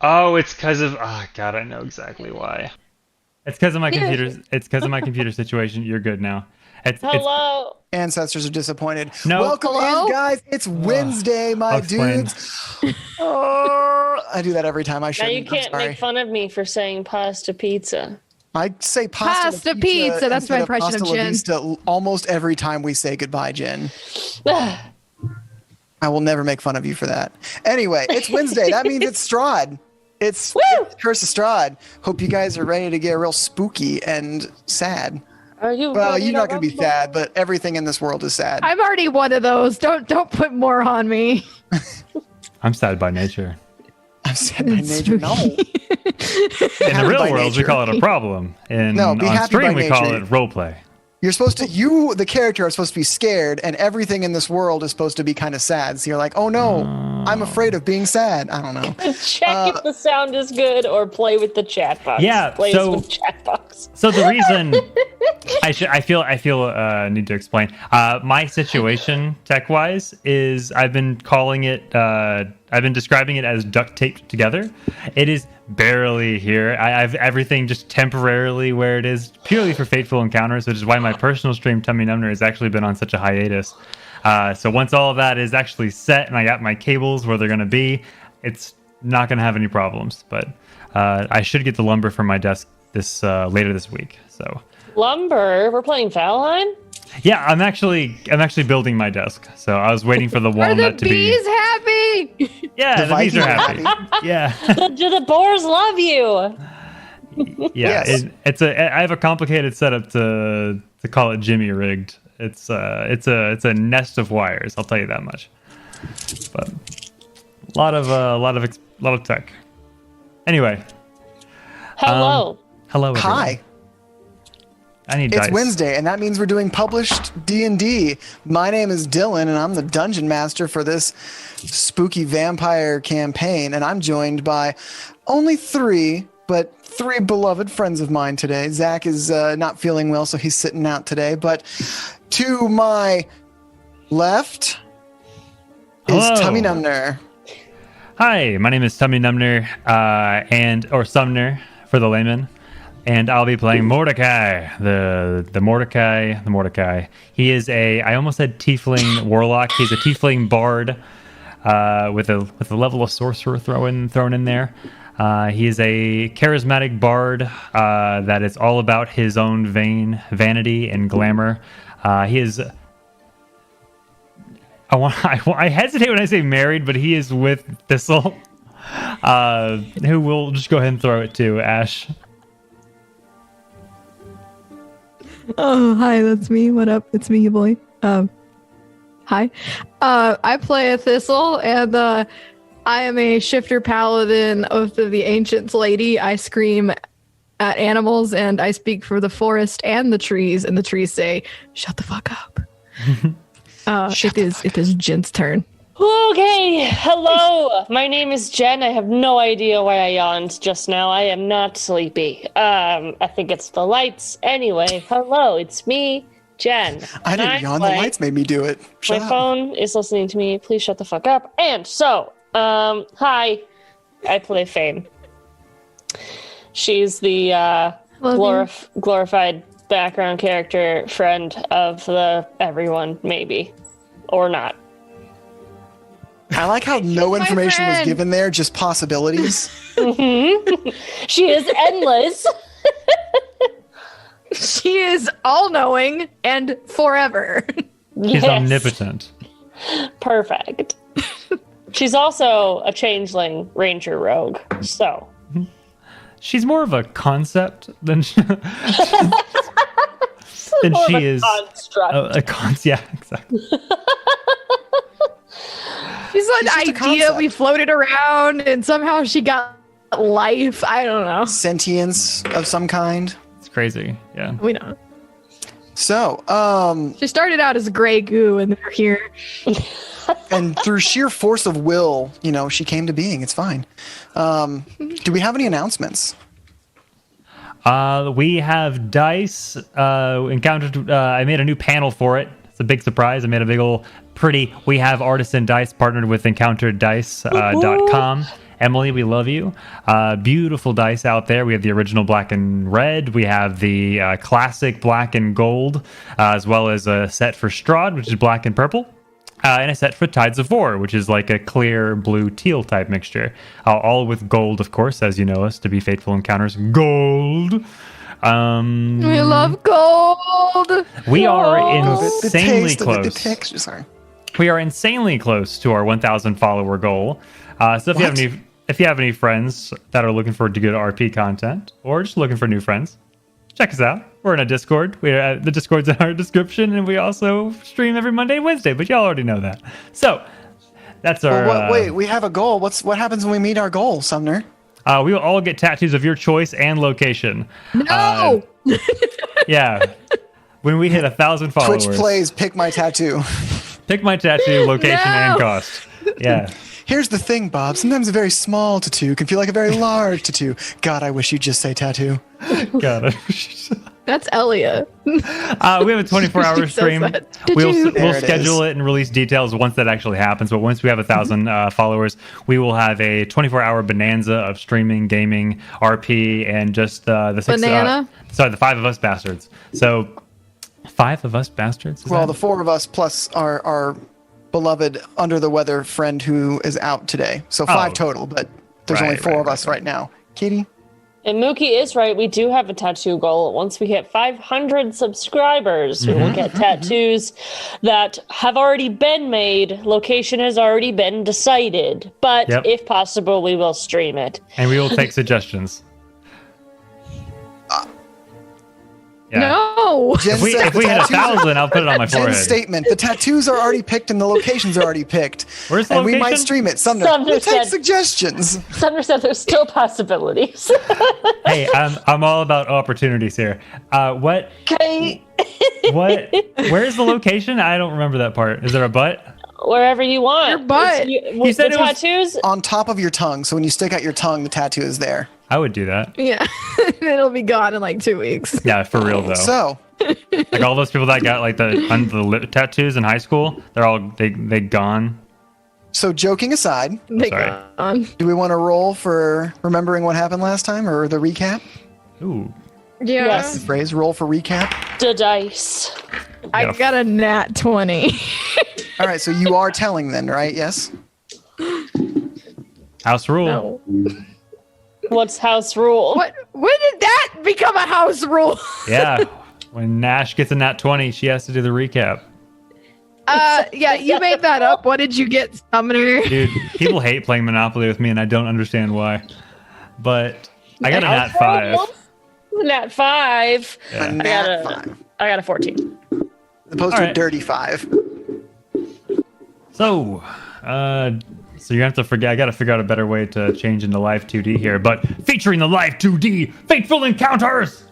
Oh, it's because of. Oh, God, I know exactly why. It's because of my computer. It's because of my computer situation. You're good now. It's Hello. Ancestors are disappointed. no. Welcome in, guys. It's Wednesday, I'll my explain. dudes. Oh, I do that every time. I Now you shouldn't. I'm can't sorry. make fun of me for saying pasta pizza. I say pasta, Pasta pizza. That's my instead of impression pasta of la Jen. vista almost every time we say goodbye, Jen. I will never make fun of you for that. Anyway, it's Wednesday. That means it's Strahd. It's Curse of Strahd. Hope you guys are ready to get real spooky and sad. Are you? Well, ready you're to not going to be rumble? sad, but everything in this world is sad. I'm already one of those. Don't put more on me. I'm sad by nature. I'm sad by nature. No. In the real world, we call it a problem. And No, be on happy by stream, we call nature. it roleplay. You're supposed to, the character, are supposed to be scared, and everything in this world is supposed to be kind of sad. So you're like, oh no, I'm afraid of being sad. I don't know. Check if the sound is good or play with the chat box. Yeah, Plays so- with chat box. So the reason I feel need to explain my situation tech wise is I've been calling it I've been describing it as duct taped together. It is barely here. I have everything just temporarily where it is purely for Fateful Encounters, which is why my personal stream Tummy Numner has actually been on such a hiatus. So once all of that is actually set and I got my cables where they're going to be, it's not going to have any problems. But I should get the lumber from my desk this later this week. So Lumber. We're playing Valheim. yeah, I'm actually building my desk. So I was waiting for the Are the walnut to be. bees happy? Yeah, the bees Vikings are are happy. Yeah, Do the boars love you? yeah. Yes. I have a complicated setup to call it Jimmy rigged. It's a nest of wires. I'll tell you that much. But a lot of tech. Anyway, Hello. hello. Everyone. Hi. I need It's dice. Wednesday, and that means we're doing published D&D. My name is Dylan, and I'm the dungeon master for this spooky vampire campaign, and I'm joined by only three beloved friends of mine today. Zach is not feeling well, so he's sitting out today, but to my left is Hello. Tummy Numner. Hi, my name is Tummy Numner, or Sumner for the layman, and I'll be playing Mordecai, the Mordecai. He is I almost said tiefling warlock. He's a tiefling bard with a level of sorcerer thrown in there. He is a charismatic bard that is all about his own vanity and glamour. He is. I hesitate when I say married, but he is with Thistle, who will just go ahead and throw it to Ash. Oh, hi, that's me. What up? It's me, your boy. Hi. I play a Thistle, and I am a shifter paladin, Oath of the Ancients lady. I scream at animals, and I speak for the forest and the trees, and the trees say, "Shut the fuck up." It is Jen's turn. Okay. Hello. My name is Jen. I have no idea why I yawned just now. I am not sleepy. I think it's the lights. Anyway, hello. It's me, Jen. I didn't yawn. The lights made me do it. Shut My up. phone is listening to me. Please shut the fuck up. And so, hi. I play Fame. She's the glorified background character, friend of the everyone, maybe. Or not. I like how no my information was friend. given there, just possibilities. She is endless. She is all-knowing and forever. He's Yes. omnipotent. Perfect. She's also a changeling ranger rogue. So She's more of a concept than more of she a is construct. Yeah, exactly. She's an just a idea concept. we floated around, and somehow she got life. I don't know. Sentience of some kind. It's crazy. Yeah. We know. So, She started out as gray goo, and we're here. and through sheer force of will, she came to being. It's fine. Do we have any announcements? We have dice. Encountered. I made a new panel for it. It's a big surprise. I made a big old pretty. We have artisan dice partnered with EncounteredDice.com. Emily, we love you. Beautiful dice out there. We have the original black and red. We have the classic black and gold, as well as a set for Strahd, which is black and purple. And a set for Tides of War, which is like a clear blue teal type mixture. All with gold, of course, as you know us to be Fateful Encounters. Gold. We love gold. We are The insanely taste of it, the close. texture, sorry. We are insanely close to our 1,000 follower goal. So if you have any friends that are looking for good RP content or just looking for new friends, check us out. We're in a Discord. The Discord's in our description, and we also stream every Monday and Wednesday, but y'all already know that. So that's our... Well, wait, we have a goal. What happens when we meet our goal, Sumner? we will all get tattoos of your choice and location. No. Yeah. When we hit 1,000 followers. Twitch plays Pick My Tattoo. Pick my tattoo, location, No. and cost. Yeah. Here's the thing, Bob. Sometimes a very small tattoo can feel like a very large tattoo. God, I wish you'd just say tattoo. Got it. That's Elia. We have a 24-hour She says stream. that. Did We'll you? There it schedule is. it and release details once that actually happens. But once we have 1,000 followers, we will have a 24-hour bonanza of streaming, gaming, RP, and just the six. Banana? The 5 of us bastards. So 5 of us bastards. Is Well, that- the 4 of us plus our beloved under the weather friend who is out today. So 5 total, but there's only 4 of us right now. Kitty? And Mookie is right. We do have a tattoo goal. Once we hit 500 subscribers, we will get tattoos that have already been made. Location has already been decided. But Yep. if possible, we will stream it. and we will take suggestions. Yeah. No. Jen If we said hit the tattoos- 1,000, I'll put it on my forehead. Jen's statement. The tattoos are already picked and the locations are already picked. Where's the and we might location? stream it. Sumner, Sumner we'll take said- suggestions. Sumner said there's still possibilities. Hey, I'm all about opportunities here. What? Okay. Where's the location? I don't remember that part. Is there a butt? Wherever you want. Your butt. With said the it was- tattoos, On top of your tongue. So when you stick out your tongue, the tattoo is there. I would do that. Yeah. It'll be gone in like 2 weeks. Yeah, for real though. So, Like all those people that got like the lip tattoos in high school, they're all they gone. so joking aside, They Sorry. gone. do we want to roll for remembering what happened last time or the recap? Ooh. Yeah. Yes. The phrase roll for recap. the dice. I Yeah. got a nat 20. All right, so you are telling then, right? Yes. House rule. No. What's house rule? What? When did that become a house rule? Yeah. When Nash gets a nat 20, she has to do the recap. Yeah, you made that up. What did you get, Summoner? Dude, people hate playing Monopoly with me, and I don't understand why. But I got a nat 5. Nat 5. Yeah. A nat got a- 5. I got a 14. As opposed All to a right. dirty 5. So you have to forget. I got to figure out a better way to change into live 2D here. But featuring the live 2D Fateful Encounters.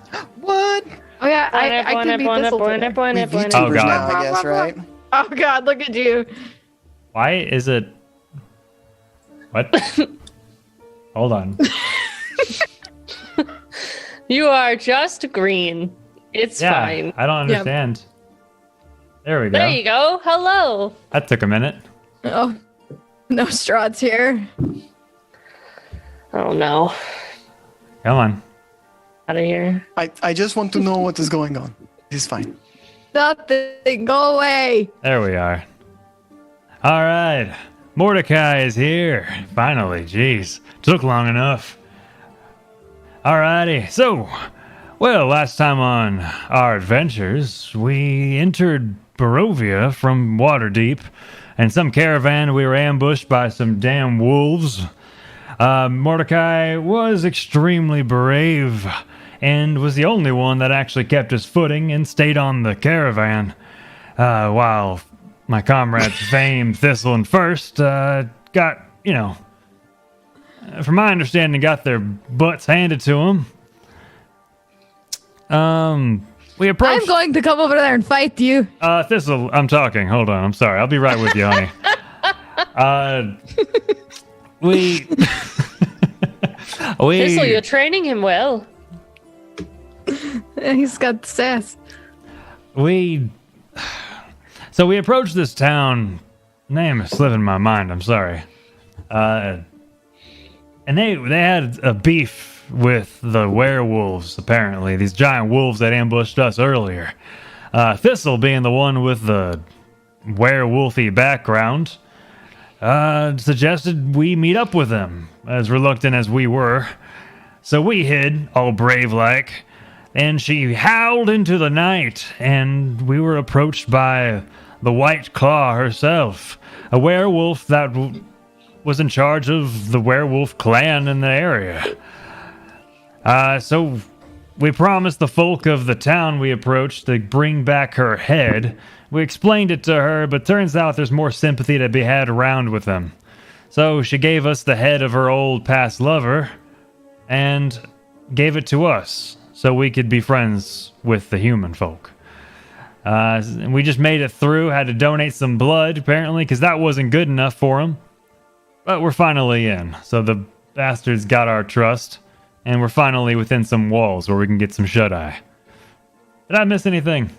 What? Oh yeah, I can beat this. We Oh, VTubers God. now, I guess, right? Oh god, look at you. Why is it? What? Hold on. You are just green. It's Yeah, fine. I don't understand. There we go. There you go. Hello. That took a minute. Oh, no Strahd's here. Oh no. Come on. Out of here. I just want to know what is going on. It's fine. Nothing. Go away. There we are. All right. Mordecai is here. Finally. Jeez. Took long enough. Alrighty. So, well, last time on our adventures, we entered Barovia from Waterdeep. And some caravan, we were ambushed by some damn wolves. Mordecai was extremely brave and was the only one that actually kept his footing and stayed on the caravan. While my comrades Fame, Thistle, and First got, from my understanding, got their butts handed to them. We approached... I'm going to come over there and fight you. Thistle, I'm talking. Hold on. I'm sorry. I'll be right with you, honey. We... Thistle, you're training him well. He's got sass. So we approached this town. Name is slipping my mind. I'm sorry. And they had a beef with the werewolves, apparently. These giant wolves that ambushed us earlier. Thistle, being the one with the werewolfy background, suggested we meet up with them, as reluctant as we were. So we hid, all brave-like, and she howled into the night, and we were approached by the White Claw herself, a werewolf that was in charge of the werewolf clan in the area. So we promised the folk of the town we approached to bring back her head. We explained it to her, but turns out there's more sympathy to be had around with them. So she gave us the head of her old past lover and gave it to us so we could be friends with the human folk. We just made it through, had to donate some blood, apparently, because that wasn't good enough for them. But we're finally in, so the bastards got our trust, and we're finally within some walls where we can get some shut-eye. Did I miss anything?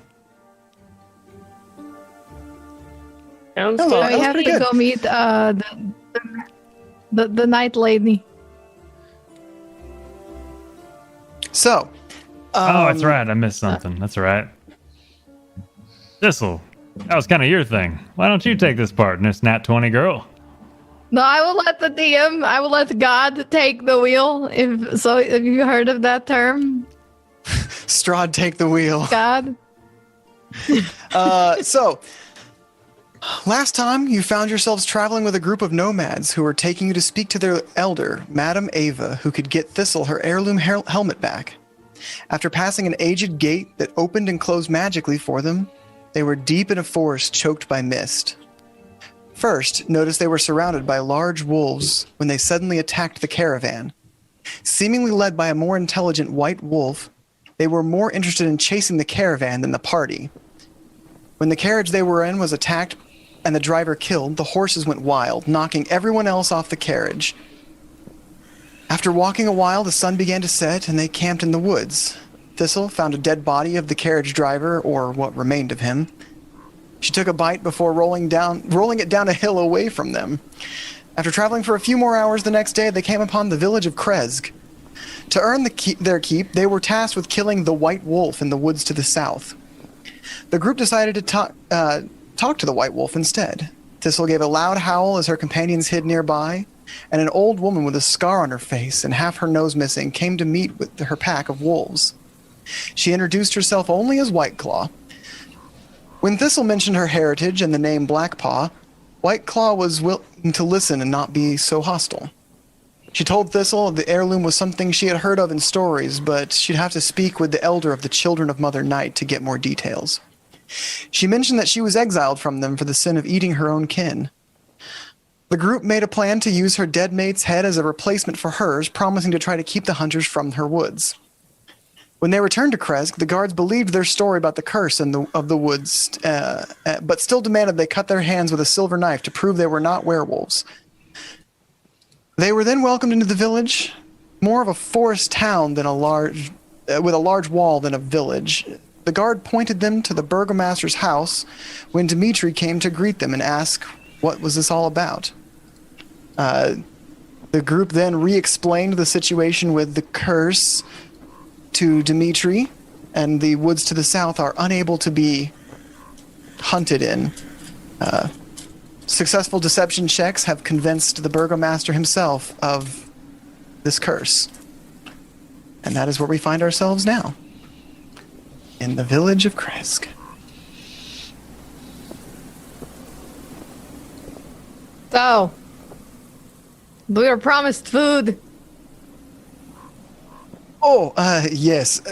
Sounds Hello. good. That We was have pretty to good. go meet the night lady. So, Oh, that's right. I missed something. That's right. Thistle, that was kind of your thing. Why don't you take this part, Miss Nat 20 girl? No, I will let the DM. I will let God take the wheel. Have you heard of that term? Strahd, take the wheel. God. So, last time you found yourselves traveling with a group of nomads who were taking you to speak to their elder, Madame Ava, who could get Thistle her heirloom helmet back. After passing an aged gate that opened and closed magically for them, they were deep in a forest choked by mist. First, notice they were surrounded by large wolves when they suddenly attacked the caravan. Seemingly led by a more intelligent white wolf, they were more interested in chasing the caravan than the party. When the carriage they were in was attacked and the driver killed, the horses went wild, knocking everyone else off the carriage. After walking a while, the sun began to set and they camped in the woods. Thistle found a dead body of the carriage driver, or what remained of him. She took a bite before rolling it down a hill away from them. After traveling for a few more hours the next day, they came upon the village of Krezg. To earn their keep, they were tasked with killing the white wolf in the woods to the south. The group decided to talk to the white wolf instead. Thistle gave a loud howl as her companions hid nearby, and an old woman with a scar on her face and half her nose missing came to meet with her pack of wolves. She introduced herself only as White Claw. When Thistle mentioned her heritage and the name Blackpaw, White Claw was willing to listen and not be so hostile. She told Thistle the heirloom was something she had heard of in stories, but she'd have to speak with the elder of the Children of Mother Night to get more details. She mentioned that she was exiled from them for the sin of eating her own kin. The group made a plan to use her dead mate's head as a replacement for hers, promising to try to keep the hunters from her woods. When they returned to Krezg, the guards believed their story about the curse of the woods, but still demanded they cut their hands with a silver knife to prove they were not werewolves. They were then welcomed into the village, more of a forest town than with a large wall than a village. The guard pointed them to the burgomaster's house when Dimitri came to greet them and ask what was this all about. The group then re-explained the situation with the curse to Dimitri, and the woods to the south are unable to be hunted in. Successful deception checks have convinced the burgomaster himself of this curse. And that is where we find ourselves now. In the village of Krezg. So, we were promised food. Oh, yes.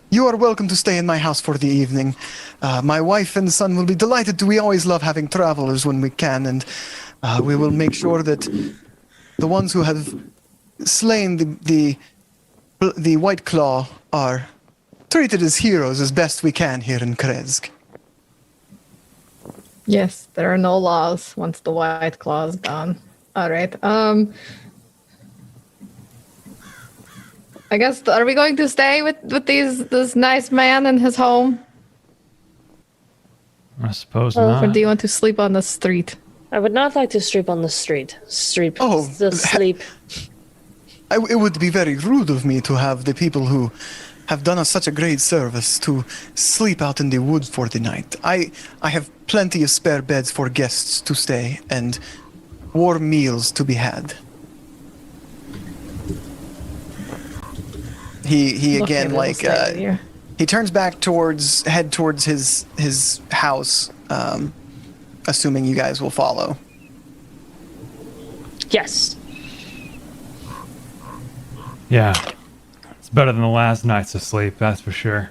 You are welcome to stay in my house for the evening. My wife and son will be delighted. We always love having travelers when we can, and we will make sure that the ones who have slain the White Claw are treated as heroes as best we can here in Krezg. Yes, there are no laws once the White Claw is gone. All right. I guess, are we going to stay with this nice man in his home? I suppose Or not. do you want to sleep on the street? I would not like to sleep on the street. Oh, Sleep. It would be very rude of me to have the people who have done us such a great service to sleep out in the woods for the night. I have plenty of spare beds for guests to stay and warm meals to be had. He again, like, he turns back head towards his house, assuming you guys will follow. Yes. Yeah. It's better than the last nights of sleep, that's for sure.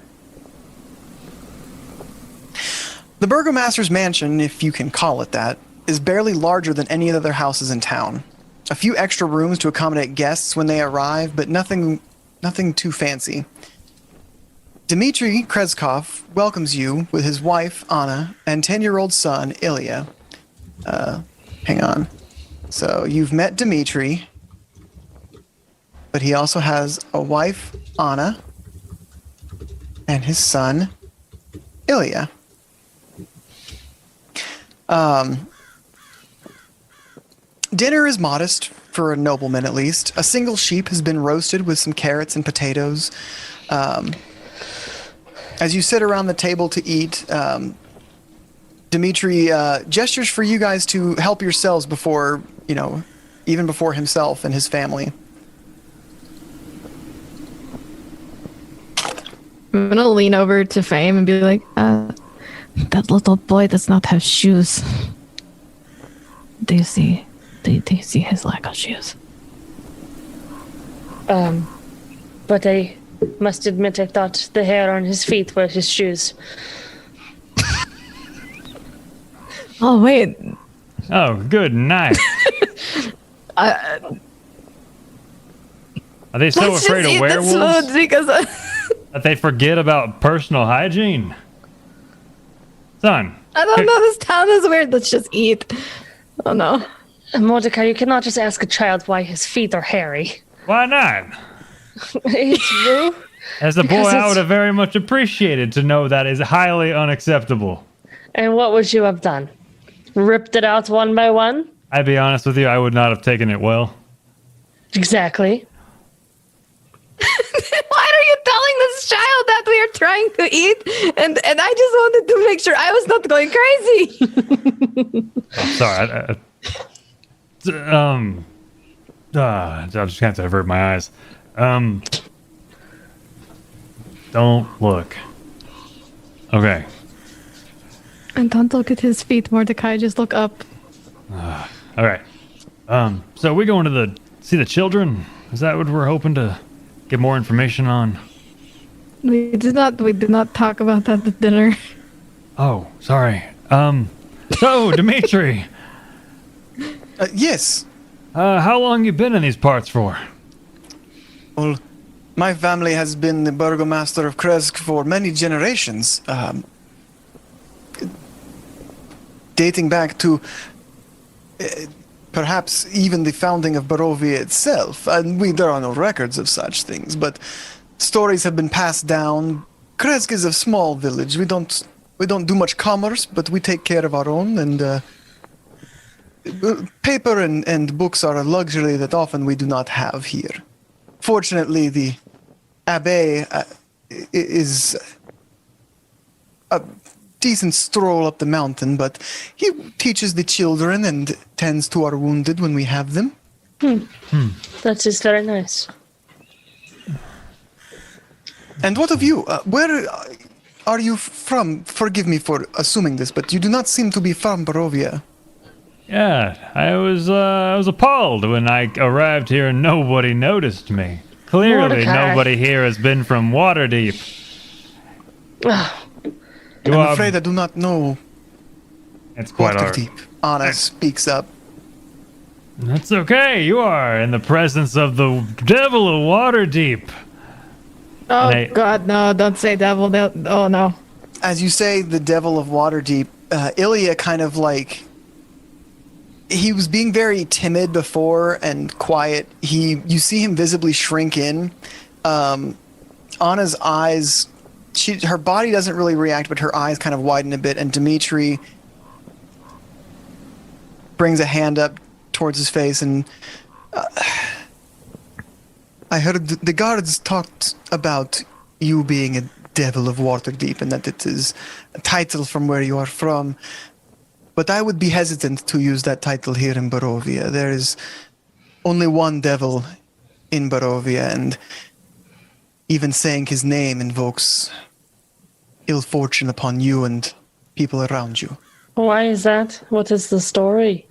The Burgomaster's mansion, if you can call it that, is barely larger than any other houses in town. A few extra rooms to accommodate guests when they arrive, but nothing too fancy. Dmitry Kreskov welcomes you with his wife, Anna, and 10-year-old son, Ilya. Hang on. So you've met Dmitry, but he also has a wife, Anna, and his son, Ilya. Dinner is modest, for a nobleman at least. A single sheep has been roasted with some carrots and potatoes. As you sit around the table to eat, Dmitry gestures for you guys to help yourselves before, even before himself and his family. I'm gonna lean over to Fame and be like, that little boy does not have shoes. Do you see his lack of shoes? But I must admit I thought the hair on his feet were his shoes. Oh, wait. Oh, good night. Are they so afraid of werewolves because that they forget about personal hygiene? Son. I don't know, this town is weird. Let's just eat. Oh, no. Mordecai, you cannot just ask a child why his feet are hairy. Why not? It's true. As a boy, I would have very much appreciated to know that is highly unacceptable. And what would you have done? Ripped it out one by one? I'd be honest with you, I would not have taken it well. Exactly. Why are you telling this child that we are trying to eat? And I just wanted to make sure I was not going crazy. Sorry. I just can't divert my eyes. Don't look. Okay. And don't look at his feet, Mordecai. Just look up. All right. So we going to see the children? Is that what we're hoping to get more information on? We did not talk about that at dinner. Oh, sorry. So Dmitry. Yes. How long you been in these parts for? Well, my family has been the Burgomaster of Kresk for many generations. Dating back to perhaps even the founding of Barovia itself. And there are no records of such things, but stories have been passed down. Kresk is a small village. We don't do much commerce, but we take care of our own, and paper and books are a luxury that often we do not have here. Fortunately, the Abbé is a decent stroll up the mountain, but he teaches the children and tends to our wounded when we have them. That is very nice. And what of you? Where are you from? Forgive me for assuming this, but you do not seem to be from Barovia. Yeah, I was appalled when I arrived here and nobody noticed me. Clearly, Mordecai. nobody here has been from Waterdeep. I'm afraid I do not know It's quite all right. Waterdeep. Anna speaks up. That's okay. You are in the presence of the devil of Waterdeep. Oh, God, no. Don't say devil. Oh, no. As you say, the devil of Waterdeep, Ilya kind of like... He was being very timid before and quiet. You see him visibly shrink in. Anna's eyes... her body doesn't really react, but her eyes kind of widen a bit, and Dmitry brings a hand up towards his face and I heard the guards talked about you being a devil of Waterdeep and that it is a title from where you are from. But I would be hesitant to use that title here in Barovia. There is only one devil in Barovia, and even saying his name invokes ill fortune upon you and people around you. Why is that? What is the story?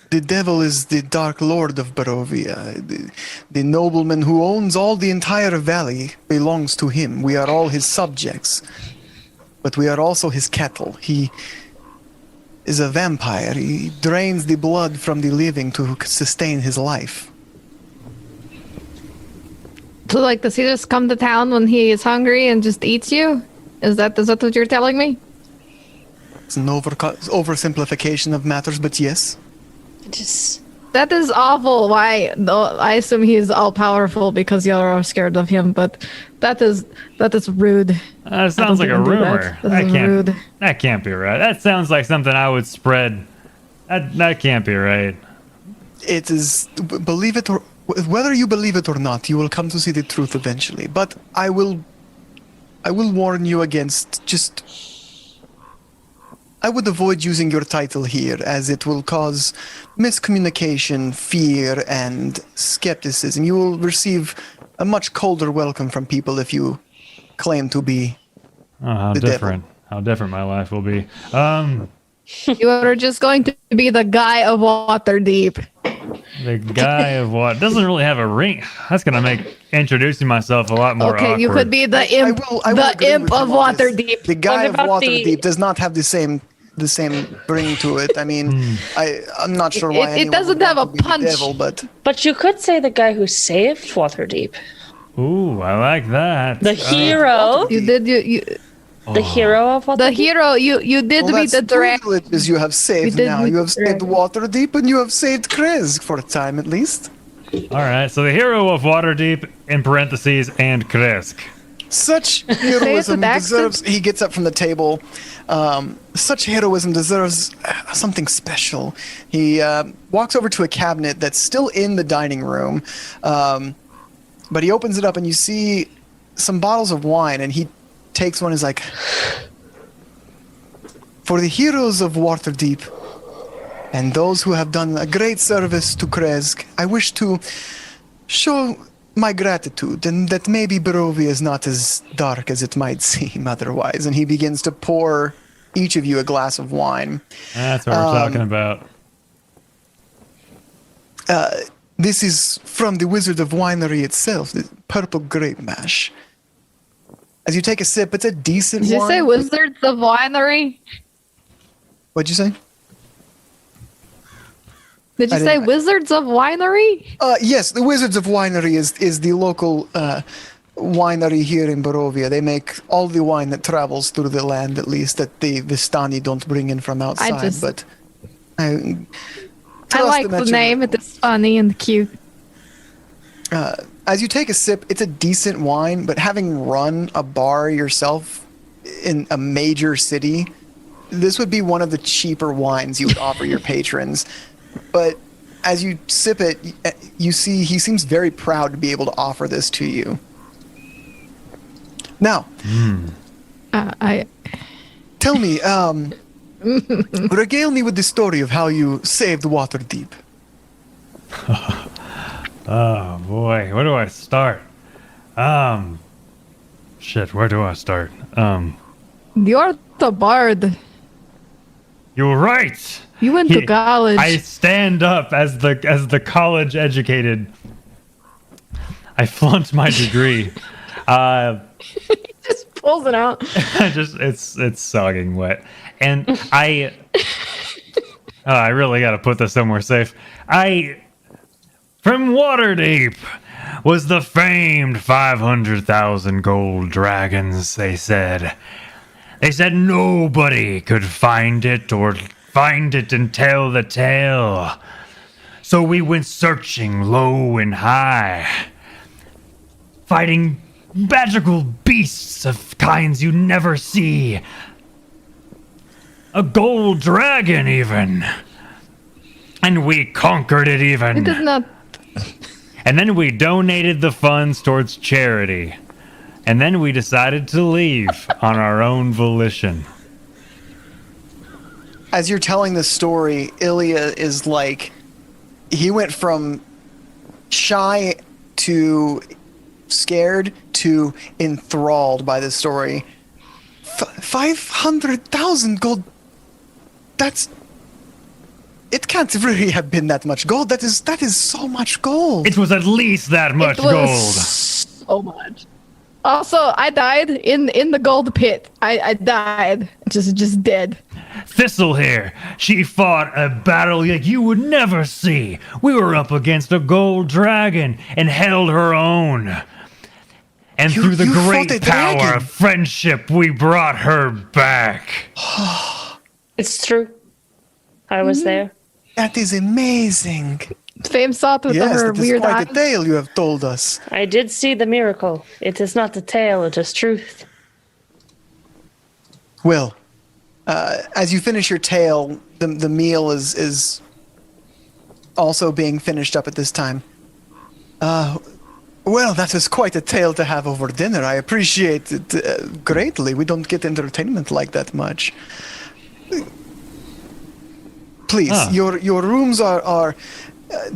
The devil is the Dark Lord of Barovia. The nobleman who owns all the entire valley belongs to him. We are all his subjects. But we are also his cattle. He is a vampire. He drains the blood from the living to sustain his life. So, like, does he just come to town when he is hungry and just eats you? Is that what you're telling me? It's an oversimplification of matters, but yes. Just That is awful. Why? I assume he's all powerful because you're all scared of him. But that is rude. That sounds like a rumor. That is rude. That can't be right. That sounds like something I would spread. That can't be right. It is, believe it or whether you believe it or not, you will come to see the truth eventually. But I will warn you against just. I would avoid using your title here, as it will cause miscommunication, fear, and skepticism. You will receive a much colder welcome from people if you claim to be How the different. devil. How different my life will be. You are just going to be the guy of Waterdeep. The guy of what doesn't really have a ring. That's gonna make introducing myself a lot more Okay, awkward. you could be the imp, I will the agree imp with you of on this. Waterdeep. The guy of about the- Waterdeep does not have the same bring to it. I mean, I'm not sure why It anyone doesn't would have want a to be the punch. devil, But you could say the guy who saved Waterdeep. Ooh, I like that. The hero. You did you The hero of Waterdeep. the hero. You did well, beat that's the dragon. two villages you have saved did now. beat You have the saved dragon. Waterdeep and you have saved Krez for a time at least. All right, so the hero of Waterdeep in parentheses and Kresk. Such heroism accent. deserves. He gets up from the table. Such heroism deserves something special. He walks over to a cabinet that's still in the dining room, but he opens it up and you see some bottles of wine. And he takes one. And is like, for the heroes of Waterdeep and those who have done a great service to Kresk, I wish to show my gratitude, and that maybe Barovia is not as dark as it might seem otherwise. And he begins to pour each of you a glass of wine. That's what we're talking about. This is from the Wizard of Winery itself, the purple grape mash. As you take a sip, it's a decent Did you wine. say Wizards of Winery? What'd you say? Did you I say didn't- Wizards of Winery? Yes, the Wizards of Winery is the local winery here in Barovia. They make all the wine that travels through the land, at least, that the Vistani don't bring in from outside. just- But I trust like them the at your- name. It is funny and cute. As you take a sip, it's a decent wine, but having run a bar yourself in a major city, this would be one of the cheaper wines you would offer your patrons. But as you sip it, you see he seems very proud to be able to offer this to you. Now, tell me, regale me with the story of how you saved Waterdeep. Oh boy, where do I start? Shit, where do I start? You're the bard. You're right. You went to college. I stand up as the college educated. I flunked my degree. Just pulls it out. It's sogging wet, and I really got to put this somewhere safe. From Waterdeep was the famed 500,000 gold dragons. They said nobody could find it and tell the tale. So we went searching low and high, fighting magical beasts of kinds you never see. A gold dragon even. And we conquered it even. It did not. And then we donated the funds towards charity. And then we decided to leave on our own volition. As you're telling this story, Ilya is like, he went from shy to scared to enthralled by this story. 500,000 gold. It can't really have been that much gold. That is so much gold. It was at least that much It was gold. so much. Also, I died in the gold pit. I died. Just dead. Thistle here, she fought a battle like you would never see. We were up against a gold dragon and held her own. And through the you fought great a power dragon? of friendship, we brought her back. It's true. I was there. That is amazing. Fame sought with Yes, her that is weird quite eyes. a tale you have told us. I did see the miracle. It is not a tale, it is truth. Well, as you finish your tale, the meal is also being finished up at this time. Well, that is quite a tale to have over dinner. I appreciate it greatly. We don't get entertainment like that much. Please, your rooms are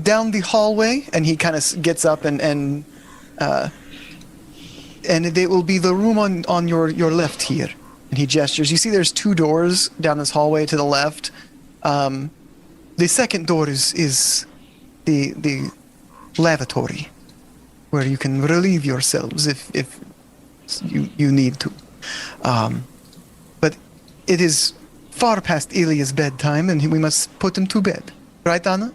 down the hallway, and he kind of gets up and they will be the room on your left here. And he gestures. You see there's 2 doors down this hallway to the left. The second door is the lavatory, where you can relieve yourselves if you need to. But it is far past Ilya's bedtime, and we must put him to bed. Right, Anna?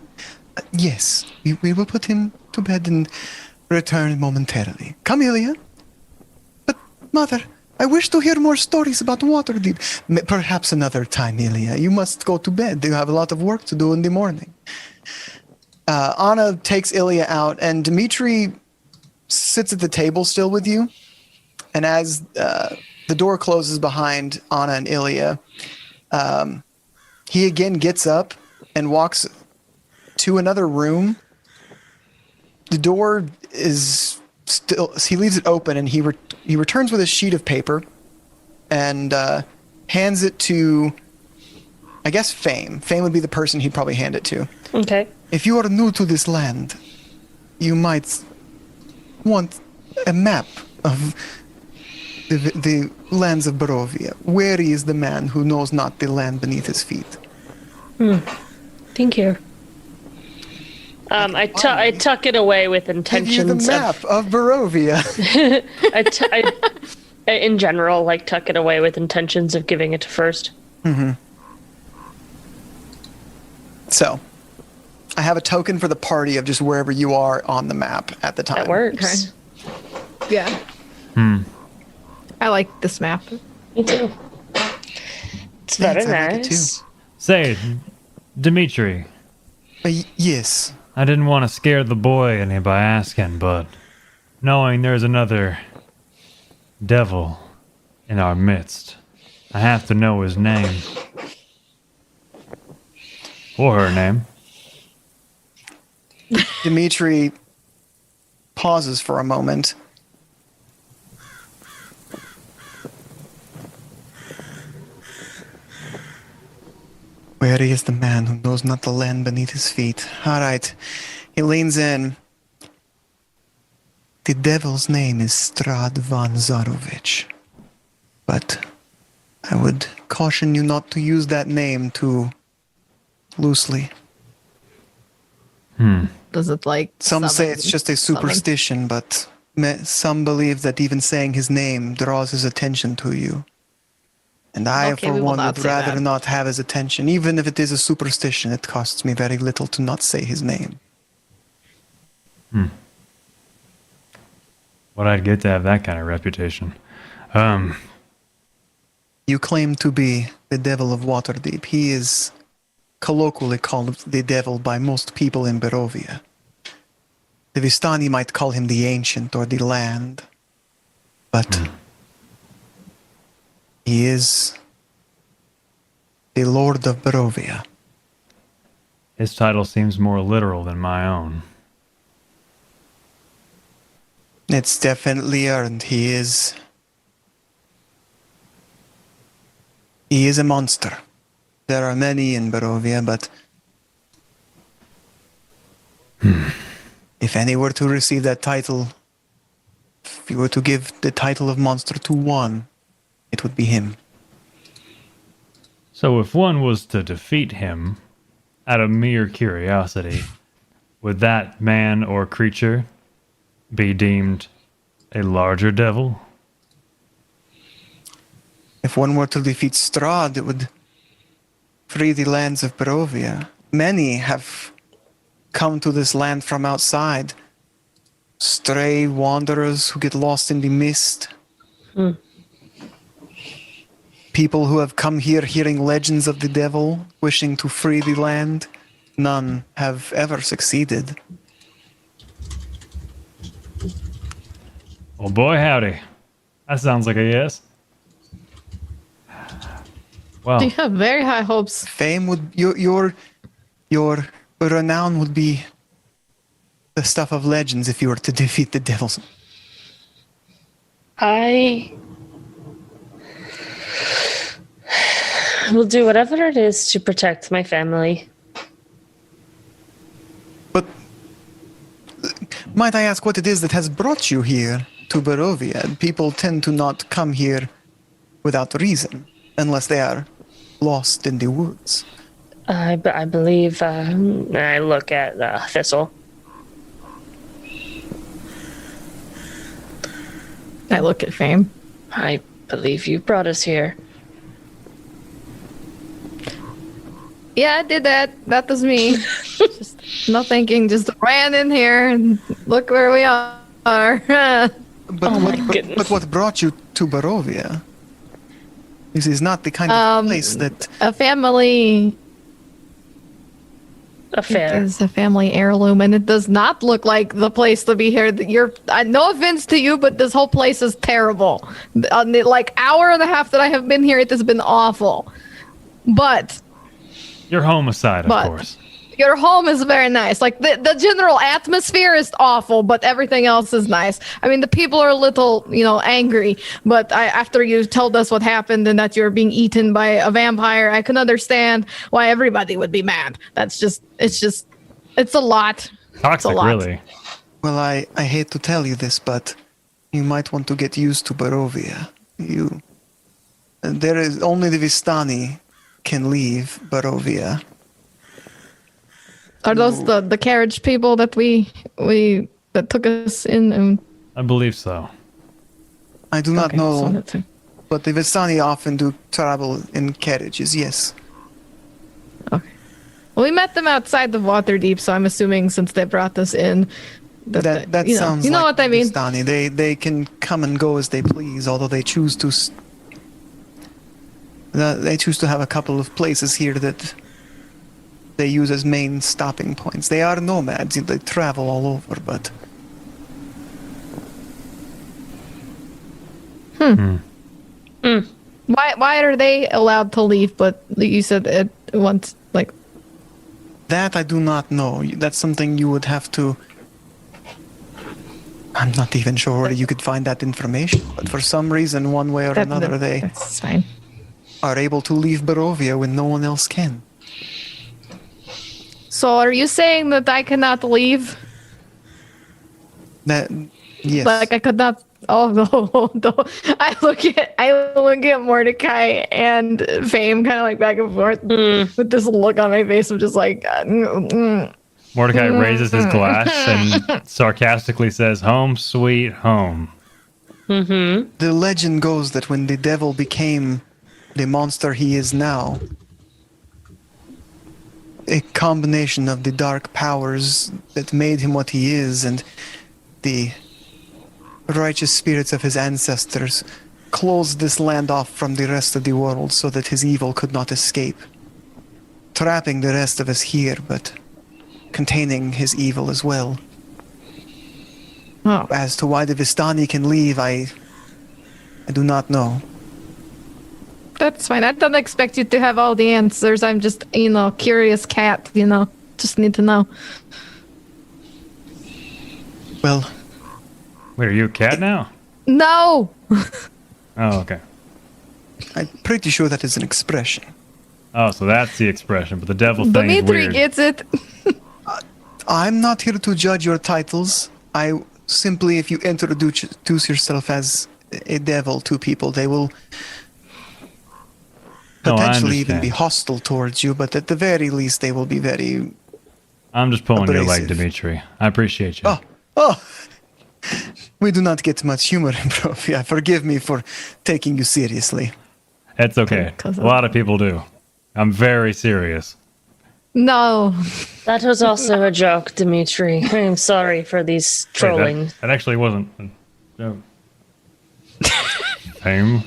Yes, we will put him to bed and return momentarily. Come, Ilya. But, Mother, I wish to hear more stories about Waterdeep. Perhaps another time, Ilya. You must go to bed. You have a lot of work to do in the morning. Anna takes Ilya out, and Dmitri sits at the table still with you. And as the door closes behind Anna and Ilya, he again gets up and walks to another room. The door is still, he leaves it open, and he returns with a sheet of paper and hands it to, I guess, Fame. Fame would be the person he'd probably hand it to. Okay. If you are new to this land, you might want a map of the lands of Barovia. Wary is the man who knows not the land beneath his feet. Thank you. I tuck it away with Give you intentions the map of Barovia. I in general, like, tuck it away with intentions of giving it to first. So, I have a token for the party of just wherever you are on the map at the time. That works. Yeah. I like this map. Me too. It's very Thanks, I like it nice. Say, Dimitri, Yes. I didn't want to scare the boy any by asking, but knowing there's another devil in our midst, I have to know his name. Or her name. Dmitri pauses for a moment. Wary is the man who knows not the land beneath his feet. All right. He leans in. The devil's name is Strahd von Zarovich. But I would caution you not to use that name too loosely. Does it like Some say summon it's just a something? superstition, but some believe that even saying his name draws his attention to you. And I, Okay, for we will one, not would say rather that. not have his attention. Even if it is a superstition, it costs me very little to not say his name. What I'd get to have that kind of reputation. You claim to be the devil of Waterdeep. He is colloquially called the devil by most people in Barovia. The Vistani might call him the Ancient or the Land. But he is the Lord of Barovia. His title seems more literal than my own. It's definitely earned. He is a monster. There are many in Barovia, but if any were to receive that title, if you were to give the title of monster to one, it would be him. So if one was to defeat him out of mere curiosity, would that man or creature be deemed a larger devil? If one were to defeat Strahd, it would free the lands of Barovia. Many have come to this land from outside. Stray wanderers who get lost in the mist. People who have come here hearing legends of the devil, wishing to free the land. None have ever succeeded. Oh boy, howdy. That sounds like a yes. Well, You have very high hopes. Fame would your renown would be the stuff of legends if you were to defeat the devils. I will do whatever it is to protect my family. But might I ask what it is that has brought you here to Barovia? People tend to not come here without reason, unless they are lost in the woods. I believe I look at Thistle. I look at Fame. I believe you brought us here. Yeah, I did that. That was me. Just no thinking. Just ran in here and look where we are. But, Oh my goodness. but what brought you to Barovia? This is not the kind of place that... A family Affair. is a family heirloom, and it does not look like the place to be here. You're no offense to you, but this whole place is terrible. On the hour and a half that I have been here, it has been awful. But your homicide, of course. your home is very nice. Like the general atmosphere is awful, but everything else is nice. I mean, the people are a little, angry. But after you told us what happened and that you're being eaten by a vampire, I can understand why everybody would be mad. It's a lot. Toxic, lot. really. Well, I hate to tell you this, but you might want to get used to Barovia. There is only the Vistani can leave Barovia. Are those the carriage people that that took us in? And I believe so. I do not okay, know, so but the Vistani often do travel in carriages, yes. okay. Well, we met them outside the Waterdeep, so I'm assuming since they brought us in, That sounds you know like what I mean. Vistani. They can come and go as they please, although they choose to have a couple of places here that they use as main stopping points. They are nomads. They travel all over, but... Why are they allowed to leave? But you said it once, That I do not know. That's something you would have to... I'm not even sure where you could find that information, but for some reason, one way or another, they That's fine. are able to leave Barovia when no one else can. So are you saying that I cannot leave? Yes. I could not. Oh no! I look at Mordecai and Fame kind of back and forth with this look on my face of just Mordecai raises his glass and sarcastically says, "Home, sweet home." Mm-hmm. The legend goes that when the devil became the monster he is now, a combination of the dark powers that made him what he is and the righteous spirits of his ancestors closed this land off from the rest of the world so that his evil could not escape, trapping the rest of us here, but containing his evil as well. Oh, As to why the Vistani can leave, I do not know. that's fine. I don't expect you to have all the answers. I'm just, curious cat. Just need to know. Well, Wait, are you a cat now? No. Oh, okay. I'm pretty sure that is an expression. Oh, so that's the expression, but the devil thing is Dimitri weird. gets it. I'm not here to judge your titles. I simply, if you introduce yourself as a devil to people, they will No, I potentially even be understand. hostile towards you, but at the very least, they will be very... I'm just pulling your leg, abrasive. Dimitri. I appreciate you. Oh, we do not get much humor in Profia. Forgive me for taking you seriously. It's okay. Because A of- lot of people do. I'm very serious. No. That was also a joke, Dimitri. I am sorry for these Wait, trolling. that actually wasn't a joke. Fame.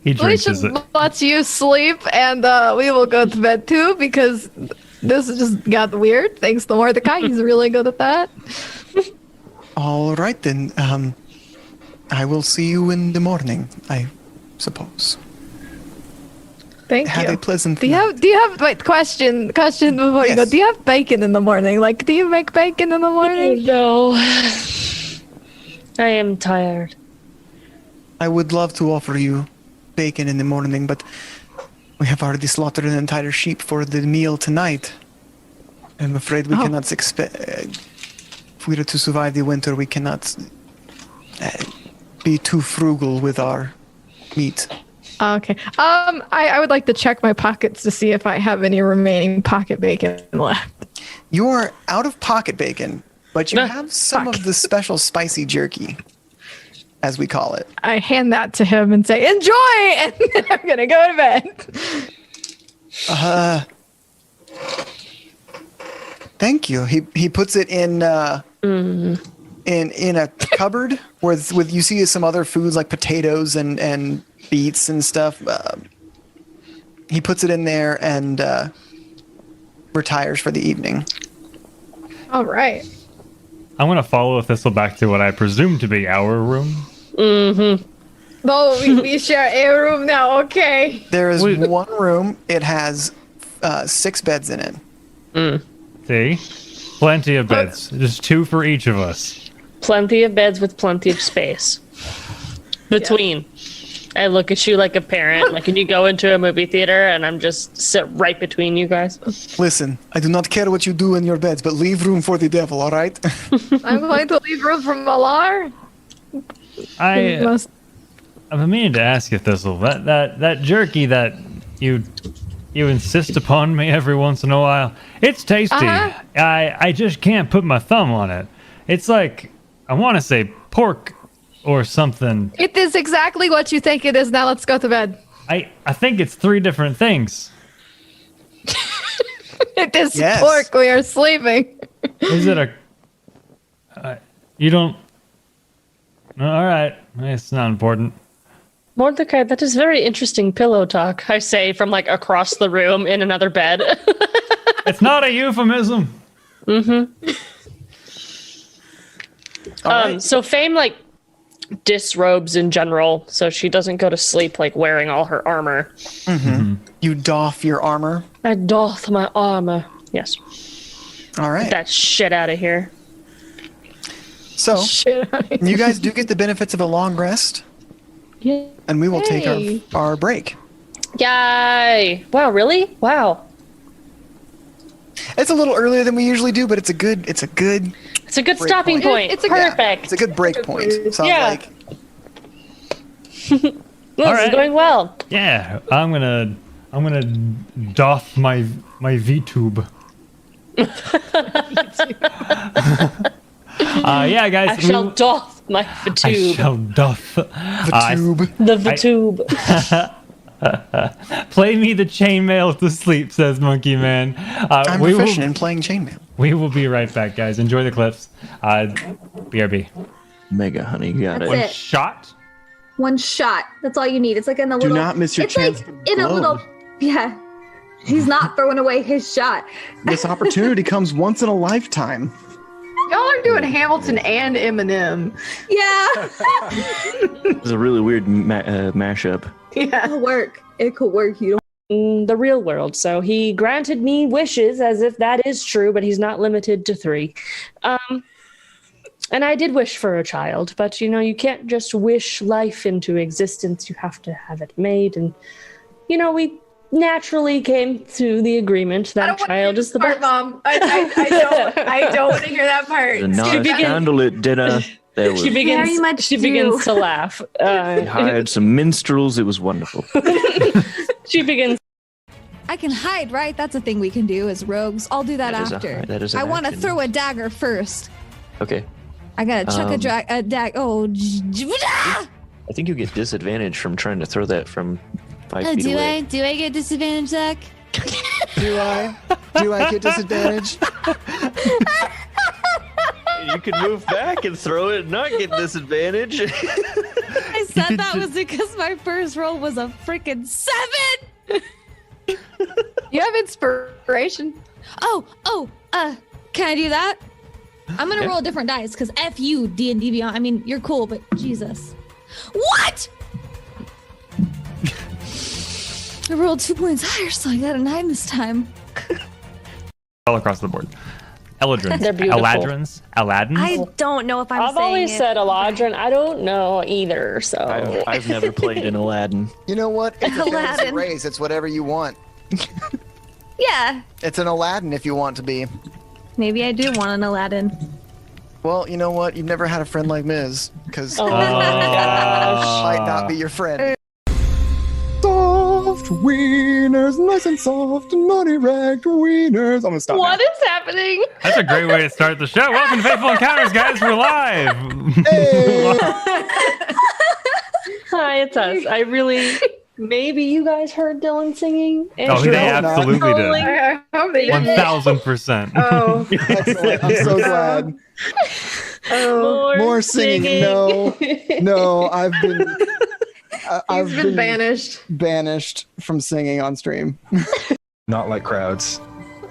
He We drinks should his... let you sleep, and we will go to bed too, because this just got weird. Thanks to Mordecai, he's really good at that. All right, then. I will see you in the morning, I suppose. Thank Have you. a pleasant Do you have wait, question before you go. Yes. Do you have bacon in the morning? Like, do you make bacon in the morning? No. I am tired. I would love to offer you bacon in the morning, but we have already slaughtered an entire sheep for the meal tonight. I'm afraid we cannot expect... if we are to survive the winter, we cannot be too frugal with our meat. Okay. I would like to check my pockets to see if I have any remaining pocket bacon left. You are out of pocket bacon, but you Ah, have some fuck. of the special spicy jerky, as we call it. I hand that to him and say, "Enjoy!" And then I'm gonna go to bed. Thank you. He puts it in in a cupboard with you see some other foods like potatoes and beets and stuff. He puts it in there and retires for the evening. All right. I'm going to follow Thistle back to what I presume to be our room. Oh, we share a room now. Okay. There is Wait. one room. It has 6 beds in it. See? Plenty of beds. Just 2 for each of us. Plenty of beds with plenty of space. Between. I look at you like a parent. Like, can you go into a movie theater and I'm just sit right between you guys? Listen, I do not care what you do in your beds, but leave room for the devil, all right? I'm going to leave room for Malar. I've been meaning to ask you, Thistle. That jerky that you insist upon me every once in a while, it's tasty. Uh-huh. I just can't put my thumb on it. It's like, I want to say pork or something. It is exactly what you think it is. Now let's go to bed. I think it's 3 different things. It is Yes. pork. We are sleeping. Is it a... you don't... All right. It's not important. Mordecai, that is very interesting pillow talk, I say from like across the room in another bed. It's not a euphemism. All right. So Fame like disrobes in general, so she doesn't go to sleep like wearing all her armor. You doff your armor. I doth my armor. Yes. All right. Get that shit out of here. So, Shit. you guys do get the benefits of a long rest, Yeah. and we will take Yay. our break. Yay! Wow, really? Wow. It's a little earlier than we usually do, but it's a good It's a good Break stopping point. point. It's a- yeah, perfect. it's a good break point. Sounds Yeah. like This All right. is going well. Yeah, I'm gonna doff my V-tube. Yeah, guys. I shall doth my I tube. shall doff. the tube. The tube. Play me the chainmail to sleep, says Monkey Man. I'm proficient in playing chainmail. We will be right back, guys. Enjoy the clips. BRB. Mega honey, you got That's it. it. Shot. One shot. That's all you need. It's like in a little. not miss your it's chance like to in a glow. little. Yeah. He's not throwing away his shot. This opportunity comes once in a lifetime. Y'all are doing Hamilton and Eminem. Yeah. It's a really weird mashup. It'll work. It could work. You don't. the real world. So he granted me wishes as if that is true, but he's not limited to 3. And I did wish for a child, but you can't just wish life into existence. You have to have it made. And, we naturally came to the agreement that a child is the part, best. Mom. I don't want to hear that part. The nice candlelit dinner. There was. She begins to laugh. We hired some minstrels. It was wonderful. She begins. I can hide, right? That's a thing we can do as rogues. I'll do that after. That is an I want to action. throw a dagger first. Okay. I gotta chuck a dagger. Oh, I think you get disadvantage from trying to throw that from 5 feet away. Do I get disadvantage, Zach? Do I get disadvantage? You can move back and throw it and not get disadvantage. I said that was because my first roll was a freaking 7. You have inspiration. Can I do that? I'm gonna roll a different dice because F you, D&D Beyond. I mean, you're cool, but Jesus. What? I rolled 2 points higher, so I got a 9 this time. All across the board. Eladrins. They're beautiful. Aladdin. I don't know if I'm I've saying always it. said Eladrin. I don't know either. So I've never played in Aladdin. You know what? It's a fantasy Aladdin. race. It's whatever you want. Yeah, It's an Aladdin if you want to be. maybe I do want an Aladdin. Well, you know what? You've never had a friend like Miz, because Oh my gosh. might not be your friend. Soft wieners, nice and soft, money ragged wieners. I'm gonna stop. What is happening? That's a great way to start the show. Welcome to Faithful Encounters, guys. We're live. Hi, it's us. I really. Maybe you guys heard Dylan singing. And Oh, sure they hope not. absolutely Totally. did. I hope they did. 1000%. Oh, Excellent. I'm so glad. More singing. No, I've been. he's been banished. banished from singing on stream. Not like crowds.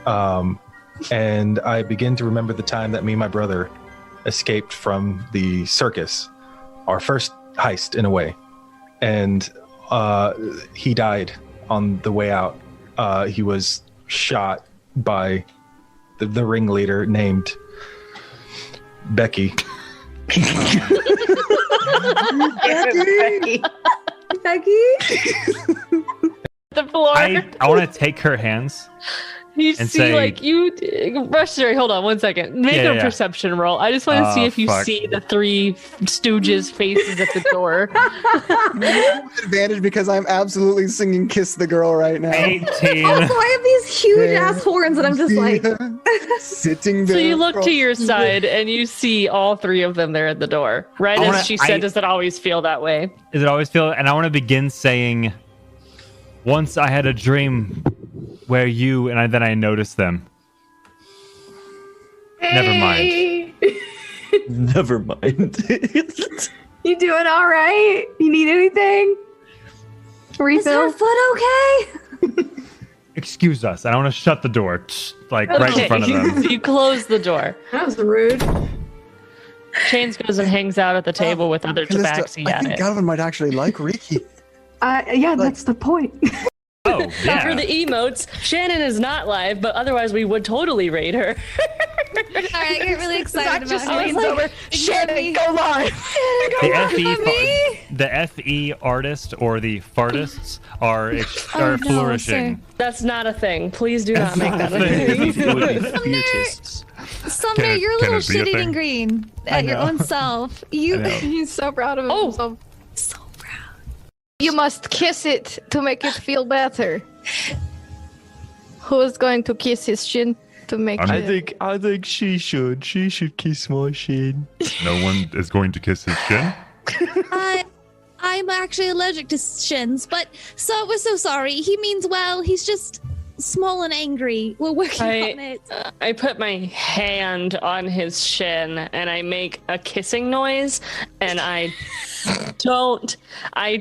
And I begin to remember the time that me and my brother escaped from the circus, our first heist in a way. And he died on the way out. He was shot by the ringleader named Becky. Becky? The floor. I want to take her hands. You and see, say- like, you. Sorry, hold on 1 second. Make Yeah, a yeah. perception roll. I just want to see if you fuck. see the 3 stooges' faces at the door. Advantage because I'm absolutely singing "Kiss the Girl" right now. 18. Also, I have these huge ass horns and I'm just like, sitting there. So you look to your side and you see all 3 of them there at the door. Right I as wanna- she said, I- does it always feel that way? Does it always feel? And I want to begin saying, once I had a dream where you, and then I noticed them. Never mind. Never mind. you doing all right? You need anything? Is her Refill? foot okay? Excuse us. I want to shut the door, like right in front of them. You close the door. That was rude. Chains goes and hangs out at the table with other Callista, tabaxi I at think it. Galvin might actually like Riki. Yeah, that's the point. Oh, Now for yeah. the emotes, Shannon is not live, but otherwise we would totally raid her. All right, I get really excited just about leans it. over. Shannon, go live. The FE artist or the fartists are Oh, no, flourishing. That's not a thing. Please do not make that a thing. It would be fiertists. Someday you're a Can little it be a shit-eating thing? green at your know. own self. I You know. He's so proud of Oh. himself. so proud. You must kiss it to make it feel better. Who's going to kiss his shin to make it? I think she should. She should kiss my shin. No one is going to kiss his shin. I'm actually allergic to shins, but so we're so sorry. He means well. He's just small and angry. We're working on it. I put my hand on his shin and I make a kissing noise, and I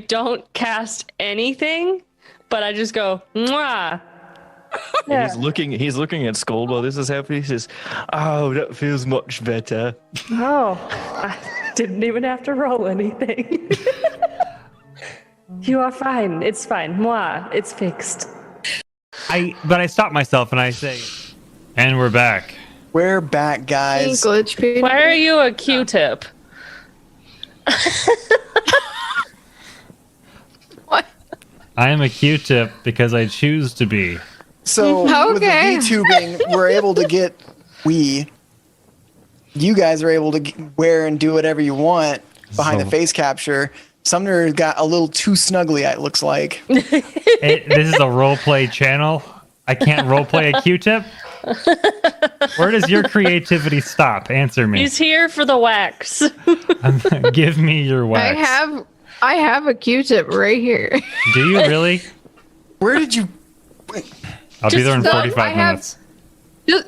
don't cast anything, but I just go mwah. And he's looking at Scold while this is happening. He says, "Oh, that feels much better." Oh, I didn't even have to roll anything. You are fine. It's fine. Mwah. It's fixed. I stop myself and I say, and we're back. We're back, guys. Glitch page. Why are you a Q-tip? What? I am a Q-tip because I choose to be. So with the Okay. VTubing, we're able to get you guys are able to wear and do whatever you want behind the face capture. Sumner got a little too snuggly, it looks like. This is a roleplay channel. I can't roleplay a Q-tip. Where does your creativity stop? Answer me. He's here for the wax. Give me your wax. I have a Q-tip right here. Do you really? Where did you... I'll be there in Just 45 minutes.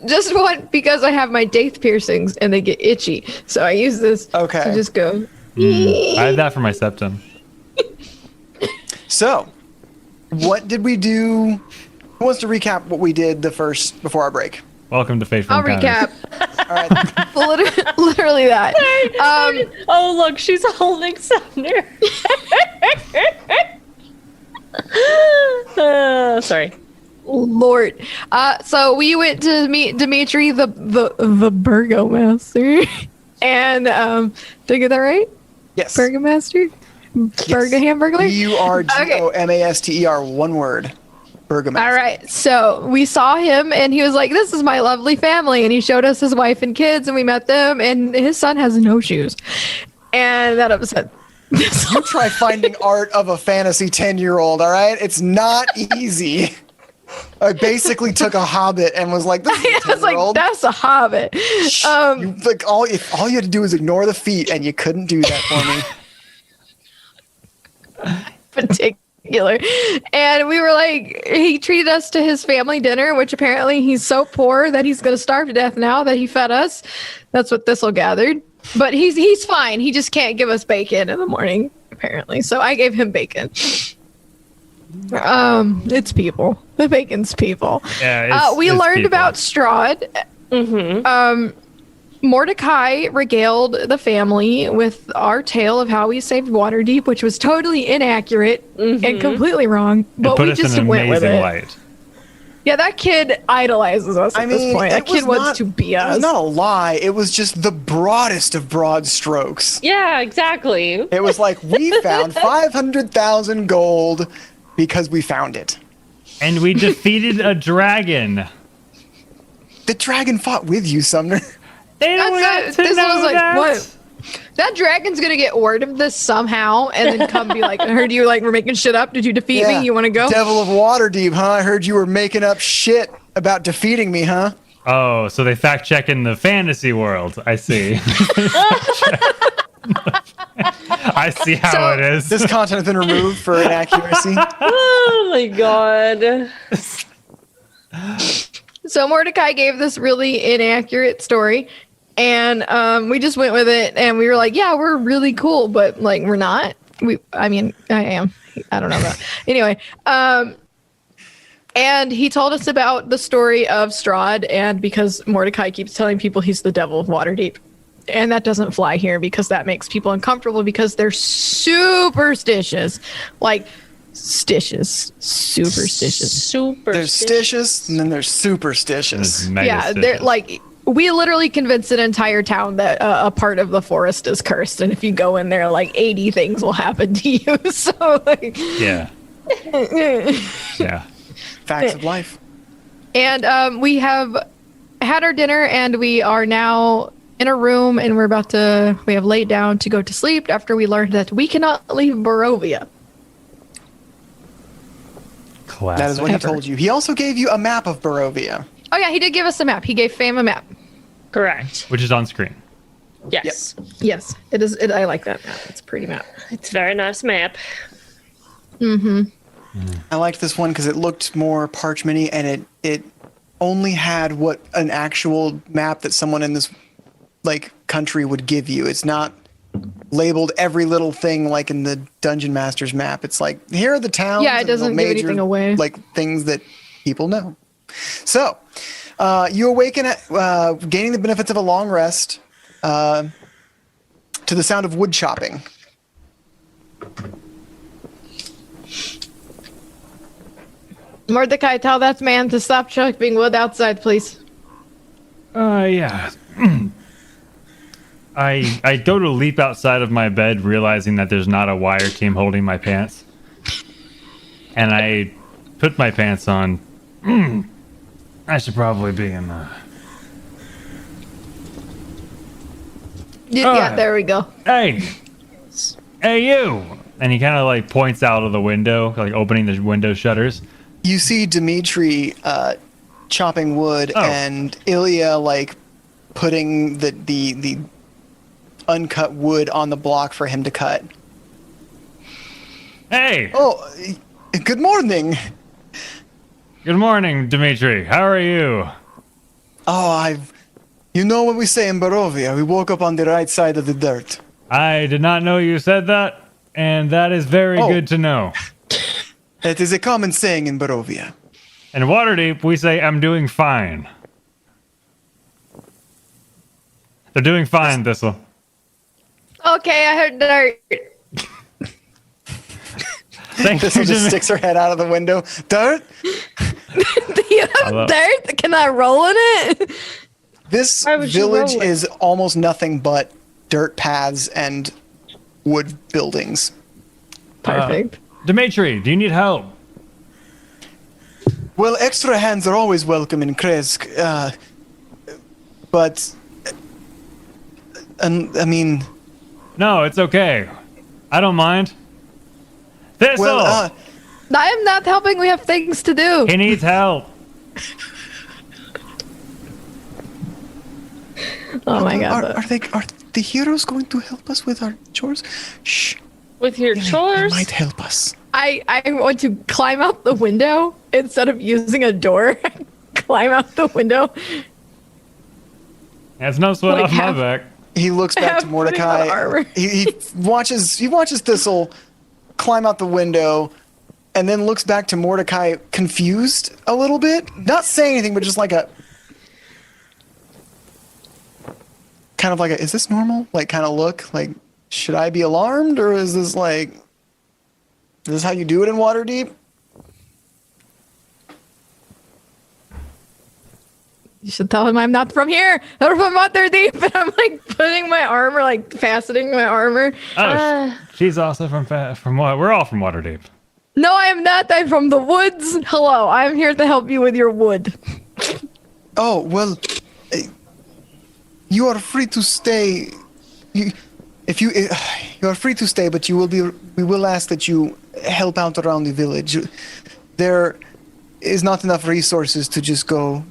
Just one, because I have my daith piercings and they get itchy. So I use this Okay. to just go. I have that for my septum. So, what did we do? Who wants to recap what we did before our break? Welcome to Fateful I'll Encounters. recap. All right. Literally that. Oh, look, she's holding Sumner. Sorry. Lord. So we went to meet Dimitri, the Burgomaster. And did I get that right? Yes. Burgomaster? Burger Hamburglar? G-O-M-A-S-T-E-R, one word. Burgomaster. All right. So we saw him and he was like, this is my lovely family. And he showed us his wife and kids and we met them and his son has no shoes. And that upset. You try finding art of a fantasy 10-year-old, all right? It's not easy. I basically took a hobbit and was like, this is a I was like, 10-year-old. that's a hobbit. All you had to do was ignore the feet, and you couldn't do that for me. Particular. And we were like, he treated us to his family dinner, which apparently he's so poor that he's going to starve to death now that he fed us. That's what Thistle gathered. But he's fine. He just can't give us bacon in the morning, apparently. So I gave him bacon. It's people. The bacon's people. Yeah, we it's learned people. about Strahd. Mordecai regaled the family with our tale of how we saved Waterdeep, which was totally inaccurate and completely wrong. It But put we us in just an went with amazing it. light. Yeah, that kid idolizes us at this point. That kid wants to be It us. was not a lie. It was just the broadest of broad strokes. Yeah, exactly. It was like, we found 500,000 gold because we found it. And we defeated a dragon. The dragon fought with you, Sumner. They don't That's want it. to This know was like, that. what? That dragon's gonna get word of this somehow and then come be like, I heard you like were making shit up. Did you defeat me? You want to go? Devil of Waterdeep, huh? I heard you were making up shit about defeating me, huh? Oh, so they fact check in the fantasy world. I see. I see how it is. This content has been removed for inaccuracy. Oh my god. So Mordecai gave this really inaccurate story, and we just went with it, and we were like, "Yeah, we're really cool," but like we're not. I mean, I am. I don't know about. Anyway, and he told us about the story of Strahd, and because Mordecai keeps telling people he's the devil of Waterdeep, and that doesn't fly here because that makes people uncomfortable because they're superstitious, like. Superstitious. There's stitious, and then there's superstitious. Yeah, they're like we literally convinced an entire town that a part of the forest is cursed, and if you go in there, like 80 things will happen to you. So like, yeah. Facts of life. And we have had our dinner, and we are now in a room, and we have laid down to go to sleep after we learned that we cannot leave Barovia. Classic. That is what he told you. He also gave you a map of Barovia. Oh yeah, he did give us a map. He gave Fam a map. Correct. Which is on screen. Yes. Yes, it is. I like that map. It's a pretty map. It's a very nice map. I liked this one because it looked more parchmenty, and it only had what an actual map that someone in this like country would give you. It's not labeled every little thing like in the Dungeon Master's map. It's like, here are the towns. Yeah, it and the doesn't give anything away. Like things that people know. So you awaken at gaining the benefits of a long rest to the sound of wood chopping. Mordecai, tell that man to stop chopping wood outside, please. Yeah. I go to leap outside of my bed, realizing that there's not a wire team holding my pants. And I put my pants on. I should probably be in the... Yeah, there we go. Hey, you! And he kind of like points out of the window, like opening the window shutters. You see Dimitri chopping wood and Ilya like putting the uncut wood on the block for him to cut. Hey! Oh, good morning. Good morning, Dimitri. How are you? Oh, you know what we say in Barovia, we woke up on the right side of the dirt. I did not know you said that, and that is very good to know. It is a common saying in Barovia. In Waterdeep, we say, I'm doing fine. They're doing fine, Thistle. Okay, I heard dirt. Thank Thistle you, just Jimmy. sticks her head out of the window. Dirt? Do you have dirt? Can I roll in it? This Why would you village roll it? is almost nothing but dirt paths and wood buildings. Perfect. Dimitri, do you need help? Well, extra hands are always welcome in Kresk, but I mean, No, it's okay. I don't mind. Thistle! well, I am not helping. We have things to do. He needs help. Oh my god. are the heroes going to help us with our chores? Shh. With your They chores? might help us. I want to climb out the window instead of using a door. Climb out the window. That's no sweat Like off my half- back. He looks back to Putting on Mordecai. armor. He watches Thistle climb out the window, and then looks back to Mordecai, confused a little bit. Not saying anything, but just like a kind of like a, is this normal? Like kind of look like, should I be alarmed, or is this like, is this how you do it in Waterdeep? You should tell him I'm not from here. I'm from Waterdeep, and I'm like putting my armor, like fastening my armor. Oh, she's also from what? We're all from Waterdeep. No, I am not. I'm from the woods. Hello, I'm here to help you with your wood. Oh well, you are free to stay. You are free to stay, but we will ask that you help out around the village. There is not enough resources to just go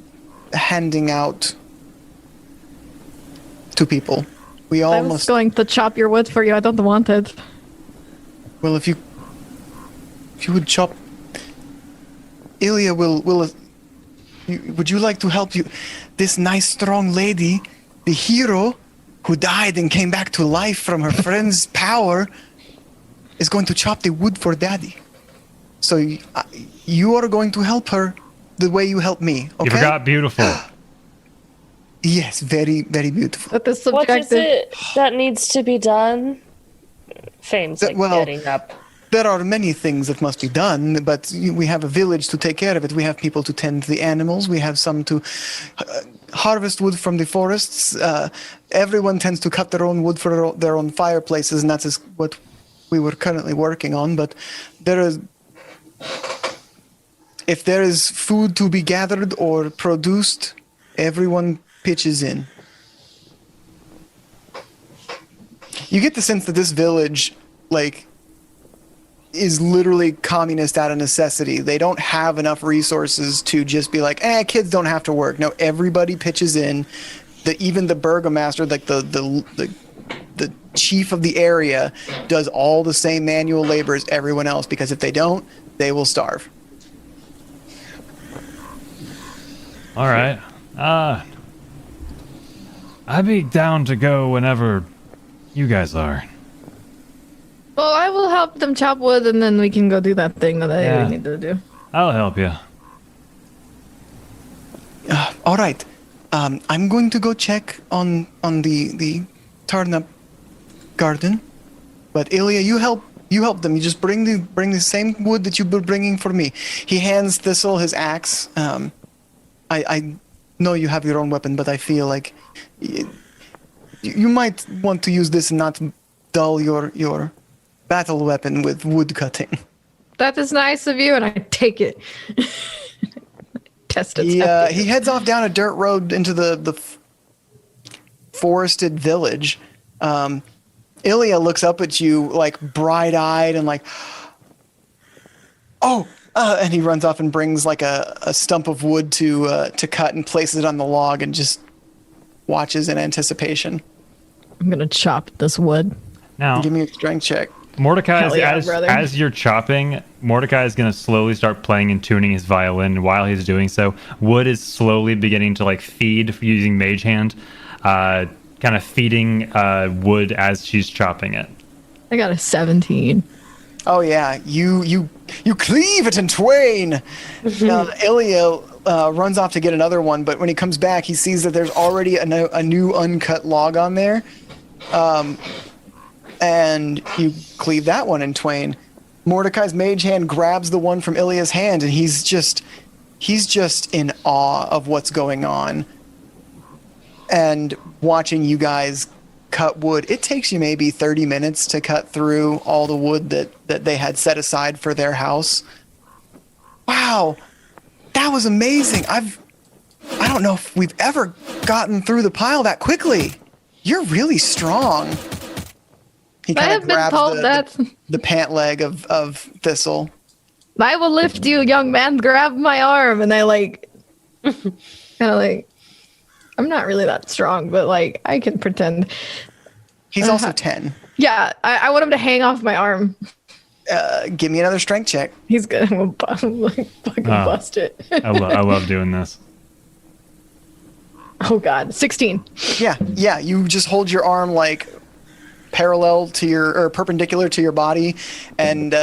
handing out to people. We I was almost going to chop your wood for you. I don't want it. well, if you would chop, Ilya will. Would you like to help you? This nice, strong lady, the hero who died and came back to life from her friend's power, is going to chop the wood for Daddy. So you are going to help her the way you help me. Okay? You forgot beautiful. Yes, very, very beautiful. That is What subjective. is it that needs to be done? Fane's like Well, getting up. There are many things that must be done, but we have a village to take care of it. We have people to tend the animals. We have some to harvest wood from the forests. Everyone tends to cut their own wood for their own fireplaces, and that's what we were currently working on. But if there is food to be gathered or produced, everyone pitches in. You get the sense that this village, is literally communist out of necessity. They don't have enough resources to just be like, kids don't have to work. No, everybody pitches in. Even the burgomaster, like the chief of the area, does all the same manual labor as everyone else, because if they don't, they will starve. All right. I'd be down to go whenever you guys are. Well, I will help them chop wood, and then we can go do that thing that Yeah. I need to do. I'll help you. All right. I'm going to go check on the turnip garden. But Ilya, you help You help them. You just bring the same wood that you've been bringing for me. He hands Thistle his axe. I know you have your own weapon, but I feel like you might want to use this and not dull your battle weapon with wood cutting. That is nice of you, and I take it. Test it. He heads off down a dirt road into the forested village. Ilya looks up at you like bright-eyed and like, and he runs off and brings like a stump of wood to cut and places it on the log and just watches in anticipation. I'm gonna chop this wood. Now, give me a strength check. Mordecai, Yeah, as you're chopping, Mordecai is going to slowly start playing and tuning his violin. While he's doing so, wood is slowly beginning to like feed using Mage Hand, kind of feeding wood as she's chopping it. I got a 17. Oh yeah, you cleave it in twain. Ilya runs off to get another one, but when he comes back, he sees that there's already a new uncut log on there. And you cleave that one in twain. Mordecai's mage hand grabs the one from Ilya's hand, and he's just in awe of what's going on. And watching you guys cut wood, it takes you maybe 30 minutes to cut through all the wood that they had set aside for their house. Wow, that was amazing. I don't know if we've ever gotten through the pile that quickly. You're really strong. He I have been told that. The pant leg of Thistle. I will lift you, young man. Grab my arm, and I like, kind of like. I'm not really that strong, but like I can pretend. He's also 10. Yeah, I want him to hang off my arm. Give me another strength check. He's gonna fucking bust it. I love doing this. Oh God, 16. Yeah. You just hold your arm like parallel to or perpendicular to your body, and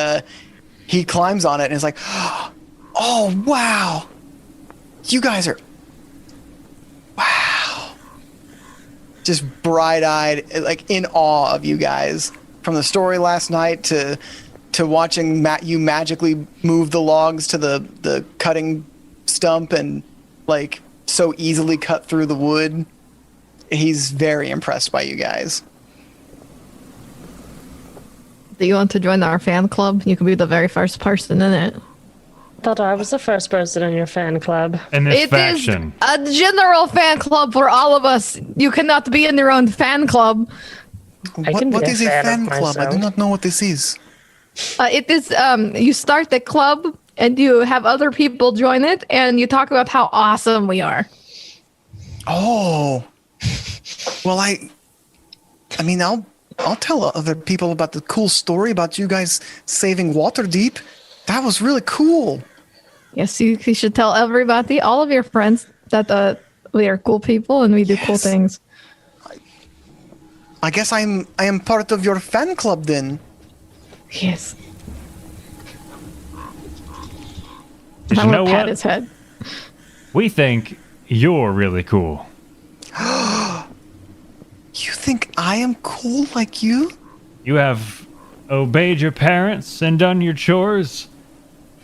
he climbs on it and is like, "Oh wow, you guys are wow!" Just bright-eyed, like in awe of you guys. From the story last night to watching you magically move the logs to the cutting stump and like so easily cut through the wood. He's very impressed by you guys. Do you want to join our fan club? You can be the very first person in it. Thought I was the first person in your fan club. In this It faction. is a general fan club for all of us. You cannot be in your own fan club. What is a fan club? I do not know what this is. It is you start the club and you have other people join it and you talk about how awesome we are. Oh. Well, I mean, I'll tell other people about the cool story about you guys saving Waterdeep. That was really cool. Yes, you should tell everybody, all of your friends, that we are cool people and we do cool things. I guess I am part of your fan club then. Yes. Did I you want know to pat what? his head. We think you're really cool. You think I am cool like you? You have obeyed your parents and done your chores.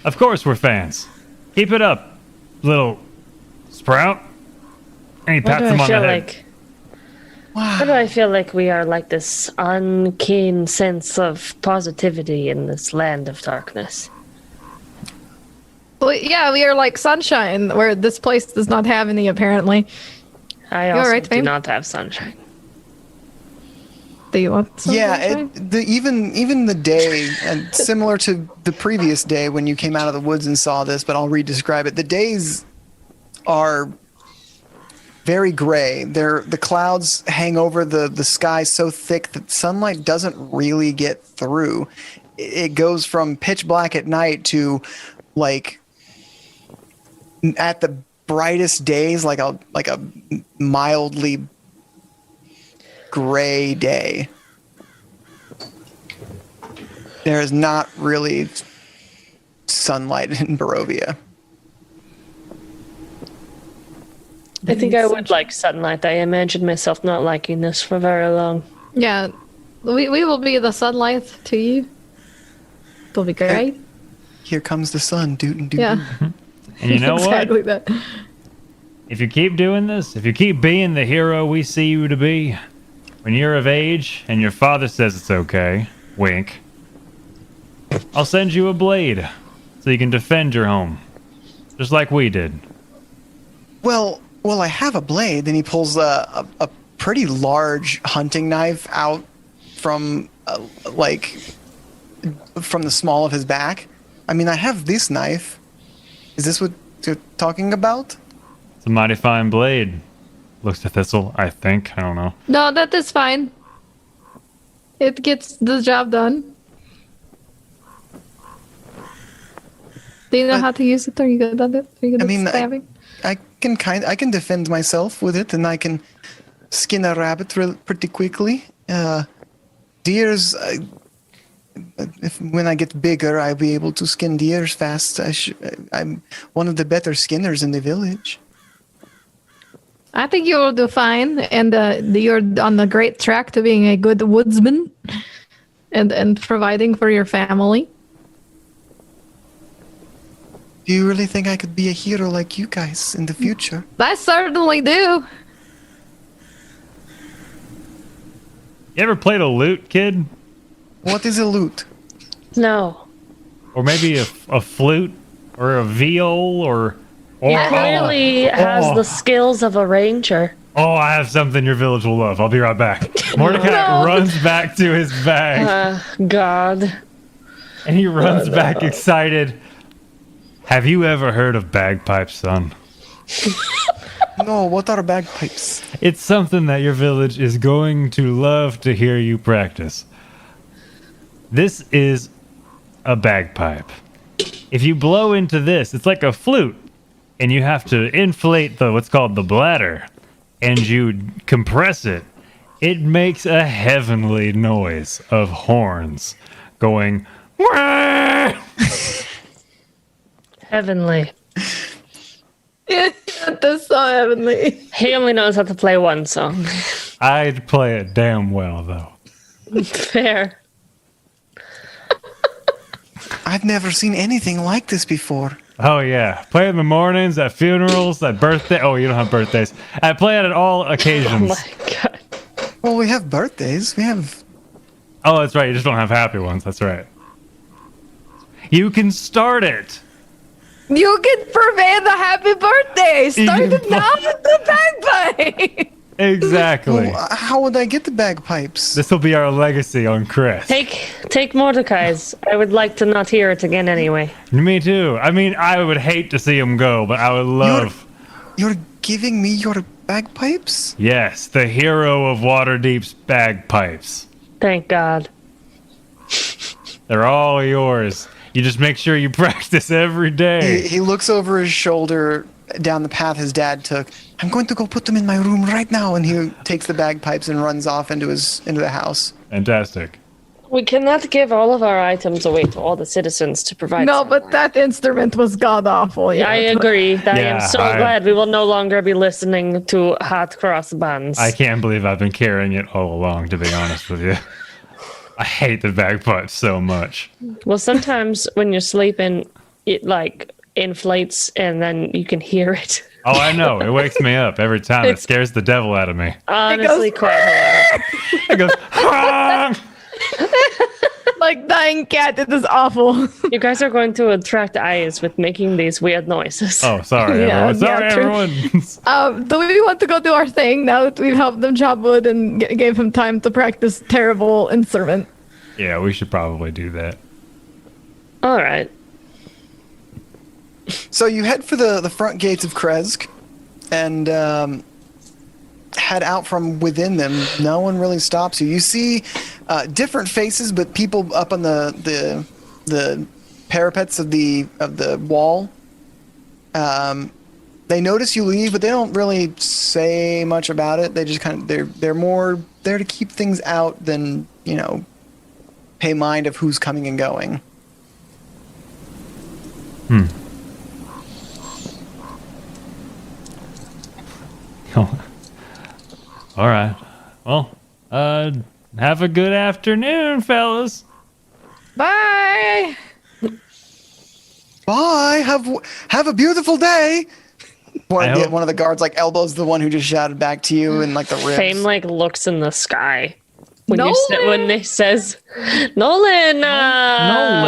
Of course we're fans. Keep it up, little sprout. And he Why pats do him I on the feel head. like? Why do I feel like we are like this unkeen sense of positivity in this land of darkness? Well, yeah, we are like sunshine, where this place does not have any, apparently. I You also alright, do Fame? not have sunshine. Do you want some Yeah, sunshine? even the day, and similar to the previous day when you came out of the woods and saw this, but I'll re-describe it. The days are very gray. The clouds hang over the sky so thick that sunlight doesn't really get through. It goes from pitch black at night to like at the brightest days, like a mildly gray day. There is not really sunlight in Barovia. I think I would like sunlight. I imagine myself not liking this for very long. Yeah, we will be the sunlight to you. It'll be great. Here comes the sun, doot doot. Yeah. And you know exactly what? that. If you keep doing this, if you keep being the hero we see you to be, when you're of age and your father says it's okay, wink, I'll send you a blade so you can defend your home, just like we did. Well, I have a blade. Then he pulls a pretty large hunting knife out from from the small of his back. I mean, I have this knife. Is this what you're talking about? It's a mighty fine blade. Looks to Thistle, I think. I don't know. No, that is fine. It gets the job done. Do you know how to use it? Are you good at it? Are you good at stabbing? I can defend myself with it, and I can skin a rabbit pretty quickly. Deers, when I get bigger, I'll be able to skin deers fast. I'm one of the better skinners in the village. I think you will do fine, and you're on the great track to being a good woodsman, and providing for your family. Do you really think I could be a hero like you guys in the future? I certainly do. You ever played a lute, kid? What is a lute? No. Or maybe a flute? Or a viol? Or He clearly has the skills of a ranger. Oh, I have something your village will love. I'll be right back. Mordecai runs back to his bag. God. And he runs back excited. Have you ever heard of bagpipes, son? No, what are bagpipes? It's something that your village is going to love to hear you practice. This is a bagpipe. If you blow into this, it's like a flute, and you have to inflate what's called the bladder, and you compress it. It makes a heavenly noise of horns going. Wah! Heavenly. Yeah, that's so heavenly. He only knows how to play one song. I'd play it damn well, though. Fair. I've never seen anything like this before. Oh, yeah. Play it in the mornings, at funerals, at birthday. Oh, you don't have birthdays. I play it at all occasions. Oh my god. Well, we have birthdays. We have... Oh, that's right. You just don't have happy ones. That's right. You can start it. You can prevent the happy birthday. Start it now with the bagpipe. Exactly. Well, how would I get the bagpipes? This will be our legacy on Chris. Take Mordecai's. I would like to not hear it again anyway. Me too. I mean, I would hate to see him go, but I would love... You're giving me your bagpipes? Yes, the hero of Waterdeep's bagpipes. Thank God. They're all yours. You just make sure you practice every day. He looks over his shoulder down the path his dad took. I'm going to go put them in my room right now, and he takes the bagpipes and runs off into the house. Fantastic. We cannot give all of our items away to all the citizens to provide. No, but that instrument was god awful. Yeah, I agree. I Yeah, am so glad we will no longer be listening to hot cross buns. I can't believe I've been carrying it all along, to be honest with you. I hate the bagpipes so much. Well, sometimes when you're sleeping, it like inflates and then you can hear it. Oh, I know. It wakes me up every time. It scares the devil out of me. Honestly, quite hilarious. It goes, "Ah!" like dying cat. It is awful. You guys are going to attract eyes with making these weird noises. Oh, sorry, Yeah, everyone. Sorry, true. everyone. Do we want to go do our thing now that we've helped them chop wood and gave him time to practice terrible instrument? Yeah, we should probably do that. All right. So you head for the front gates of Kresk and head out from within them. No one really stops you. You see different faces, but people up on the parapets of the wall. They notice you leave, but they don't really say much about it. They just they're more there to keep things out than, pay mind of who's coming and going. All right. Well, have a good afternoon, fellas. Bye. Bye. Have a beautiful day. One I hope- of the guards like elbows the one who just shouted back to you in like the ribs. Fame like looks in the sky when Nolan! when they says Nolan. Nolan.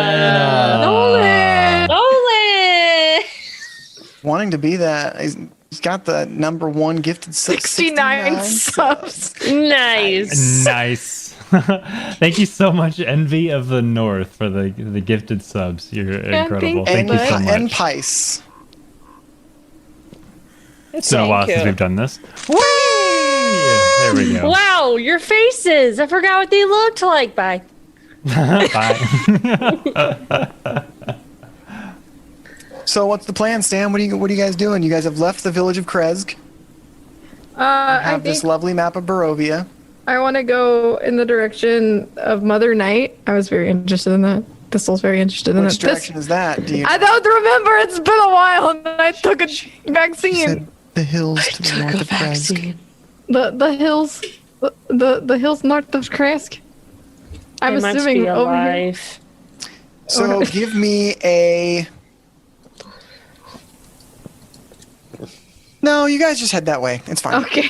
Wanting to be that. He's got the number one gifted 69 subs. Nice. Nice. Thank you so much, Envy of the North, for the gifted subs. You're incredible. Thank you so much. And Pice. It's been a while since we've done this. Whee! There we go. Wow, your faces! I forgot what they looked like. Bye. Bye. So what's the plan, Stan? What are you guys doing? You guys have left the village of Kresk. I Have this think lovely map of Barovia. I want to go in the direction of Mother Night. I was very interested in that. This'l's very interested in Which that. direction is that? Do you I don't remember. It's been a while, and I took a vaccine. said the hills to the north of Kresk? The hills, the hills north of Kresk. I'm They must assuming be over here. alive. So give me a. No, you guys just head that way. It's fine. Okay,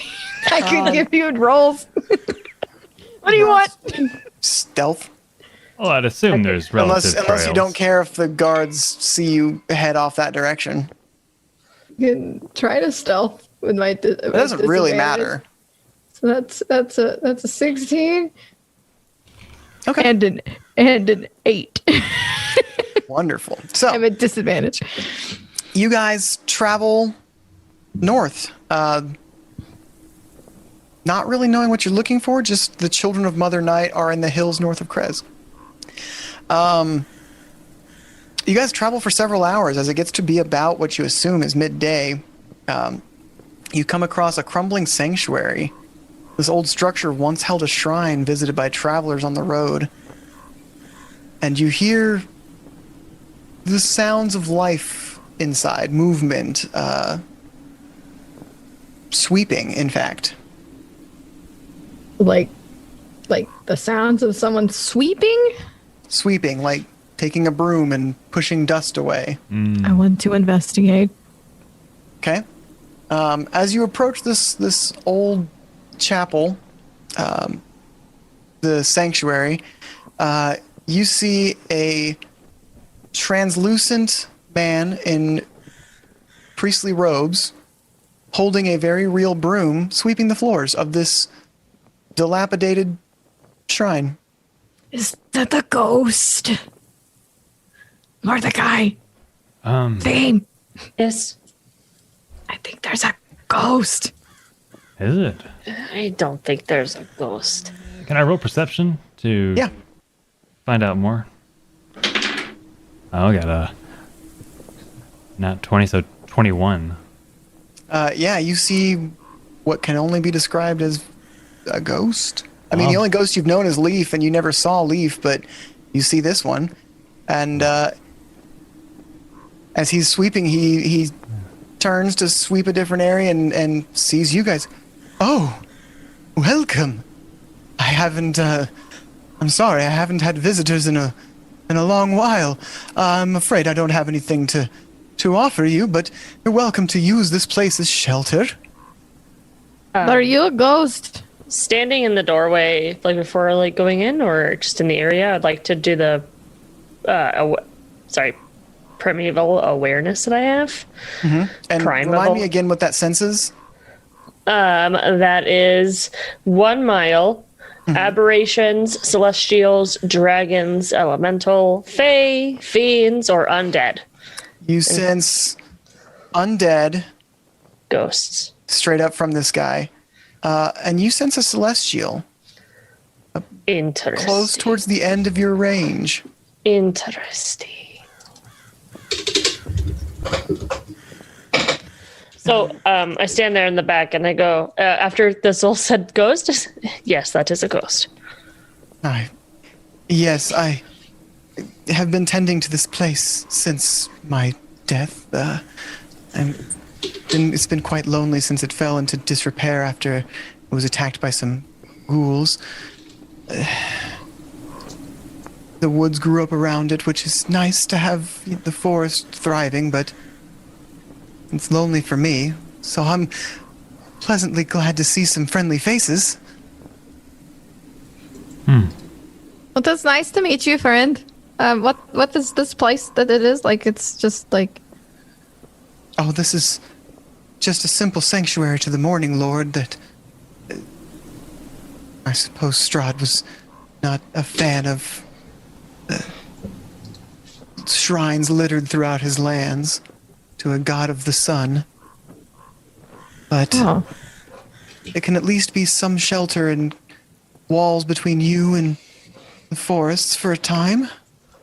I could give you rolls. What do you want? Stealth. Well, I'd assume there's relative Unless you trails. don't care if the guards see you head off that direction. You can try to stealth with my. It doesn't really matter. So that's a 16. Okay. And an 8. Wonderful. So I'm at disadvantage. you guys travel north, not really knowing what you're looking for. Just the children of Mother Night are in the hills north of Kresk. You guys travel for several hours. As it gets to be about what you assume is midday, you come across a crumbling sanctuary. This old structure once held a shrine visited by travelers on the road. And you hear the sounds of life inside, movement, sweeping, in fact. Like the sounds of someone sweeping. Sweeping, like taking a broom and pushing dust away. I want to investigate. Okay. As you approach this old chapel, the sanctuary, you see a translucent man in priestly robes holding a very real broom sweeping the floors of this dilapidated shrine. Is that the ghost? Or the guy? Fame. Yes. I think there's a ghost. Is it? I don't think there's a ghost. Can I roll perception to Yeah. find out more? Oh, I got a not 20, so 21. Yeah, you see what can only be described as a ghost. I mean, the only ghost you've known is Leaf, and you never saw Leaf, but you see this one. And as he's sweeping, he turns to sweep a different area and sees you guys. Oh, welcome. I haven't. I'm sorry, I haven't had visitors in a long while. I'm afraid I don't have anything to offer you, but you're welcome to use this place as shelter. Are you a ghost? Standing in the doorway, like before, like going in, or just in the area, I'd like to do the, primeval awareness that I have. And Primeval. remind me again what that sense is. That is 1 mile. Aberrations, celestials, dragons, elemental, fae, fiends, or undead. You sense undead Ghosts. straight up from this guy. And you sense a celestial Interesting. close towards the end of your range. Interesting. So I stand there in the back and I go, after this all said ghost, yes, that is a ghost. Yes, I have been tending to this place since my death. It's been quite lonely since it fell into disrepair after it was attacked by some ghouls. the woods grew up around it, which is nice to have the forest thriving, but it's lonely for me. So I'm pleasantly glad to see some friendly faces. Well, that's nice to meet you, friend. What is this place that it is? Like, it's just like... Oh, this is just a simple sanctuary to the Morning Lord that... I suppose Strahd was not a fan of shrines littered throughout his lands to a god of the sun. But it can at least be some shelter and walls between you and the forests for a time.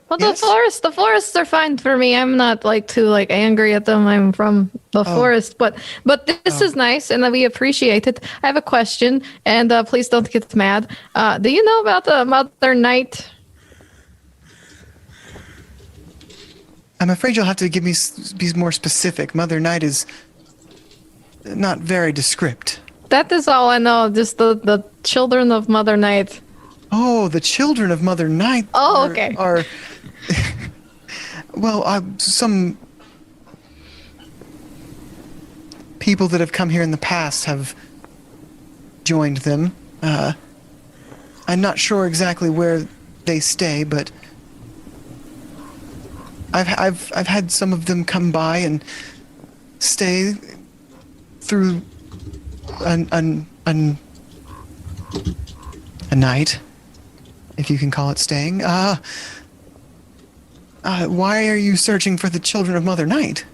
Well, Yes? the forests are fine for me. I'm not like too like angry at them. I'm from the forest, but this is nice, and we appreciate it. I have a question, and please don't get mad. Do you know about the Mother Night? I'm afraid you'll have to give me be more specific. Mother Night is not very descript. That is all I know. Just the children of Mother Night. Oh, the children of Mother Night. Oh, okay. Are well, some people that have come here in the past have joined them. I'm not sure exactly where they stay, but I've had some of them come by and stay through a night, if you can call it staying. Why are you searching for the children of Mother Night?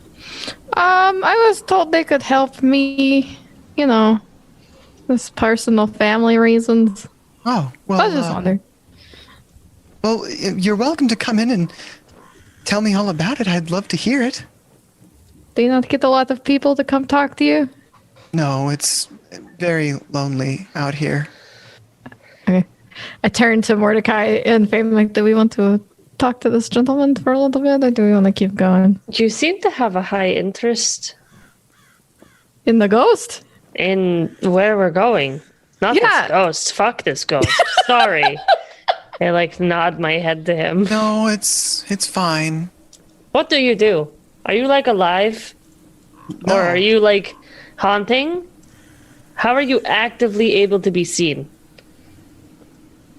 I was told they could help me. You know, this personal family reasons. Oh, well. I was just wondering. Well, you're welcome to come in and tell me all about it. I'd love to hear it. Do you not get a lot of people to come talk to you? No, it's very lonely out here. Okay. I turned to Mordecai and Fame like, do we want to talk to this gentleman for a little bit, or do we want to keep going? You seem to have a high interest In the ghost? in where we're going. Not Yeah. this ghost. Fuck this ghost. Sorry. I like nod my head to him. No, it's fine. What do you do? Are you like alive? No. Or are you like haunting? How are you actively able to be seen?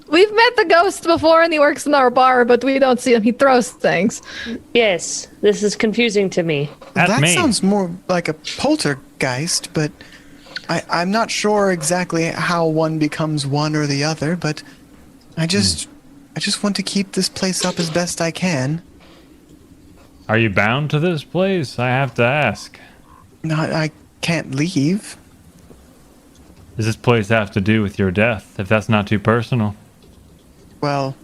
We've met the ghost before, and he works in our bar, but we don't see him. He throws things. Yes, this is confusing to me. That me. sounds more like a poltergeist, but I'm not sure exactly how one becomes one or the other, but I just want to keep this place up as best I can. Are you bound to this place? I have to ask. No, I can't leave. Does this place have to do with your death, if that's not too personal? Well,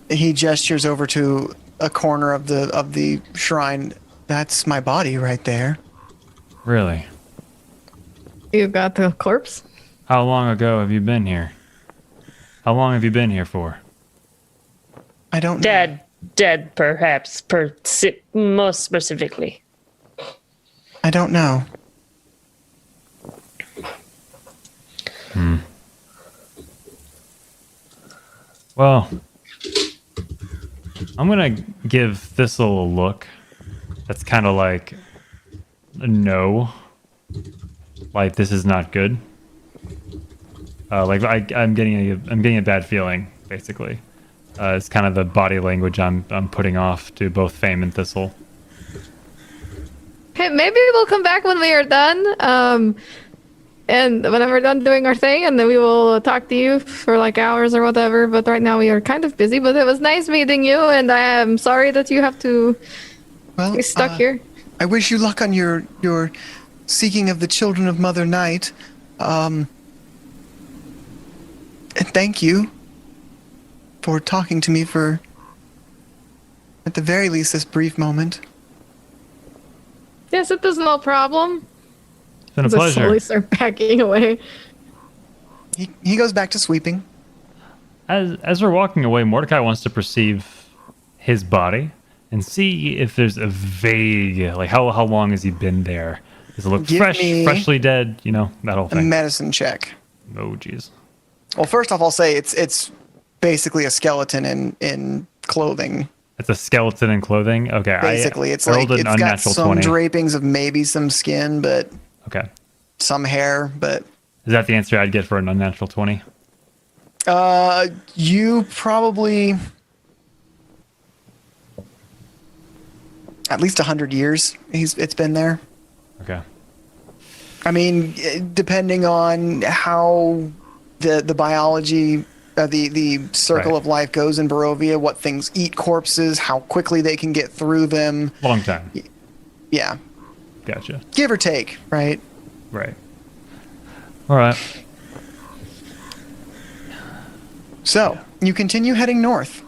he gestures over to a corner of the shrine. That's my body right there. Really? You got the corpse? How long ago have you been here? How long have you been here for? I don't know. Dead, perhaps, most specifically. I don't know. Well, I'm gonna give Thistle a look. That's kind of like a no. Like, this is not good. I'm getting a bad feeling, basically. It's kind of the body language I'm putting off to both Fame and Thistle. Okay, maybe we'll come back when we are done. And when we're done doing our thing, and then we will talk to you for like hours or whatever. But right now we are kind of busy. But it was nice meeting you, and I am sorry that you have to be stuck here. I wish you luck on your seeking of the children of Mother Night. And thank you for talking to me for, at the very least, this brief moment. Yes, it is no problem. It's been a As I pleasure. slowly start backing away. He goes back to sweeping. As we're walking away, Mordecai wants to perceive his body and see if there's a vague, like, how long has he been there? Does it look Give me freshly dead? You know, that whole A thing. medicine check. Oh, jeez. Well, first off, I'll say it's basically a skeleton in clothing. It's a skeleton in clothing. Okay, Basically, it's I like rolled an it's got unnatural some 20. drapings of maybe some skin, but Okay, some hair. But is that the answer I'd get for an unnatural 20? you probably at least 100 years. It's been there. Okay. I mean, depending on how the biology, the circle Right. of life goes in Barovia, what things eat corpses, how quickly they can get through them. Long time. Yeah, Gotcha. give or take, right? Right. All right. So you continue heading north.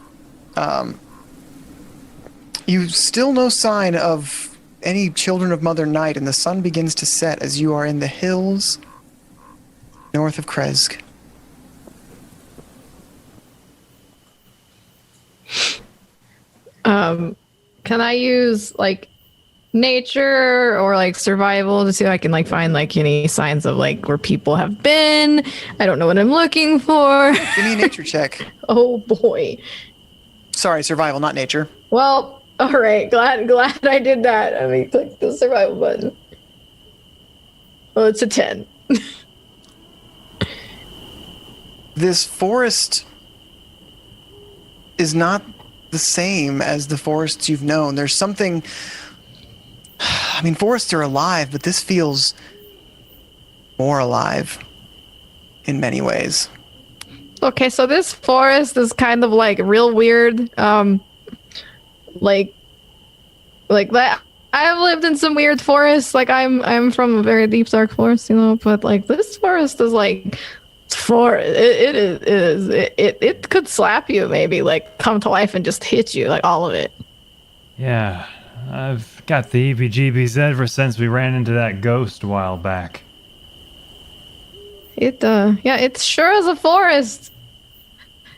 You still no sign of any children of Mother Night, and the sun begins to set as you are in the hills north of Kresk. Can I use like nature or like survival to see if I can like find like any signs of like where people have been? I don't know what I'm looking for. Give me a nature check. Oh boy. Sorry, survival, not nature. Well, all right. Glad I did that. Let me click the survival button. Well, it's a 10. This forest is not the same as the forests you've known. There's something. I mean, forests are alive, but this feels more alive in many ways. Okay, so this forest is kind of like real weird. Like that. I've lived in some weird forests. Like I'm from a very deep dark forest, you know. But like this forest is like it could slap you, maybe like come to life and just hit you, like all of it. Yeah, I've got the EBGBs ever since we ran into that ghost a while back. It sure is a forest.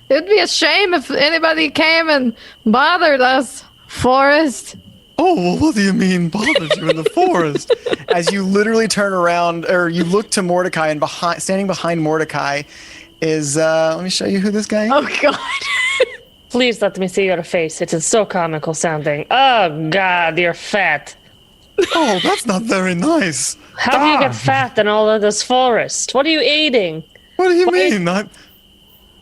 It'd be a shame if anybody came and bothered us. Forest. Oh, well, what do you mean bothered you in the forest? As you literally turn around, or you look to Mordecai, and standing behind Mordecai is, let me show you who this guy is. Oh, God. Please let me see your face. It is so comical sounding. Oh, God, you're fat. Oh, that's not very nice. How do you get fat in all of this forest? What are you eating? What do you mean?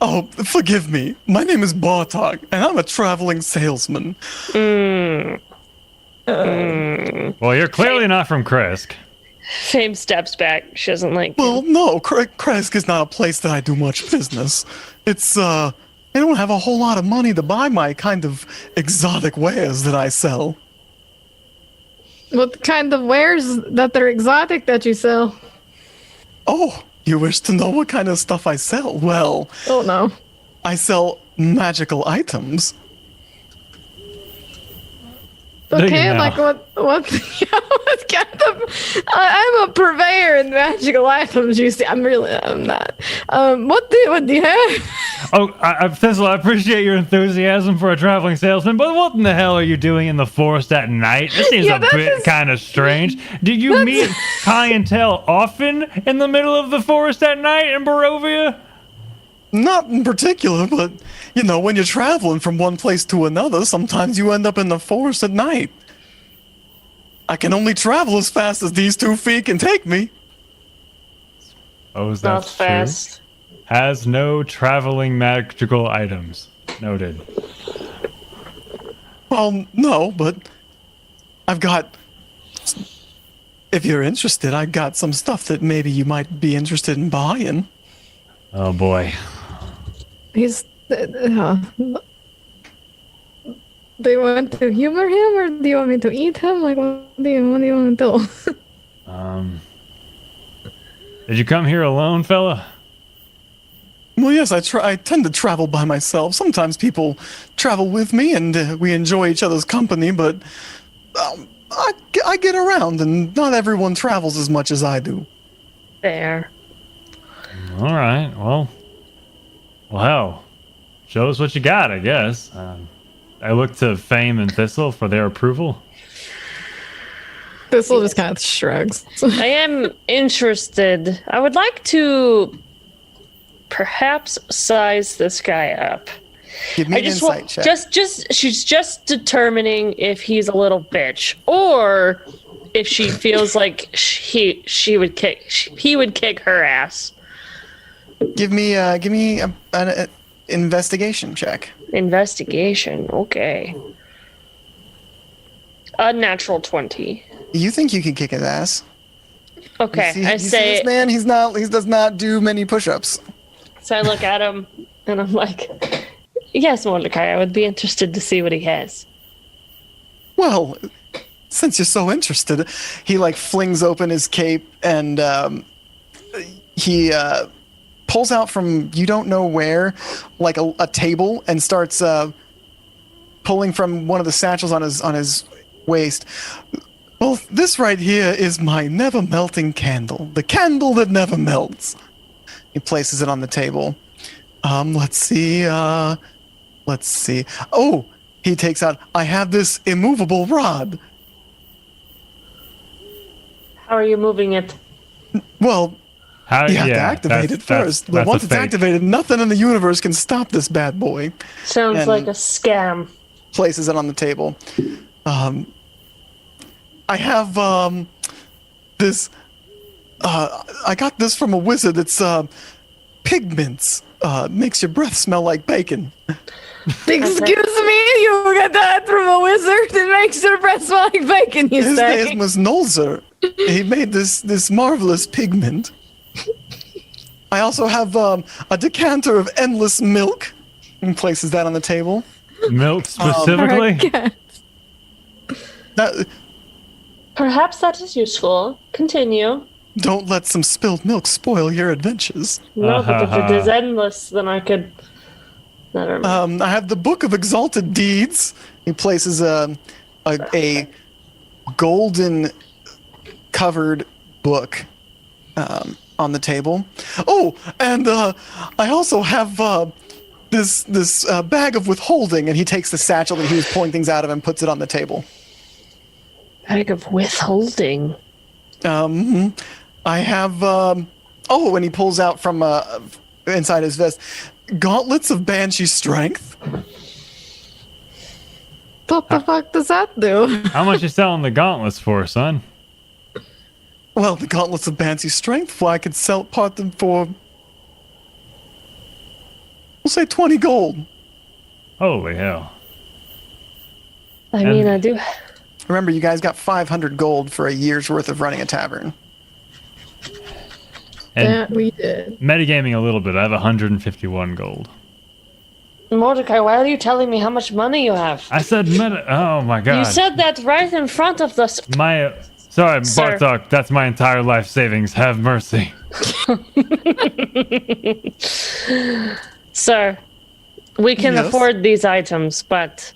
Oh, forgive me. My name is Bartok, and I'm a traveling salesman. Well, you're clearly not from Kresk. Fame steps back. She doesn't like. Well, no, Kresk is not a place that I do much business. It's, I don't have a whole lot of money to buy my kind of exotic wares that I sell. What kind of wares that they're exotic that you sell? Oh, you wish to know what kind of stuff I sell? Well, Oh no. I sell magical items. Do you Okay, now? like what what kind of I'm a purveyor in magical items, you see. I'm not. What do you have? Oh, Thistle, I appreciate your enthusiasm for a traveling salesman, but what in the hell are you doing in the forest at night? This seems Yeah, a that bit is- kind of strange. Do you meet clientele often in the middle of the forest at night in Barovia? Not in particular, but, you know, when you're traveling from one place to another, sometimes you end up in the forest at night. I can only travel as fast as these 2 feet can take me. Oh, is Not that fast. true? Has no traveling magical items. Noted. Well, no, but I've got... If you're interested, I've got some stuff that maybe you might be interested in buying. Oh boy. He's do you want to humor him or do you want me to eat him? Like what do you want to do? Did you come here alone, fella? Well, yes, I tend to travel by myself. Sometimes people travel with me, and we enjoy each other's company, but I get around, and not everyone travels as much as I do. There. All right. Well, hell, show us what you got, I guess. I look to Fame and Thistle for their approval. Thistle just kind of shrugs. I am interested. I would like to perhaps size this guy up. Give me an insight check. She's just determining if he's a little bitch or if she feels like he would kick her ass. Give me an investigation check. Investigation, okay. A natural 20. You think you can kick his ass? Okay, you see this man? He does not do many push-ups. So I look at him and I'm like, yes, Mordecai, I would be interested to see what he has. Well, since you're so interested, he like flings open his cape and he pulls out from you don't know where, like a table, and starts pulling from one of the satchels on his waist. Well, this right here is my never melting candle, the candle that never melts. He places it on the table. Let's see. Oh, he takes out. I have this immovable rod. How are you moving it? Well, you have to activate it first. But once it's activated, nothing in the universe can stop this bad boy. Sounds like a scam. Places it on the table. I have this. I got this from a wizard. It's pigments. Makes your breath smell like bacon. Excuse me, you got that from a wizard? It makes your breath smell like bacon, you His say? name was Nolzer. He made this marvelous pigment. I also have a decanter of endless milk. And places that on the table. Milk specifically? Perhaps that is useful. Continue. Don't let some spilled milk spoil your adventures. No, but if it is endless, then I could... Never mind. I have the Book of Exalted Deeds. He places a golden covered book on the table. Oh, and I also have this bag of withholding, and he takes the satchel that he was pulling things out of and puts it on the table. Bag of withholding. I have and he pulls out from inside his vest gauntlets of banshee strength. What the fuck does that do? How much you selling the gauntlets for, son? Well, the gauntlets of banshee strength, well, I could part them for, we'll say 20 gold. Holy hell. I mean, I do... Remember, you guys got 500 gold for a year's worth of running a tavern. And That we did. metagaming a little bit, I have 151 gold. Mordecai, why are you telling me how much money you have? I said oh my god. You said that right in front of us. Sorry, Sir. Bartok, that's my entire life savings. Have mercy. Sir, we can Yes? afford these items, but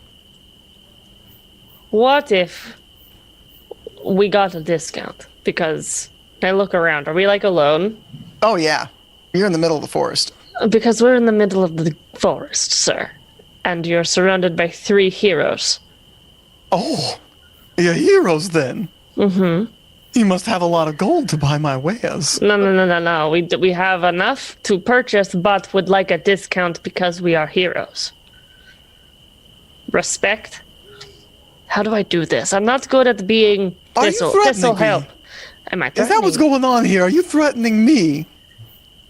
what if we got a discount? Because I look around. Are we like alone? Oh, yeah. You're in the middle of the forest. Because we're in the middle of the forest, sir. And you're surrounded by 3 heroes. Oh, you're heroes then. Mm-hmm. You must have a lot of gold to buy my wares. No. We have enough to purchase, but would like a discount because we are heroes. Respect? How do I do this? I'm not good at being this'll help. Am I Is that what's threatening? going on here? Are you threatening me?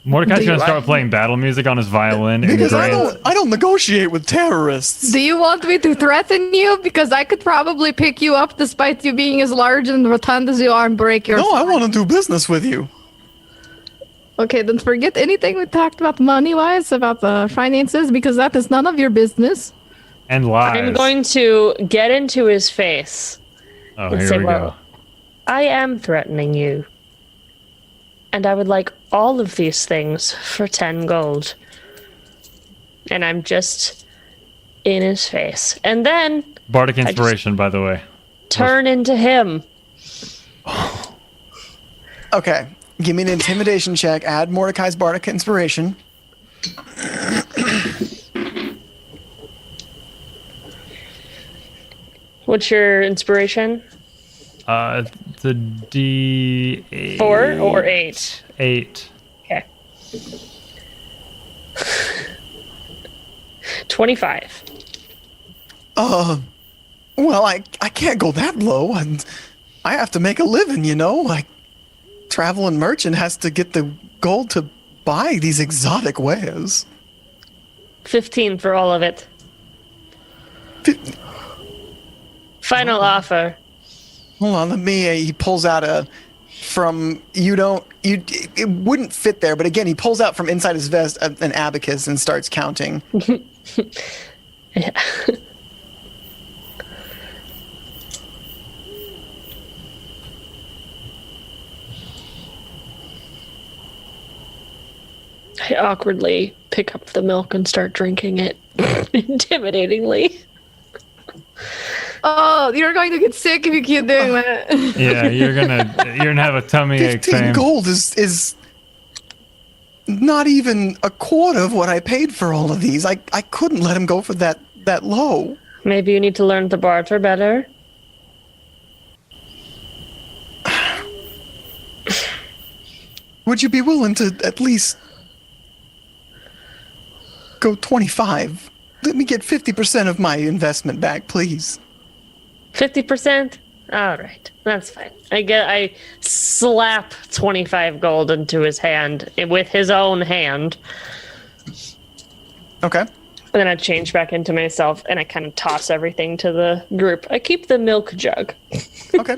Mordecai's Do gonna you start like- playing battle music on his violin in Because I Grant. don't negotiate with terrorists. Do you want me to threaten you? Because I could probably pick you up despite you being as large and rotund as you are and break your... No, I want to do business with you. Okay, then forget anything we talked about money-wise, about the finances, because that is none of your business. And lies. I'm going to get into his face. Oh, and here say, we well, go. I am threatening you. And I would like all of these things for 10 gold. And I'm just in his face. And then Bardic inspiration, by the way. turn into him. Okay, give me an intimidation check. Add Mordecai's Bardic Inspiration. What's your inspiration? The D8. 4 or 8? 8. Okay. 25. Well, I can't go that low, and I have to make a living, you know? Like, traveling merchant has to get the gold to buy these exotic wares. 15 for all of it. Final offer. Hold on, let me. He pulls out it wouldn't fit there, but again, he pulls out from inside his vest an abacus and starts counting. Yeah. I awkwardly pick up the milk and start drinking it intimidatingly. Oh, you're going to get sick if you keep doing that. Yeah, you're gonna have a tummy ache. 15 Fame. gold is not even a quarter of what I paid for all of these. I couldn't let him go for that low. Maybe you need to learn to barter better. Would you be willing to at least go 25? Let me get 50% of my investment back, please. 50%? All right, that's fine. I slap 25 gold into his hand with his own hand. Okay. And then I change back into myself and I kind of toss everything to the group. I keep the milk jug. Okay.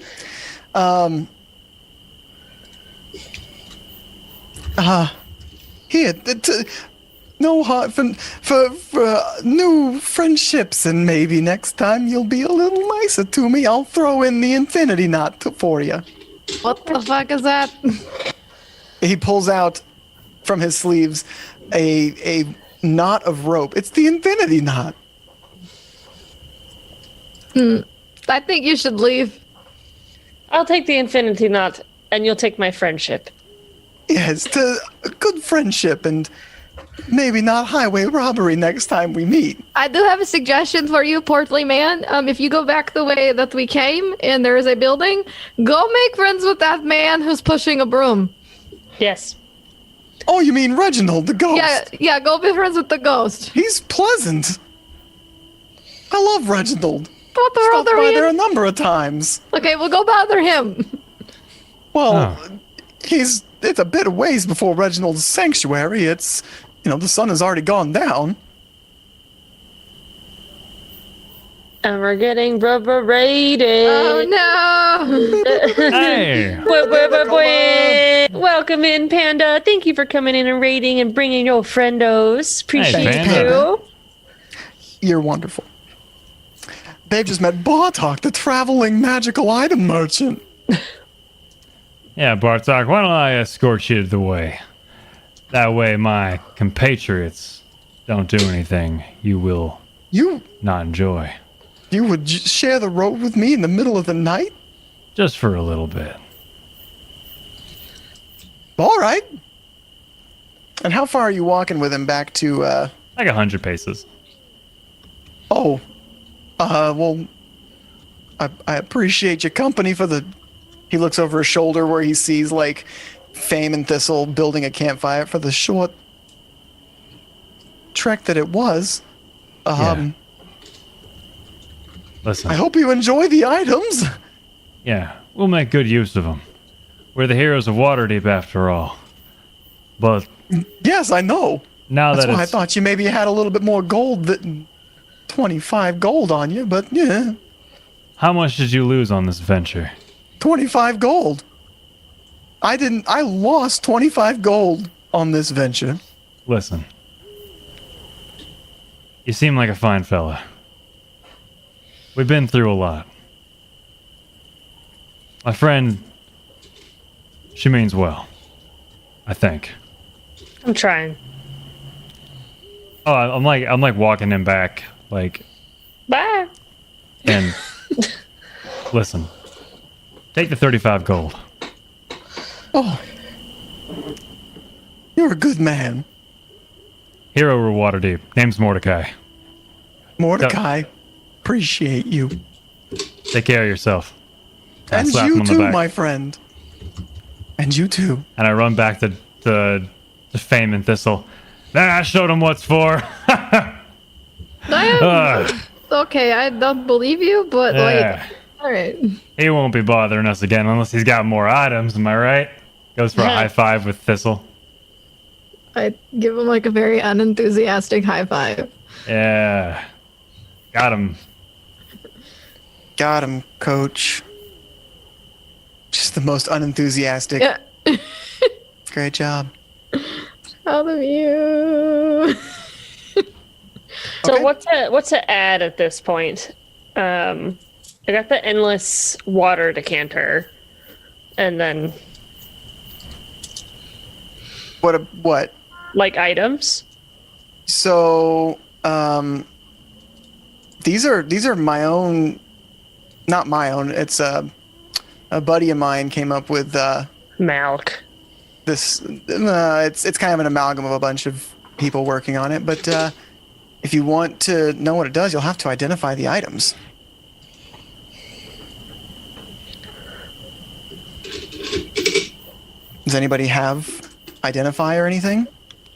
Here, no hard for new friendships, and maybe next time you'll be a little nicer to me. I'll throw in the infinity knot for you. What the fuck is that? He pulls out from his sleeves a knot of rope. It's the infinity knot. I think you should leave. I'll take the infinity knot and you'll take my friendship. Yes, to a good friendship and maybe not highway robbery next time we meet. I do have a suggestion for you, portly man. If you go back the way that we came and there is a building, go make friends with that man who's pushing a broom. Yes. Oh, you mean Reginald, the ghost? Yeah, go be friends with the ghost. He's pleasant. I love Reginald. What the world Stopped are by we there a in? number of times. Okay, we'll go bother him. Well, it's a bit of ways before Reginald's sanctuary. It's, the sun has already gone down. And we're getting rubber-rated. Oh no! Hey. Welcome in, Panda. Thank you for coming in and raiding and bringing your friendos. Appreciate Panda. you. You're wonderful. They've just met Bartok, the traveling magical item merchant. Yeah, Bartok, why don't I escort you the way? That way my compatriots don't do anything you will not enjoy. You would share the road with me in the middle of the night? Just for a little bit. All right. And how far are you walking with him back to, Like 100 paces. well, I appreciate your company for the... He looks over his shoulder where he sees, like, Fame and Thistle building a campfire for the short trek that it was. Listen. I hope you enjoy the items. Yeah, we'll make good use of them. We're the heroes of Waterdeep after all. But Yes, I know. now That's that why I it's... thought you maybe had a little bit more gold than 25 gold on you, but yeah, How much did you lose on this venture? 25 gold. I lost 25 gold on this venture. Listen. You seem like a fine fella. We've been through a lot. My friend, she means well. I think. I'm trying. Oh, I'm like walking him back, like, Bye. and listen. Take the 35 gold. Oh, you're a good man. Hero over Waterdeep. Name's Mordecai. Mordecai, appreciate you. Take care of yourself. I And slap him you on the too, back. my friend. And you too. And I run back to Fame and Thistle. Then I showed him what's for. Okay, I don't believe you, but Yeah. all right. He won't be bothering us again unless he's got more items, am I right? Goes for a high five with Thistle. I give him like a very unenthusiastic high five. Yeah. Got him. Got him, coach. Just the most unenthusiastic. Yeah. Great job. Proud of you. So Okay. what's to add at this point? I got the endless water decanter, and then What? like items. So, these are my own, not my own. It's a buddy of mine came up with Malk. this. It's kind of an amalgam of a bunch of people working on it. But if you want to know what it does, you'll have to identify the items. Does anybody have identify or anything?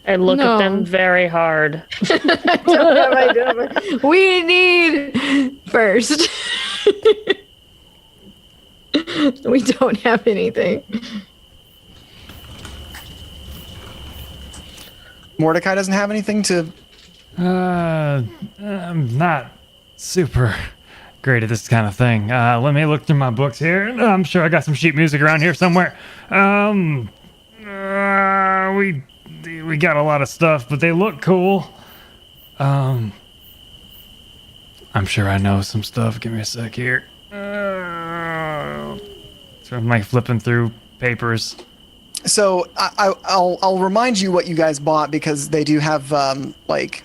I look No. at them very hard. Don't have idea. We need first. We don't have anything. Mordecai doesn't have anything to. I'm not super great at this kind of thing. Let me look through my books here. I'm sure I got some sheet music around here somewhere. We got a lot of stuff, but they look cool. I'm sure I know some stuff. Give me a sec here. So I'm like flipping through papers. So I'll remind you what you guys bought because they do have like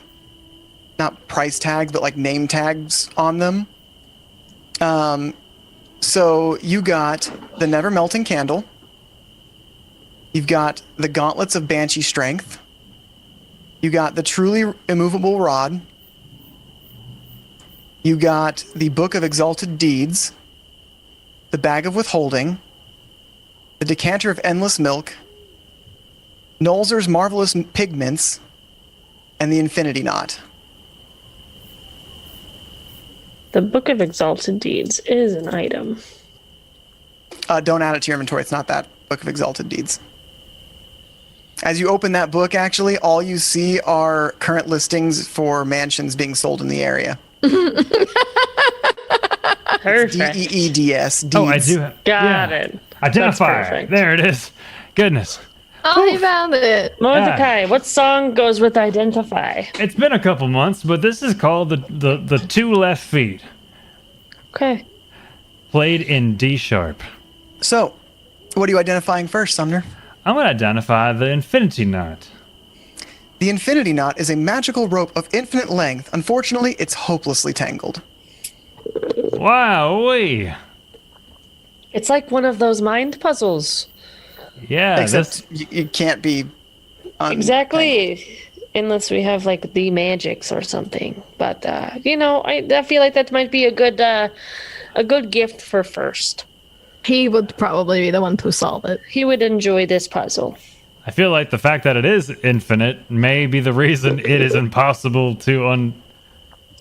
not price tags but like name tags on them. So you got the Never Melting Candle. You've got the Gauntlets of Banshee Strength. You got the Truly Immovable Rod. You got the Book of Exalted Deeds. The Bag of Withholding. The Decanter of Endless Milk. Nolzur's Marvelous Pigments. And the Infinity Knot. The Book of Exalted Deeds is an item. Don't add it to your inventory. It's not that Book of Exalted Deeds. As you open that book, actually, all you see are current listings for mansions being sold in the area. Perfect. DEEDS. Oh, I deeds. do. Got it. Identify. That's perfect. There it is. Goodness. Oh, he found it. Mordecai, what song goes with Identify? It's been a couple months, but this is called the Two Left Feet. Okay. Played in D sharp. So, what are you identifying first, Sumner? I'm going to identify the Infinity Knot. The Infinity Knot is a magical rope of infinite length. Unfortunately, it's hopelessly tangled. Wow-wee. It's like one of those mind puzzles. Yeah, Except you can't be... Exactly. Unless we have like the magics or something. But, I feel like that might be a good gift for first. He would probably be the one to solve it. He would enjoy this puzzle. I feel like the fact that it is infinite may be the reason it is impossible to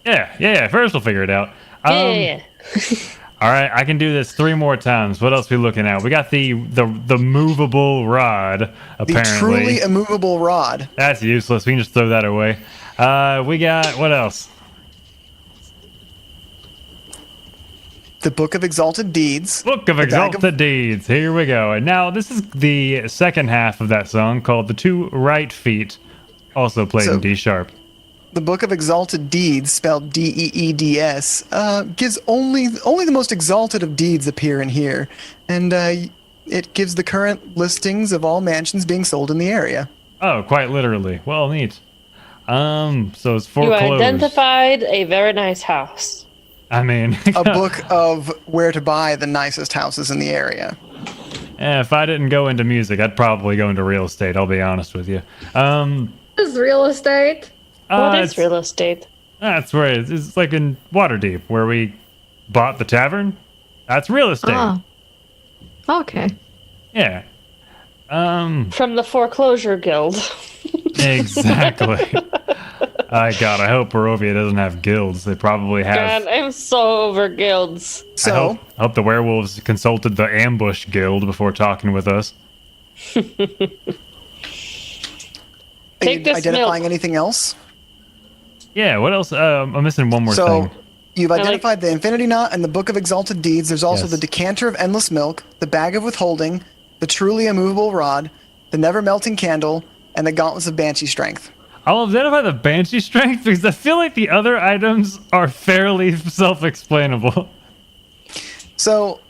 Yeah, first we'll figure it out. Yeah. All right, I can do this 3 more times. What else are we looking at? We got the movable rod, apparently. The truly immovable rod. That's useless. We can just throw that away. We got, what else? The Book of Exalted Deeds. Book of Exalted Deeds. Here we go. And now this is the second half of that song called The Two Right Feet, also played in D sharp. The Book of Exalted Deeds, spelled DEEDS, gives only the most exalted of deeds appear in here, and it gives the current listings of all mansions being sold in the area. Oh, quite literally. Well, neat. So it's You foreclosed. identified a very nice house. I mean, A book of where to buy the nicest houses in the area. if I didn't go into music, I'd probably go into real estate. I'll be honest with you. This is real estate. What is it's- real estate? That's where it's like in Waterdeep, where we bought the tavern. That's real estate. Oh. Okay. Yeah. From the Foreclosure Guild. Exactly. God, I hope Barovia doesn't have guilds. They probably have. God, I'm so over guilds. So, I hope the werewolves consulted the ambush guild before talking with us. are Take you this identifying milk. anything else? Yeah, what else? I'm missing one more thing. You've identified the Infinity Knot and the Book of Exalted Deeds. There's also Yes. the Decanter of Endless Milk, the Bag of Withholding, the Truly Immovable Rod, the Never Melting Candle, and the Gauntlets of Banshee Strength. I'll identify the Banshee strength because I feel like the other items are fairly self-explainable. So,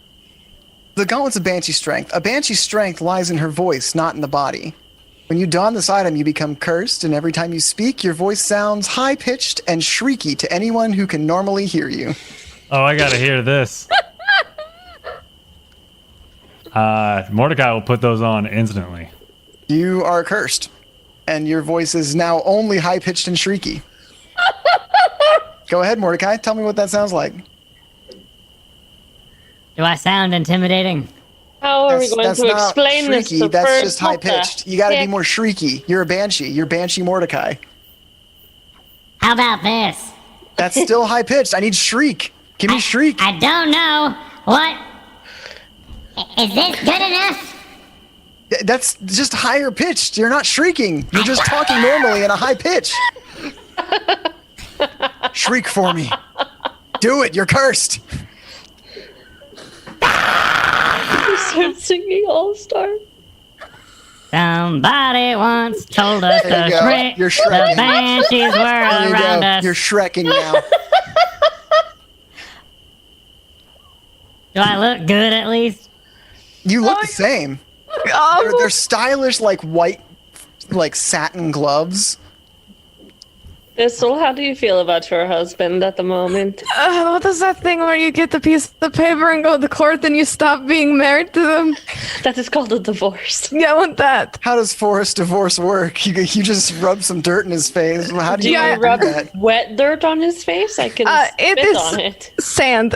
the Gauntlets of Banshee Strength. A Banshee's strength lies in her voice, not in the body. When you don this item, you become cursed, and every time you speak, your voice sounds high-pitched and shrieky to anyone who can normally hear you. Oh, I gotta hear this. Mordecai will put those on instantly. You are cursed, and your voice is now only high-pitched and shrieky. Go ahead, Mordecai. Tell me what that sounds like. Do I sound intimidating? How are we going to not explain this shrieky, to that's first just high-pitched. You gotta be more shrieky. You're a banshee. You're Banshee Mordecai. How about this? That's still high-pitched. I need shriek. Give me shriek. I don't know. What? Is this good enough? That's just higher pitched. You're not shrieking. You're just talking normally in a high pitch. Shriek for me. Do it. You're cursed. Start singing All Star. Somebody once told us There you the go. trick. You're The Shrekking. banshees were There you around go. us. You're Shrekking now. Do I look good at least? You look the same. They're stylish, like white, like satin gloves. Thistle, how do you feel about your husband at the moment? What is that thing where you get the piece of paper and go to court and you stop being married to them? That is called a divorce. Yeah, I want that. How does forced divorce work? You just rub some dirt in his face. How do Do you you do rub that? wet dirt on his face? I can It spit is on it. sand.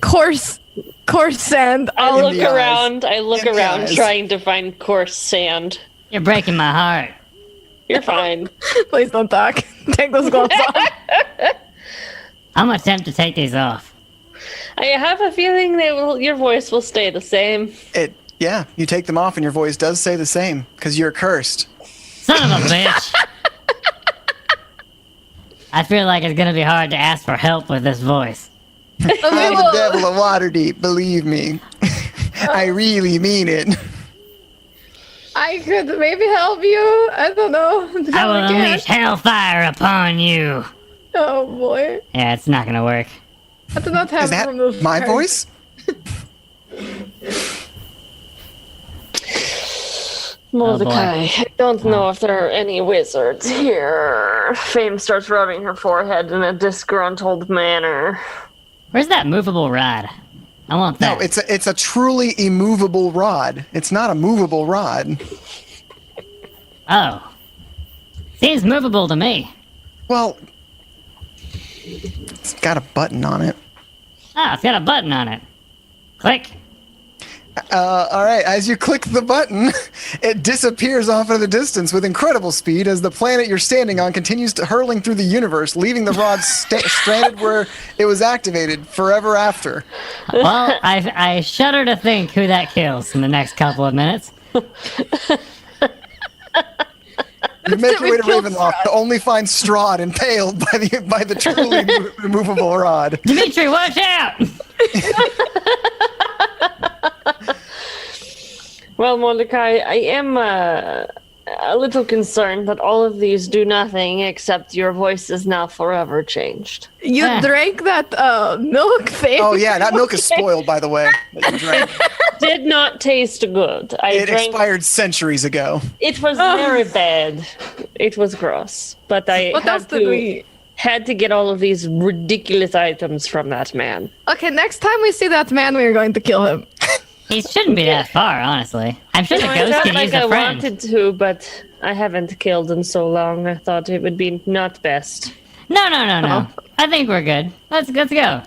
Coarse sand. I In look the eyes. around. I look In the around eyes. trying to find coarse sand. You're breaking my heart. You're fine. Please don't talk. Take those gloves off. I'm gonna attempt to take these off. I have a feeling your voice will stay the same. Yeah, you take them off and your voice does say the same because you're cursed. Son of a bitch. I feel like it's gonna be hard to ask for help with this voice. I'm the devil of Waterdeep, believe me. I really mean it. I could maybe help you. I don't know. I will unleash hellfire upon you. Oh boy. Yeah, it's not gonna work. I do not have Is that one of those my cards. voice? Mordecai, I don't know if there are any wizards here. Fame starts rubbing her forehead in a disgruntled manner. Where's that movable rod? I want that. No, it's a truly immovable rod. It's not a movable rod. Oh. Seems movable to me. Well, it's got a button on it. Oh, it's got a button on it. Click. All right, as you click the button, it disappears off into the distance with incredible speed as the planet you're standing on continues to hurling through the universe, leaving the rod stranded where it was activated forever after. Well, I shudder to think who that kills in the next couple of minutes. You make your way to killed Ravenloft to only find Strahd impaled by the truly immovable rod. Dimitri, watch out! Well, Mordecai, I am a little concerned that all of these do nothing except your voice is now forever changed. You drank that milk thing. Oh yeah, that milk is spoiled, by the way. That you drank. Did not taste good. It expired centuries ago. It was very bad. It was gross. But I What else did we? had to get all of these ridiculous items from that man. Okay, next time we see that man, we are going to kill him. He shouldn't be that far, honestly. I'm sure the I ghost felt can like use I a friend. wanted to, but I haven't killed in so long. I thought it would be not best. No. I think we're good. Let's go.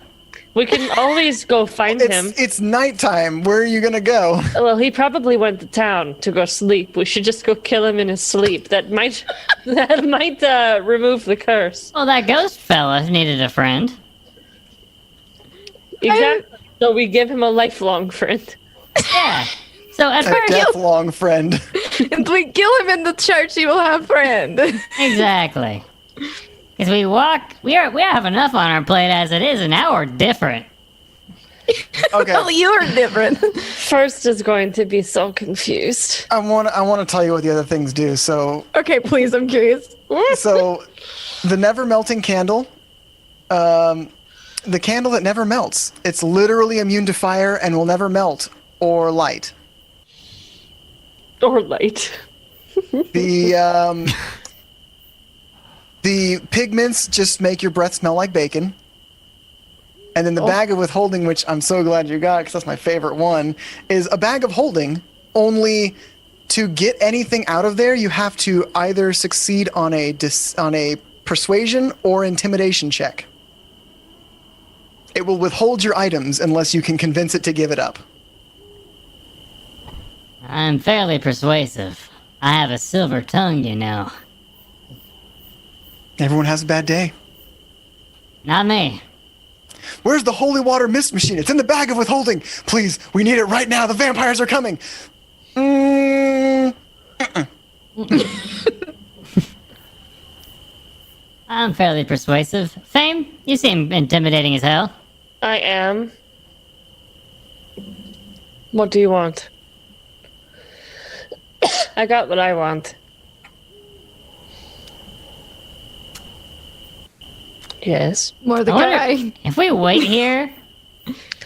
We can always go find him. It's nighttime. Where are you gonna go? Well, he probably went to town to go sleep. We should just go kill him in his sleep. That might remove the curse. Well, that ghost fella needed a friend. Exactly. So we give him a lifelong friend. Yeah. So at A first, death-long friend. If we kill him in the church, he will have friend. exactly. Because we have enough on our plate as it is, and now we're different. Okay. Well, you are different. First is going to be so confused. I want to tell you what the other things do. So Okay, please, I'm curious. the never melting candle, the candle that never melts. It's literally immune to fire and will never melt or light. Or light. The pigments just make your breath smell like bacon. And then the bag of withholding, which I'm so glad you got because that's my favorite one, is a bag of holding. Only to get anything out of there, you have to either succeed on a persuasion or intimidation check. It will withhold your items unless you can convince it to give it up. I'm fairly persuasive. I have a silver tongue, you know. Everyone has a bad day. Not me. Where's the holy water mist machine? It's in the bag of withholding. Please, we need it right now. The vampires are coming. I'm fairly persuasive. Fame, you seem intimidating as hell. I am. What do you want? I got what I want. Yes. Mordecai. If we wait here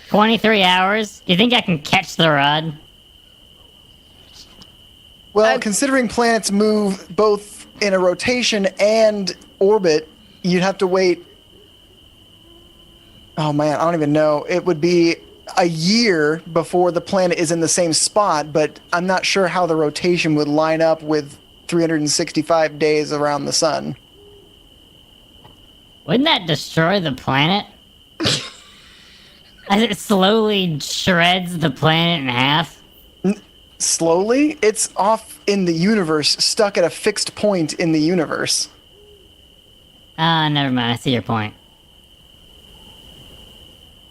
23 hours, do you think I can catch the rod? Well, considering planets move both in a rotation and orbit, you'd have to wait. Oh man, I don't even know. It would be a year before the planet is in the same spot, but I'm not sure how the rotation would line up with 365 days around the sun. Wouldn't that destroy the planet? As it slowly shreds the planet in half? Slowly? It's off in the universe, stuck at a fixed point in the universe. Never mind, I see your point.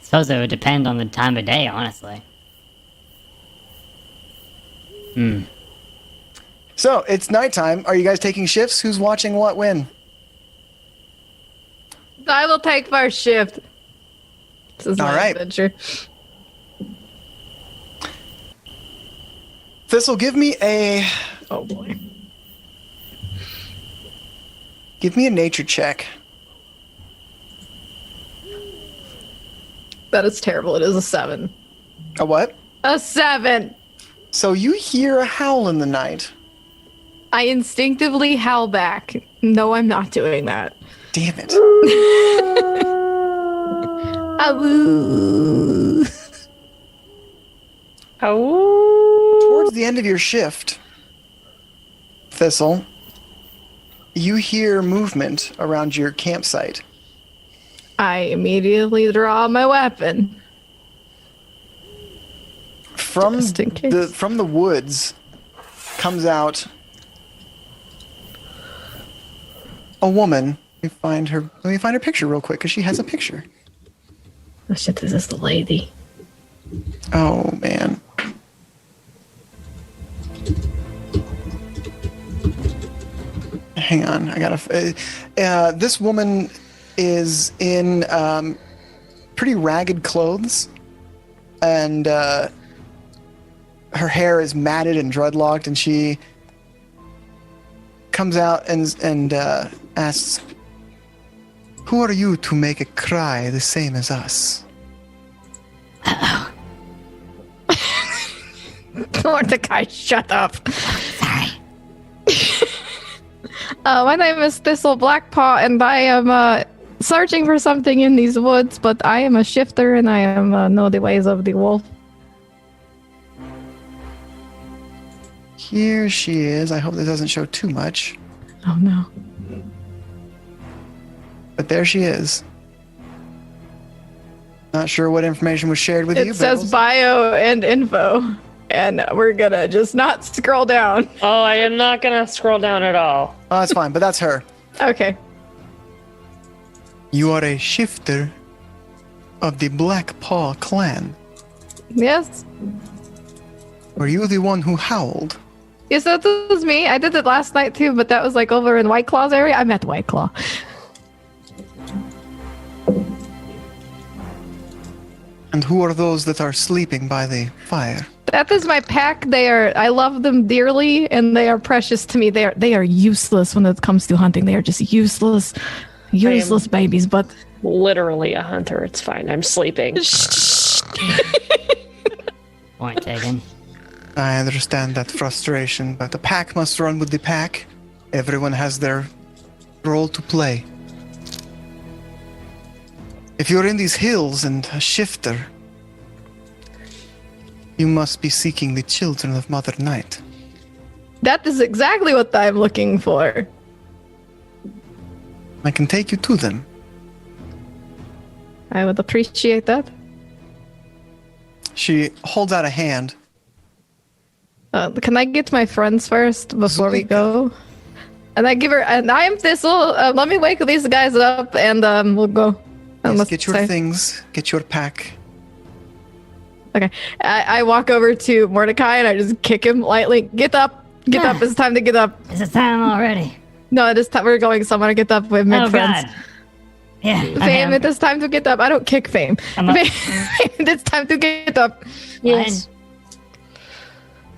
Suppose it would depend on the time of day, honestly. So, it's nighttime. Are you guys taking shifts? Who's watching what when? I will take first shift. This is my right. adventure. This'll give me a... Oh boy. Give me a nature check. That is terrible. It is a 7. A what? A 7! So you hear a howl in the night. I instinctively howl back. No, I'm not doing that. Damn it. Awoo. Towards the end of your shift, Thistle, you hear movement around your campsite. I immediately draw my weapon. From Just in case. from the woods comes out a woman. Let me find her picture real quick because she has a picture. Oh shit, this is the lady. Oh man. Hang on, I gotta. This woman is in pretty ragged clothes, and her hair is matted and dreadlocked, and she comes out and asks, "Who are you to make a cry the same as us?" Mordecai, shut up. Sorry. My name is Thistle Blackpaw, and I am searching for something in these woods, but I am a shifter, and I am know the ways of the wolf. Here she is. I hope this doesn't show too much, Oh no. but there she is. Not sure what information was shared with you. It says bio and info, and we're gonna just not scroll down. Oh, I am not gonna scroll down at all. Oh, that's fine, but that's her. Okay. You are a shifter of the Black Paw clan. Yes. Were you the one who howled? Yes, that was me. I did it last night too, but that was like over in White Claw's area. I'm at White Claw. And who are those that are sleeping by the fire? That is my pack. I love them dearly, and they are precious to me. They are useless when it comes to hunting. They are just useless babies. But Literally a hunter. It's fine. I'm sleeping. Point taken. I understand that frustration, but the pack must run with the pack. Everyone has their role to play. If you're in these hills and a shifter, you must be seeking the children of Mother Night. that is exactly what I'm looking for. I can take you to them. I would appreciate that. She holds out a hand. Can I get my friends first before we go? And I give her, and I am Thistle. Let me wake these guys up, and we'll go. Yes, get your things. Get your pack. Okay. I walk over to Mordecai and I just kick him lightly. Get up. Get up. It's time to get up. Is it time already? No, it is time. We're going somewhere. Get up with my friends. God. Yeah. Fame, it is time to get up. I don't kick Fame. It's time to get up. Yes.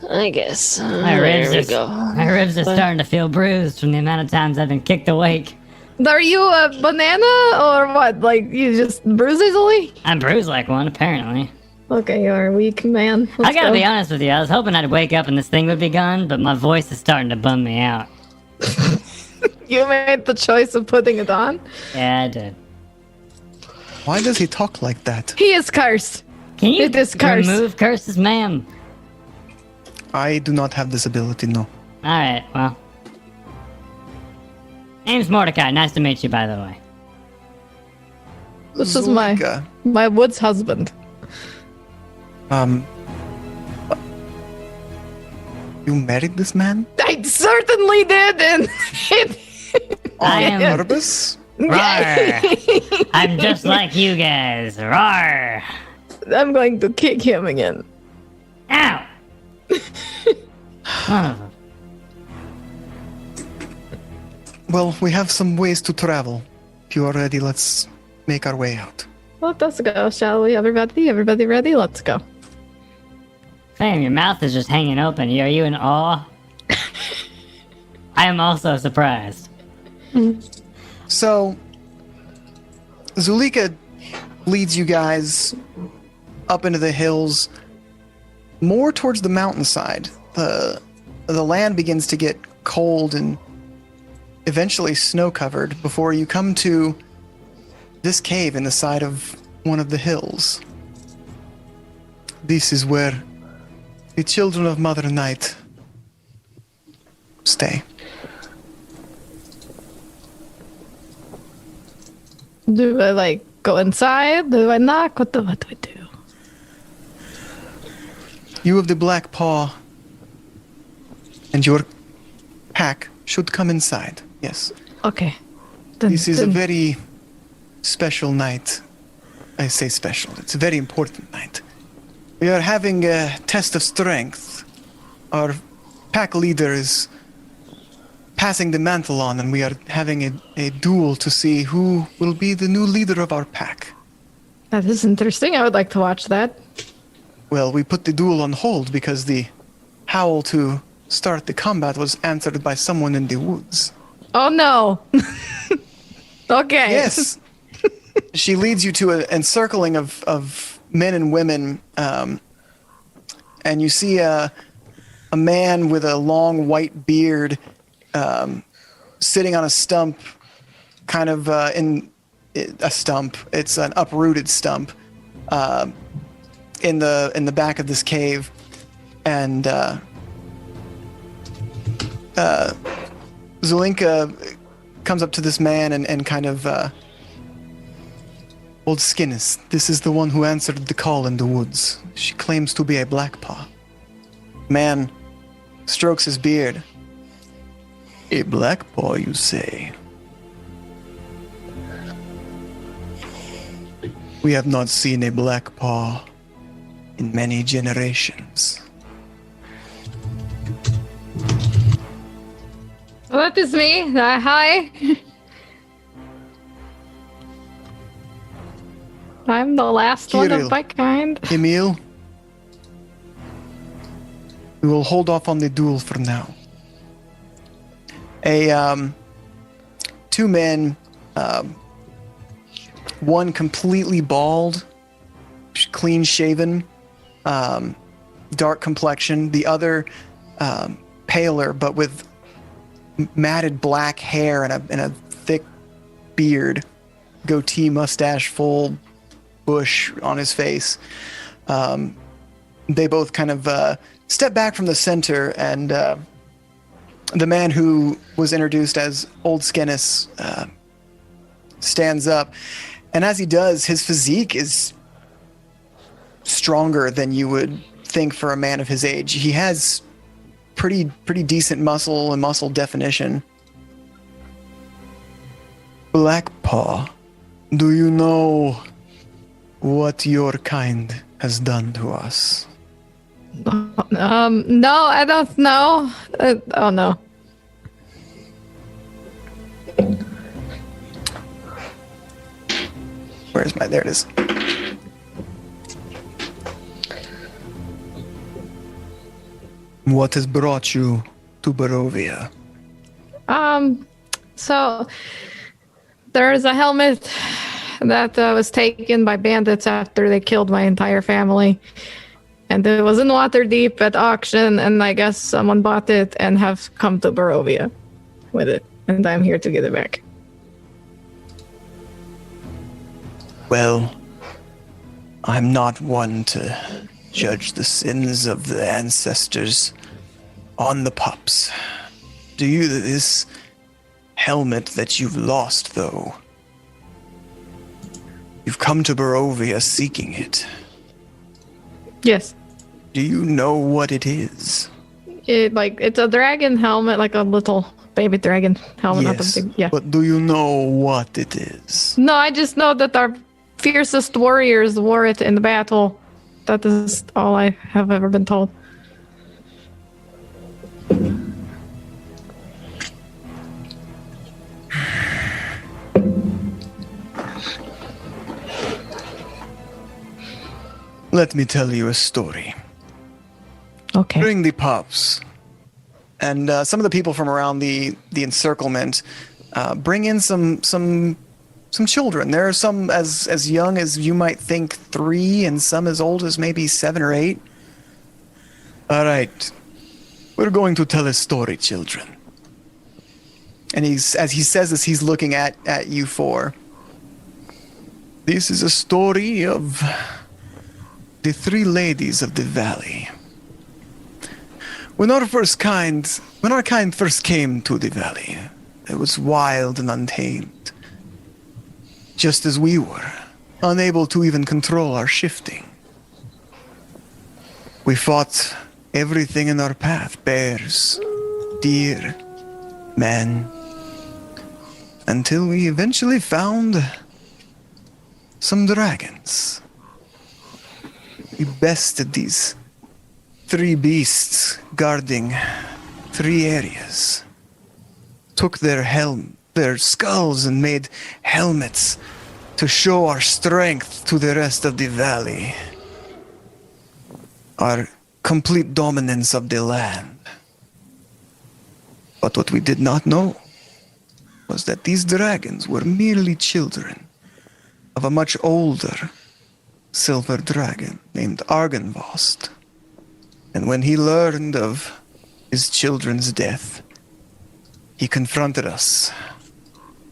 I guess. My ribs are starting to feel bruised from the amount of times I've been kicked awake. Are you a banana or what? Like, you just bruise easily? I'm bruised like one, apparently. Okay, you're a weak man. I gotta be honest with you, I was hoping I'd wake up and this thing would be gone, but my voice is starting to bum me out. You made the choice of putting it on? Yeah, I did. Why does he talk like that? He is cursed. Can you It is cursed. remove curses, ma'am? I do not have this ability, no. Alright, well. Name's Mordecai. Nice to meet you, by the way. This is my woods husband. You married this man? I certainly did, and I am purpose? Rawr. I'm just like you guys. Rawr. I'm going to kick him again. Ow! Well, we have some ways to travel. If you are ready, let's make our way out. Let us go, shall we? Everybody ready? Let's go. Fame, your mouth is just hanging open. Are you in awe? I am also surprised. So, Zulika leads you guys up into the hills, more towards the mountainside. The land begins to get cold and eventually snow-covered before you come to this cave in the side of one of the hills. This is where the children of Mother Night stay. Do I go inside? Do I knock? What do I do? You of the Black Paw and your pack should come inside. Yes. Okay. This is a very special night. I say special. It's a very important night. We are having a test of strength. Our pack leader is passing the mantle on, and we are having a duel to see who will be the new leader of our pack. That is interesting. I would like to watch that. Well, we put the duel on hold because the howl to start the combat was answered by someone in the woods. Oh no. Okay. Yes. She leads you to an encircling of men and women, and you see a man with a long white beard sitting on a stump, kind of in a stump. It's an uprooted stump in the back of this cave, and Zulinka comes up to this man and kind of Old Skinnis, this is the one who answered the call in the woods. She claims to be a black paw. Man strokes his beard. A black paw, you say? We have not seen a black paw in many generations. Well, that is me. Hi. I'm the last one Kirill. of my kind. Emil, we will hold off on the duel for now. Two men, one completely bald, clean shaven, dark complexion. The other paler, but with matted black hair and a thick beard, goatee, mustache, full bush on his face. They both kind of step back from the center, and the man who was introduced as Old Skinnis stands up. And as he does, his physique is stronger than you would think for a man of his age. He has pretty decent muscle and muscle definition. Blackpaw, do you know what your kind has done to us? No, I don't know. Oh no. Where's my? There it is. What has brought you to Barovia? So there's a helmet that was taken by bandits after they killed my entire family. And it was in Waterdeep at auction, and I guess someone bought it and have come to Barovia with it. And I'm here to get it back. Well, I'm not one to judge the sins of the ancestors on the pups. Do you, this helmet that you've lost, though, you've come to Barovia seeking it. Yes. Do you know what it is? It's a dragon helmet, like a little baby dragon helmet. Yes, Not a big, yeah. but do you know what it is? No, I just know that our fiercest warriors wore it in the battle. That is all I have ever been told. Let me tell you a story. Okay. During the pups, and some of the people from around the encirclement bring in some children. There are some as young as you might think 3, and some as old as maybe 7 or 8. All right, we're going to tell a story, children. And as he says this, he's looking at you 4. This is a story of the 3 ladies of the valley. When our kind first came to the valley, it was wild and untamed. Just as we were, unable to even control our shifting. We fought everything in our path, bears, deer, men, until we eventually found some dragons. We bested these 3 beasts guarding 3 areas. Took their skulls and made helmets to show our strength to the rest of the valley. Our complete dominance of the land. But what we did not know was that these dragons were merely children of a much older silver dragon named Argynvost. And when he learned of his children's death, he confronted us,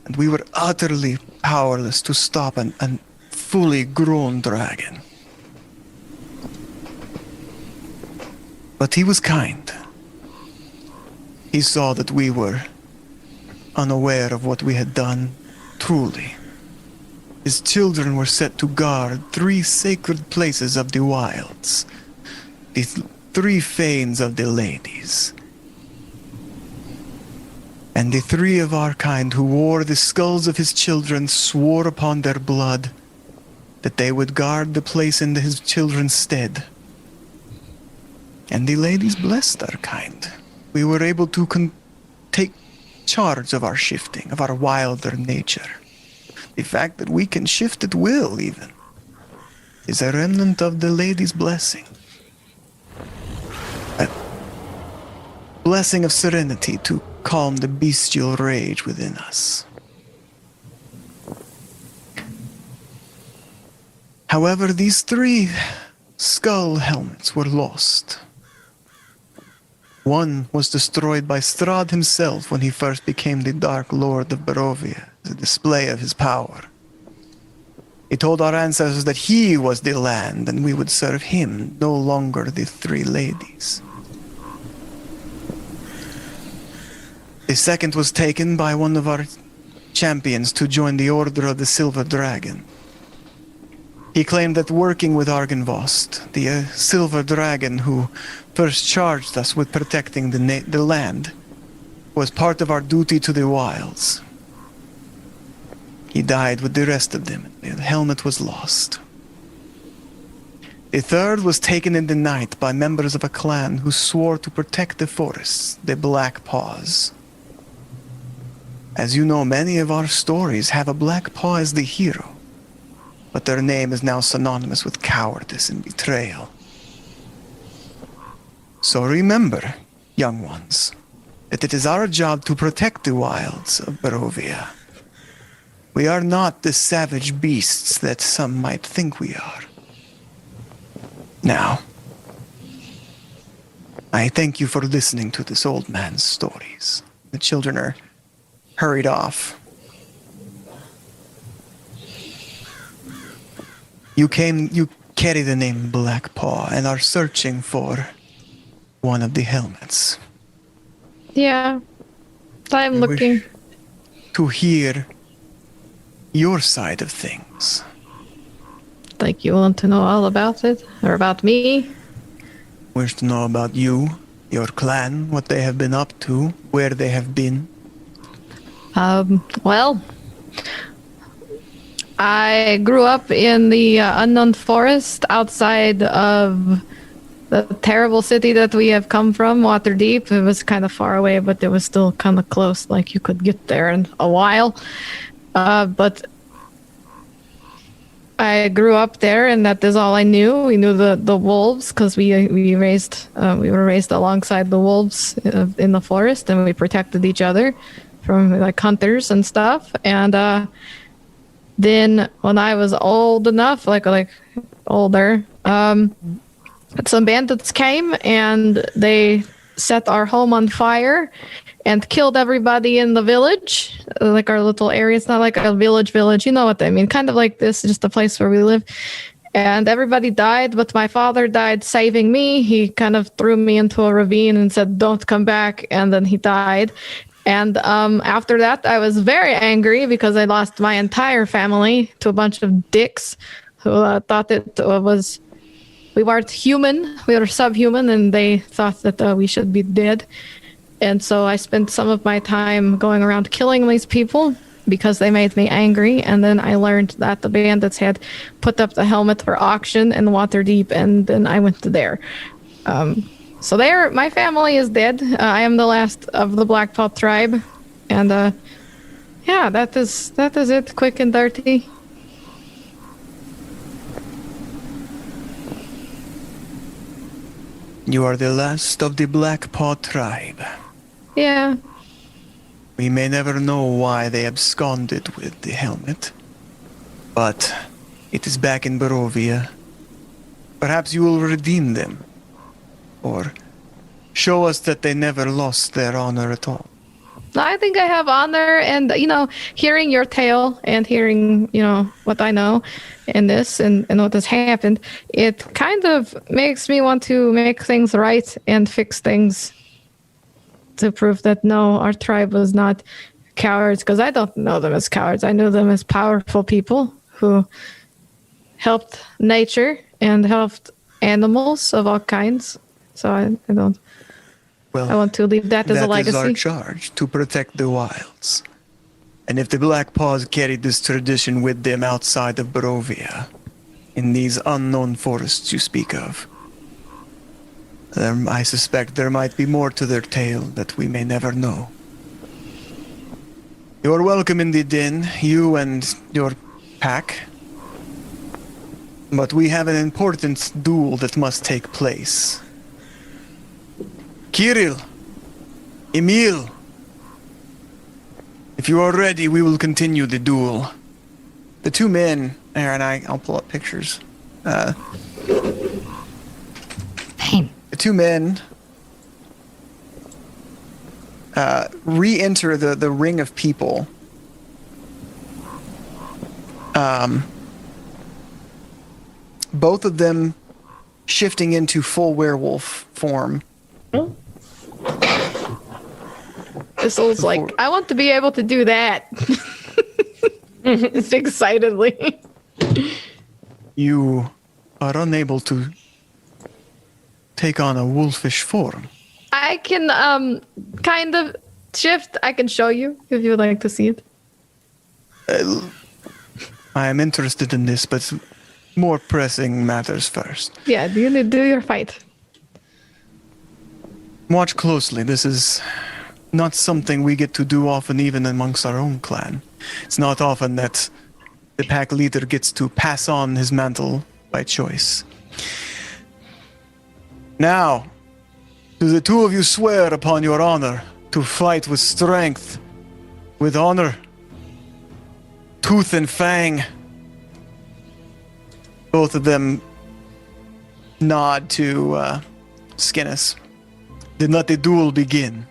and we were utterly powerless to stop a fully grown dragon. But he was kind. He saw that we were unaware of what we had done, truly. his children were set to guard 3 sacred places of the wilds. The 3 fanes of the ladies. And the 3 of our kind who wore the skulls of his children swore upon their blood that they would guard the place in his children's stead. And the ladies blessed our kind. We were able to take charge of our shifting, of our wilder nature. The fact that we can shift at will, even, is a remnant of the lady's blessing. A blessing of serenity to calm the bestial rage within us. However, these 3 skull helmets were lost. One was destroyed by Strahd himself when he first became the Dark Lord of Barovia, as a display of his power. He told our ancestors that he was the land and we would serve him, no longer the 3 ladies. The second was taken by one of our champions to join the Order of the Silver Dragon. He claimed that working with Argynvost, the Silver Dragon who first charged us with protecting the land, was part of our duty to the wilds. He died with the rest of them. The helmet was lost. The third was taken in the night by members of a clan who swore to protect the forests, the Black Paws. As you know, many of our stories have a Black Paw as the hero, but their name is now synonymous with cowardice and betrayal. So remember, young ones, that it is our job to protect the wilds of Barovia. We are not the savage beasts that some might think we are. Now, I thank you for listening to this old man's stories. The children are hurried off. You carry the name Black Paw and are searching for one of the helmets. Yeah. I'm I looking. wish to hear your side of things. Like you want to know all about it? Or about me? Wish to know about you, your clan, what they have been up to, where they have been. Well, I grew up in the unknown forest outside of the terrible city that we have come from, Waterdeep. It was kind of far away, but it was still kind of close, like you could get there in a while. But I grew up there, and that is all I knew. We knew the wolves because we were raised alongside the wolves in the forest, and we protected each other from like hunters and stuff. And then when I was old enough, like older, some bandits came and they set our home on fire and killed everybody in the village, like our little area. It's not like a village, you know what I mean? Kind of like this, just a place where we live. And everybody died, but my father died saving me. He kind of threw me into a ravine and said, "Don't come back," and then he died. And after that, I was very angry because I lost my entire family to a bunch of dicks who thought we weren't human, we were subhuman, and they thought that we should be dead. And so I spent some of my time going around killing these people because they made me angry. And then I learned that the bandits had put up the helmet for auction in Waterdeep, and then I went to there. So there, my family is dead. I am the last of the Black Paw tribe. And yeah, that is it, quick and dirty. You are the last of the Black Paw tribe. Yeah. We may never know why they absconded with the helmet, but it is back in Barovia. Perhaps you will redeem them, or show us that they never lost their honor at all. I think I have honor, and hearing your tale and hearing what I know in this and what has happened, it kind of makes me want to make things right and fix things to prove that no, our tribe was not cowards, because I don't know them as cowards. I knew them as powerful people who helped nature and helped animals of all kinds. So I want to leave that as a legacy. That is our charge, to protect the wilds. And if the Black Paws carried this tradition with them outside of Barovia, in these unknown forests you speak of, I suspect there might be more to their tale that we may never know. You are welcome in the den, you and your pack. But we have an important duel that must take place. Kirill, Emil, if you are ready, we will continue the duel. The two men, and I'll pull up pictures. The two men re-enter the ring of people. Both of them shifting into full werewolf form. Thistle's like, I want to be able to do that. It's excitedly. You are unable to take on a wolfish form. I can kind of shift. I can show you if you would like to see it. I am interested in this, but more pressing matters first. Yeah, do your fight. Watch closely. This is not something we get to do often, even amongst our own clan. It's not often that the pack leader gets to pass on his mantle by choice. Now, do the two of you swear upon your honor to fight with strength, with honor, tooth and fang? Both of them nod to Skinnis. Then let the duel begin.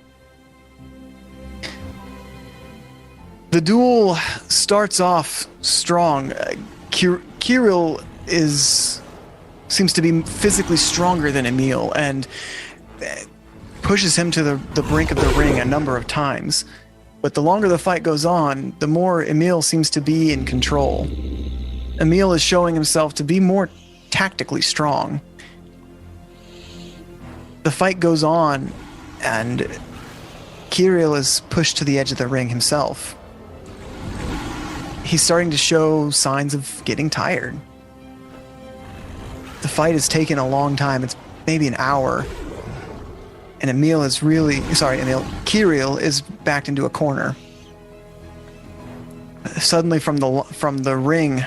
The duel starts off strong. Kirill seems to be physically stronger than Emil and pushes him to the brink of the ring a number of times. But the longer the fight goes on, the more Emil seems to be in control. Emil is showing himself to be more tactically strong. The fight goes on, and Kirill is pushed to the edge of the ring himself. He's starting to show signs of getting tired. The fight has taken a long time. It's maybe an hour. And Kirill is backed into a corner. Suddenly from the ring,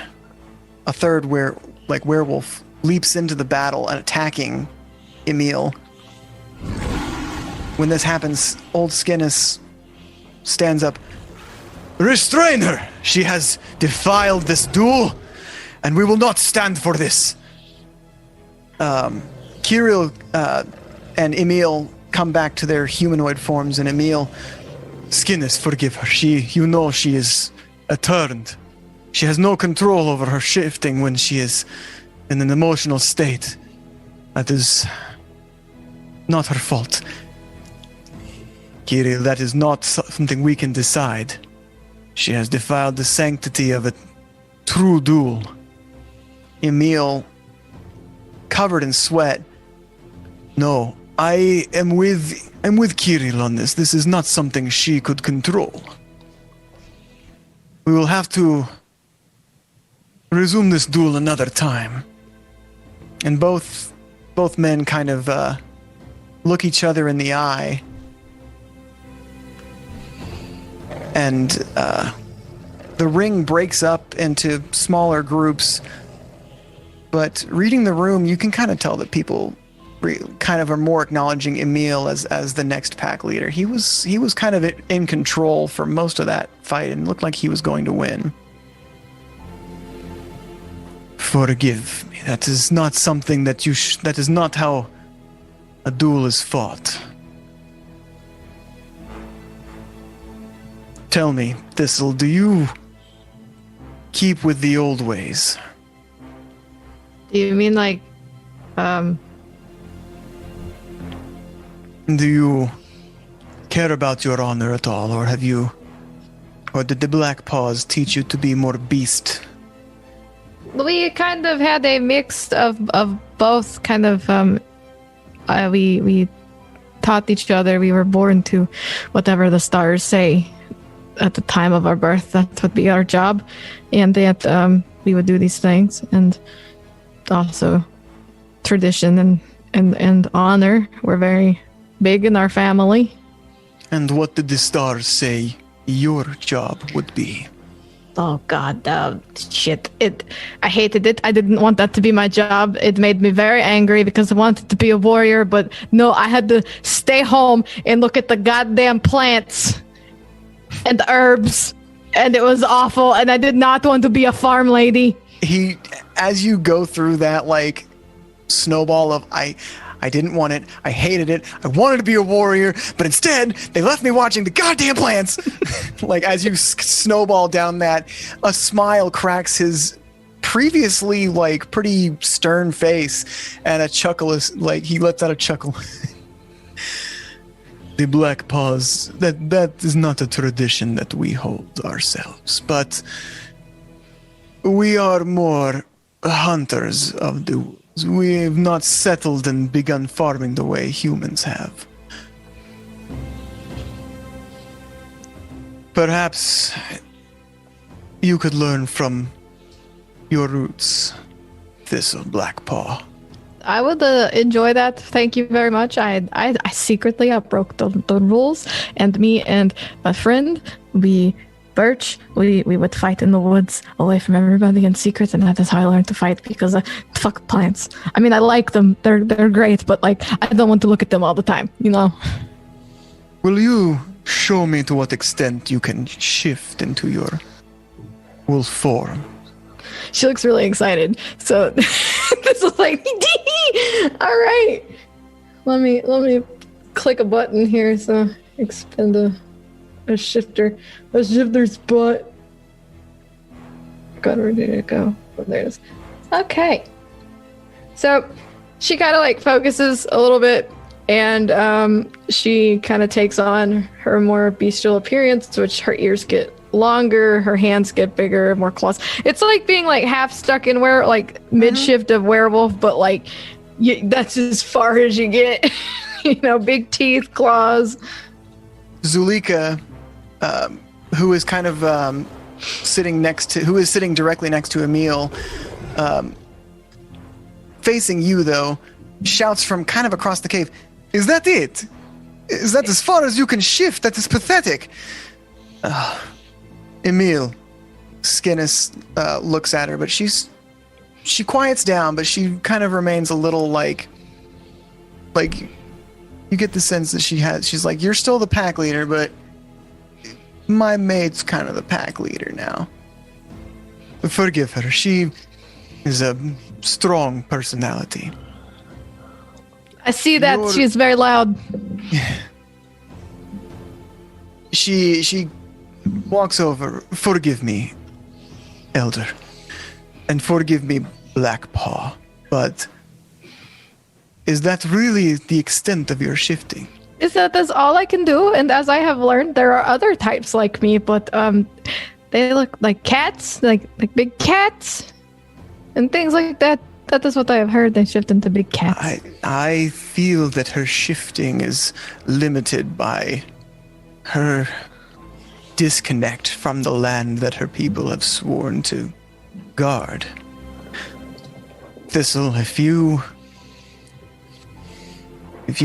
a third werewolf leaps into the battle and attacking Emil. When this happens, old Skinnis stands up. Restrain her! She has defiled this duel, and we will not stand for this. Kirill and Emil come back to their humanoid forms, and Emil, Skinnis, forgive her. She is turned. She has no control over her shifting when she is in an emotional state. That is not her fault. Kirill, that is not something we can decide. She has defiled the sanctity of a true duel. Emil, covered in sweat. No, I am with Kirill on this. This is not something she could control. We will have to resume this duel another time. And both men kind of look each other in the eye. And the ring breaks up into smaller groups. But reading the room, you can kind of tell that people kind of are more acknowledging Emil as the next pack leader. He was kind of in control for most of that fight and looked like he was going to win. Forgive me. That is not something that that is not how a duel is fought. Tell me, Thistle, do you keep with the old ways? Do you mean Do you care about your honor at all, or did the Black Paws teach you to be more beast We kind of had a mix of both. Kind of, we taught each other. We were born to whatever the stars say at the time of our birth. That would be our job, and that we would do these things, and also tradition and honor were very big in our family. And what did the stars say your job would be? Oh God, shit! I hated it. I didn't want that to be my job. It made me very angry because I wanted to be a warrior, but no, I had to stay home and look at the goddamn plants and the herbs, and it was awful. And I did not want to be a farm lady. As you go through that like snowball of I didn't want it. I hated it. I wanted to be a warrior, but instead they left me watching the goddamn plants. Like as you snowball down that, a smile cracks his previously like pretty stern face, and a chuckle is like he lets out a chuckle. The Black Paws, that is not a tradition that we hold ourselves, but we are more hunters of the woods. We have not settled and begun farming the way humans have. Perhaps you could learn from your roots, Thistle Blackpaw. I would enjoy that. Thank you very much. I secretly broke the rules, and me and my friend, Birch, we would fight in the woods away from everybody in secret, and that is how I learned to fight, because fuck plants. I mean, I like them. They're great, but like I don't want to look at them all the time, you know? Will you show me to what extent you can shift into your wolf form? She looks really excited. So this is like, all right. Let me click a button here. So expend a shifter's butt. God, where did it go? Oh, there it is. Okay. So she kind of like focuses a little bit, and she kind of takes on her more bestial appearance, which her ears get longer, her hands get bigger, more claws. It's like being like half stuck in mid-shift of werewolf, but like that's as far as you get. You know, big teeth, claws. Zulika, who is kind of sitting directly next to Emil, facing you though, shouts from kind of across the cave, "Is that it? Is that as far as you can shift? That is pathetic." Emil, Skinnis looks at her, but she quiets down, but she kind of remains a little like you get the sense that she's like, "You're still the pack leader, but my mate's kind of the pack leader now. Forgive her. She is a strong personality." I see that. She's very loud. She walks over. "Forgive me, Elder, and forgive me, Blackpaw, but is that really the extent of your shifting?" That's all I can do, and as I have learned, there are other types like me, but they look like cats, like big cats, and things like that. That is what I have heard. They shift into big cats. I feel that her shifting is limited by her disconnect from the land that her people have sworn to guard. Thistle, if you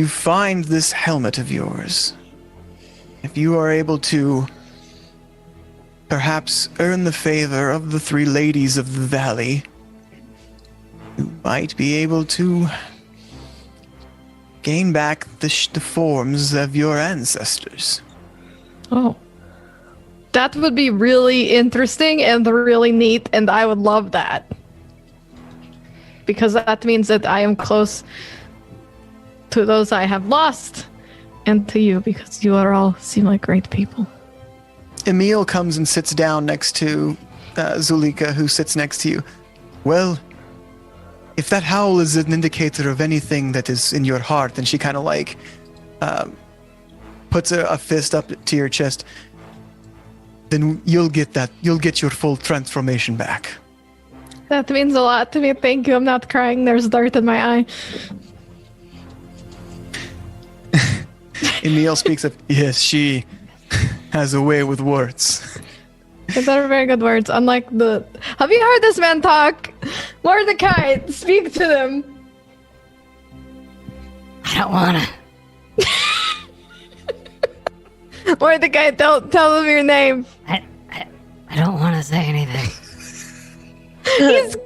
find this helmet of yours, if you are able to perhaps earn the favor of the 3 ladies of the valley, you might be able to gain back the forms of your ancestors. Oh. That would be really interesting and really neat, and I would love that. Because that means that I am close to those I have lost, and to you, because you all seem like great people. Emil comes and sits down next to Zulika, who sits next to you. "Well, if that howl is an indicator of anything that is in your heart," then she kind of like puts a fist up to your chest, "then you'll get your full transformation back." That means a lot to me. Thank you. I'm not crying. There's dirt in my eye. Emil speaks of, yes, she has a way with words. Those are very good words. Unlike the... Have you heard this man talk? Mordecai, speak to them. I don't wanna. Mordecai, tell them your name. I don't wanna say anything.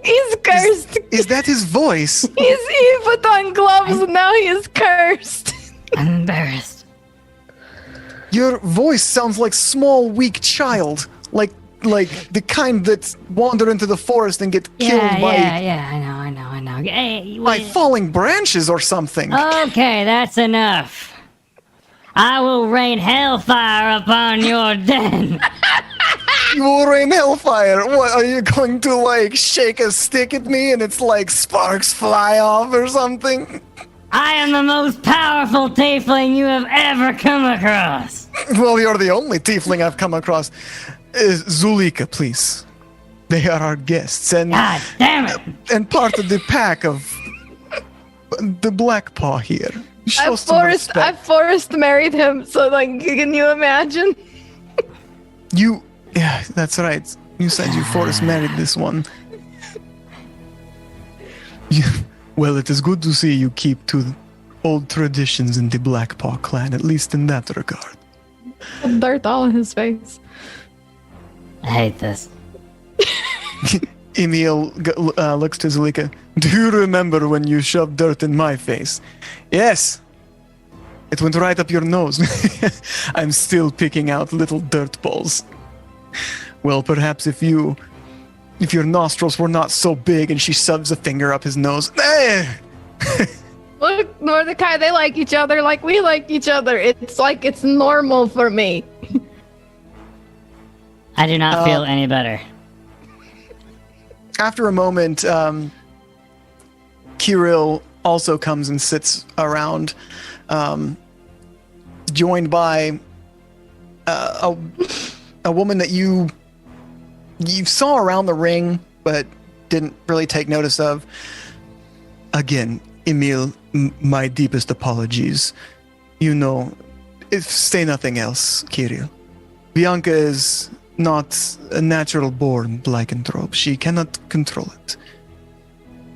He's cursed. Is that his voice? He put on gloves and now he is cursed. I'm embarrassed. Your voice sounds like small, weak child. Like the kind that wander into the forest and get killed by I know. Hey, by falling branches or something. Okay, that's enough. I will rain hellfire upon your den. You will rain hellfire. What, are you going to, like, shake a stick at me and it's like sparks fly off or something? I am the most powerful tiefling you have ever come across. Well, you're the only tiefling I've come across. Zulika, please. They are our guests and God damn it. and part of the pack of the Black Paw here. Show I forced married him, so like, can you imagine? Yeah, that's right. You said you forced married this one. Well, it is good to see you keep to old traditions in the Black Paw clan, at least in that regard. Dirt all in his face. I hate this. Emil looks to Zulika. Do you remember when you shoved dirt in my face? Yes. It went right up your nose. I'm still picking out little dirt balls. Well, perhaps if your nostrils were not so big, and she shoves a finger up his nose. Look, Mordecai, they like each other like we like each other. It's like it's normal for me. I do not feel any better. After a moment, Kirill also comes and sits around, joined by a woman that you saw around the ring, but didn't really take notice of. Again, Emil, my deepest apologies. You know, if say nothing else, Kirill. Bianca is not a natural-born lycanthrope. She cannot control it.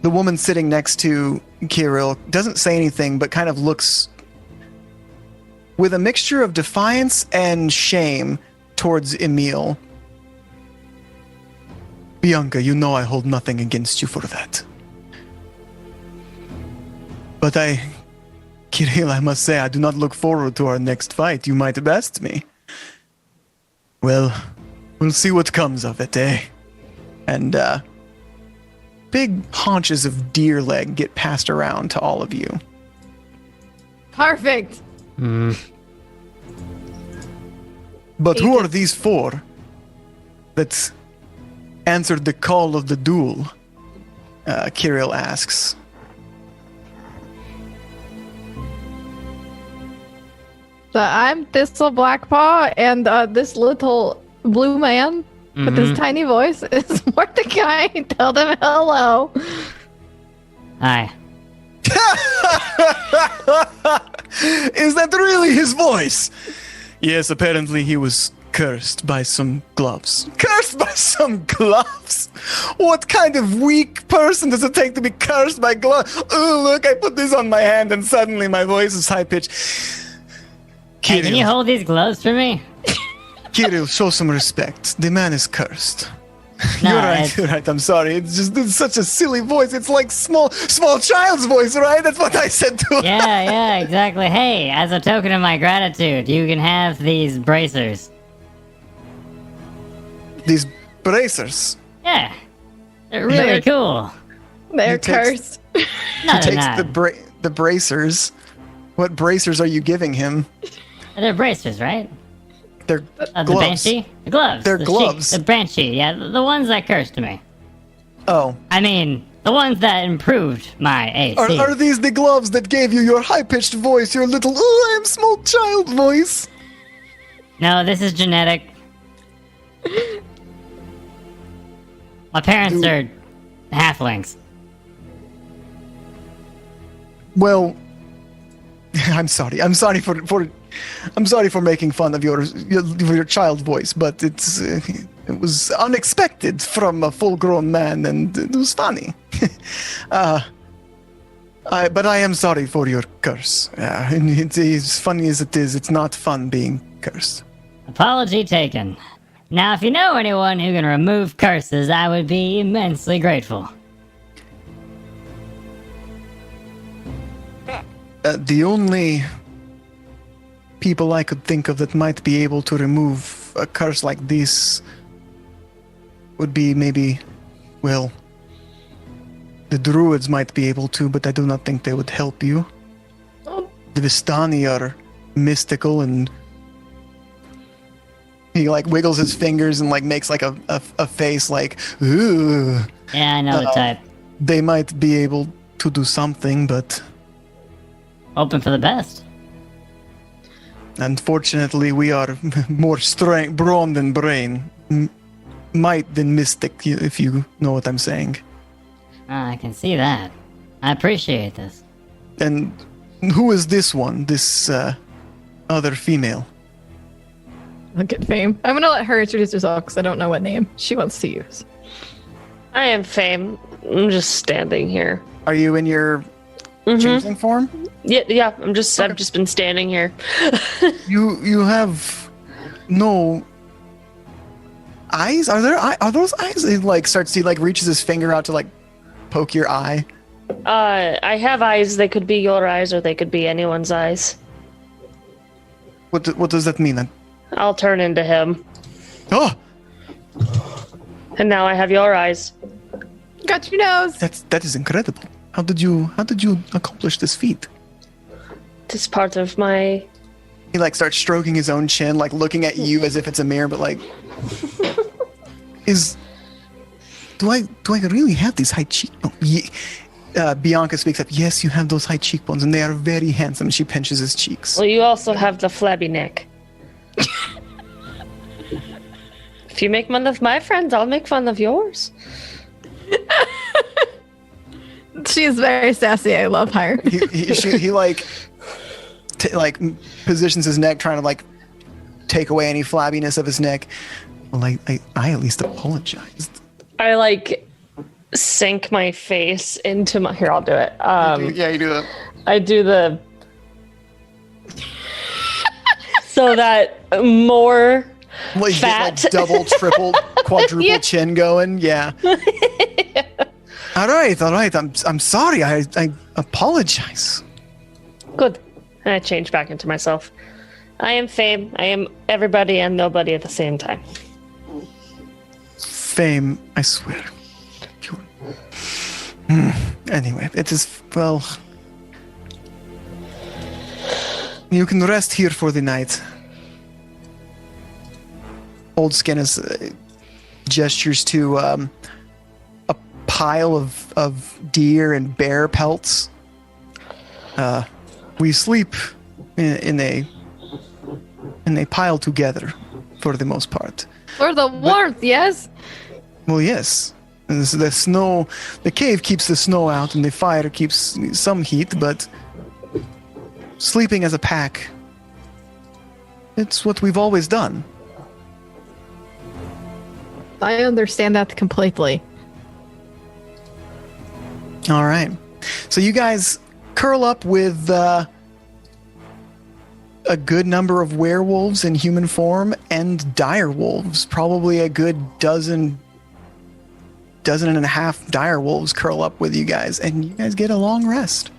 The woman sitting next to Kirill doesn't say anything, but kind of looks with a mixture of defiance and shame towards Emil. Bianca, you know I hold nothing against you for that. But Kirill, I must say, I do not look forward to our next fight. You might best me. Well, we'll see what comes of it, eh? And, big haunches of deer leg get passed around to all of you. Perfect. But who are these four that answered the call of the duel? Kirill asks. I'm Thistle Blackpaw, and this little blue man with his tiny voice is Mordecai. Tell them hello. Hi. Is that really his voice? Yes, apparently he was cursed by some gloves. Cursed by some gloves? What kind of weak person does it take to be cursed by gloves? Oh, look, I put this on my hand and suddenly my voice is high-pitched. Hey, can you hold these gloves for me? Kirill, show some respect. The man is cursed. No, You're right, I'm sorry. It's such a silly voice. It's like small child's voice, right? That's what I said to him. Yeah, exactly. Hey, as a token of my gratitude, you can have these bracers. These bracers. Yeah. They're really cool. They're cursed. No, they're Takes not. the bracers. What bracers are you giving him? They're bracers, right? They're The gloves. Banshee? The gloves. They're gloves. The Banshee, yeah. The ones that cursed me. Oh. I mean, the ones that improved my AC. Are these the gloves that gave you your high-pitched voice, your little, oh, I'm small child voice? No, this is genetic. My parents are halflings. Well, I'm sorry. I'm sorry for making fun of your child voice, but it was unexpected from a full-grown man, and it was funny. But I am sorry for your curse. And it's as funny as it is, it's not fun being cursed. Apology taken. Now, if you know anyone who can remove curses, I would be immensely grateful. The only people I could think of that might be able to remove a curse like this would be maybe, well, the druids might be able to, but I do not think they would help you. The Vistani are mystical, and he like wiggles his fingers and like makes like a face like, ooh. Yeah, I know the type. They might be able to do something, but Open for the best. unfortunately we are more brawn than brain. Might than mystic, if you know what I'm saying. I can see that. I appreciate this. And who is this one? This other female? Look at Fame. I'm gonna let her introduce herself because I don't know what name she wants to use. I am Fame. I'm just standing here. Are you in your changeling form? Yeah. I've just been standing here. You have no eyes? Are those eyes? He like reaches his finger out to like poke your eye. I have eyes. They could be your eyes, or they could be anyone's eyes. What does that mean then? I'll turn into him. Oh, And now I have your eyes. Got your nose. that is incredible. How did you accomplish this feat? This part of my. He like starts stroking his own chin, like looking at you as if it's a mirror, but like, do I really have these high cheekbones? Bianca speaks up. Yes, you have those high cheekbones, and they are very handsome. She pinches his cheeks. Well, you also have the flabby neck. If you make fun of my friends, I'll make fun of yours. She is very sassy. I love her. He like positions his neck, trying to like take away any flabbiness of his neck. Well, I at least apologized. I like sink my face into my. Here, I'll do it. You do that. I do the. So that more Well, you fat. get like double, triple, quadruple chin going. Yeah. All right. I'm sorry. I apologize. Good. And I change back into myself. I am Fame. I am everybody and nobody at the same time. Fame, I swear. Anyway, it is, well, you can rest here for the night. Old Skinnis gestures to a pile of deer and bear pelts. We sleep in a pile together for the most part. For the warmth, yes? Well, yes. The snow, the cave keeps the snow out, and the fire keeps some heat, but sleeping as a pack, it's what we've always done. I understand that completely. All right. So you guys curl up with a good number of werewolves in human form and dire wolves. Probably a good dozen and a half dire wolves curl up with you guys, and you guys get a long rest.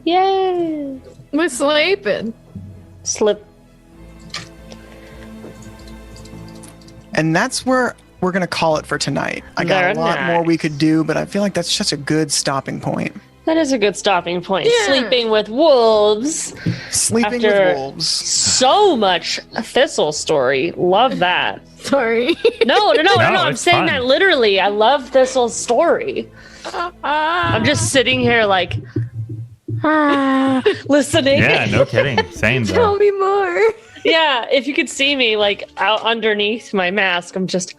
Yay! We're sleeping. Slip. And that's where we're going to call it for tonight. I got Very a lot nice. more we could do, but I feel like that's such a good stopping point. That is a good stopping point. Yeah. Sleeping with wolves. Sleeping After with wolves. So much Thistle story. Love that. Sorry. No. I'm it's saying fun. that literally. I love Thistle's story. I'm just sitting here like listening. Yeah, no kidding. Same Tell though. me more. Yeah, if you could see me like out underneath my mask, I'm just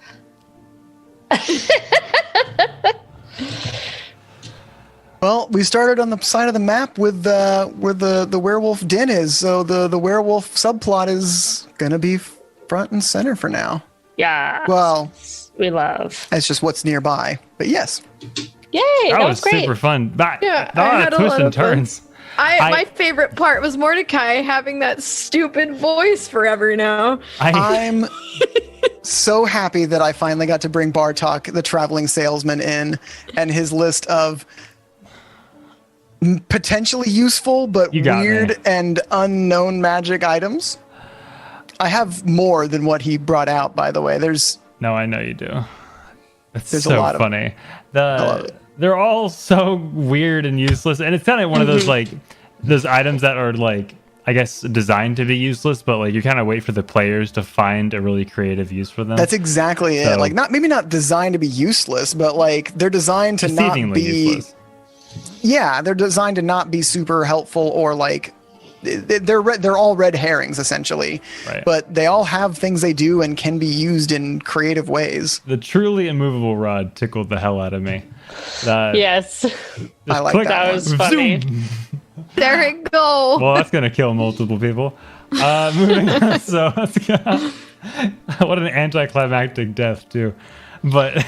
Well, we started on the side of the map with where the werewolf den is, so the werewolf subplot is gonna be front and center for now. Yeah. Well, we love. It's just what's nearby, but yes. Yay! That was great. super fun. Yeah, A lot I of had a twists lot and of fun. turns. My favorite part was Mordecai having that stupid voice forever now. I'm so happy that I finally got to bring Bartok, the traveling salesman, in, and his list of potentially useful but weird and unknown magic items. I have more than what he brought out, by the way. No, I know you do. It's There's so a lot of funny. I love it. They're all so weird and useless, and it's kind of one of those like those items that are like, I guess, designed to be useless, but like you kind of wait for the players to find a really creative use for them. That's exactly it. Like maybe not designed to be useless, but like they're designed to not be useless. Yeah, they're designed to not be super helpful or like they're all red herrings essentially. Right. But they all have things they do and can be used in creative ways. The truly immovable rod tickled the hell out of me. Yes. I like click, that was funny. There we go. Well, that's gonna kill multiple people. Moving on. So that's what an anticlimactic death too. But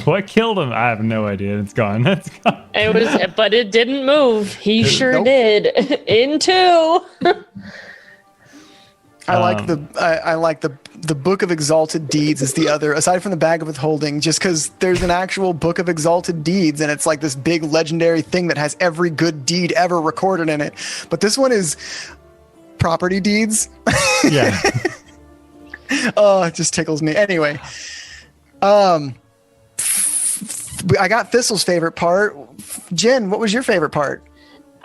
what killed him? I have no idea. It's gone. It's gone. It was, but it didn't move. He sure did. In two. I like the Book of Exalted Deeds is the other, aside from the Bag of Withholding, just because there's an actual Book of Exalted Deeds, and it's like this big legendary thing that has every good deed ever recorded in it. But this one is property deeds. Yeah. Oh, it just tickles me. Anyway, I got Thistle's favorite part. Jen, what was your favorite part?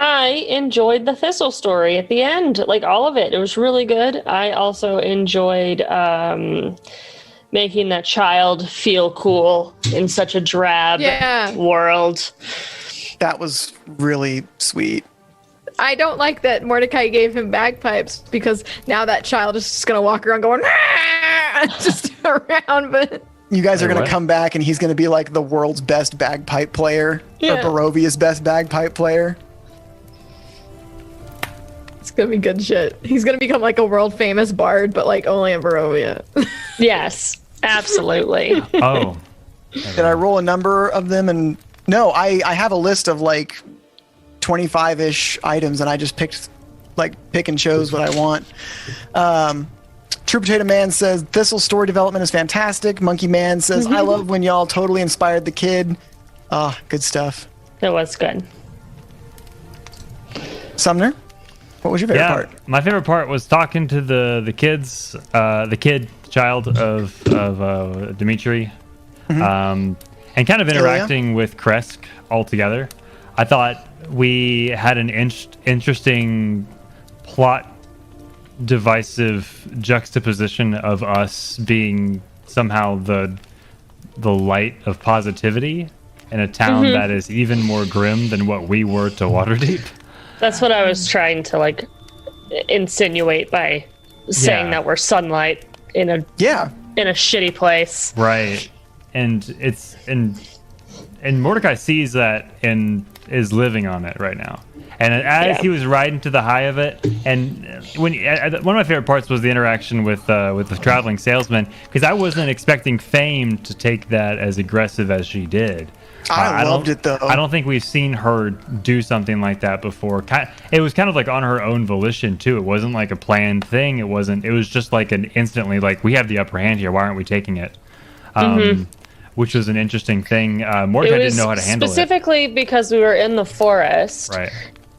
I enjoyed the Thistle story at the end, like all of it. It was really good. I also enjoyed making that child feel cool in such a drab world. That was really sweet. I don't like that Mordecai gave him bagpipes because now that child is just gonna walk around going just around. But you guys are gonna come back and he's gonna be like the world's best bagpipe player or Barovia's best bagpipe player. It's gonna be good shit. He's gonna become like a world famous bard, but like only in Barovia. Yes, absolutely. Oh. Did I roll a number of them? And no, I have a list of like 25-ish items, and I just pick and chose what I want. True Potato Man says Thistle story development is fantastic. Monkey Man says I love when y'all totally inspired the kid. Good stuff. It was good. Sumner, what was your favorite part? My favorite part was talking to the kids, the child of Dimitri, and kind of interacting with Kresk all together. I thought we had an interesting plot divisive juxtaposition of us being somehow the light of positivity in a town that is even more grim than what we were to Waterdeep. That's what I was trying to like insinuate by saying that we're sunlight in a shitty place. Right. And it's and Mordecai sees that and is living on it right now. And as he was riding to the high of it, and when one of my favorite parts was the interaction with the traveling salesman, because I wasn't expecting Fame to take that as aggressive as she did. I loved it though. I don't think we've seen her do something like that before. It was kind of like on her own volition too. It wasn't like a planned thing. It wasn't. It was just like an instantly like, we have the upper hand here. Why aren't we taking it? Which was an interesting thing. Mordecai didn't know how to handle it. Specifically because we were in the forest. Right.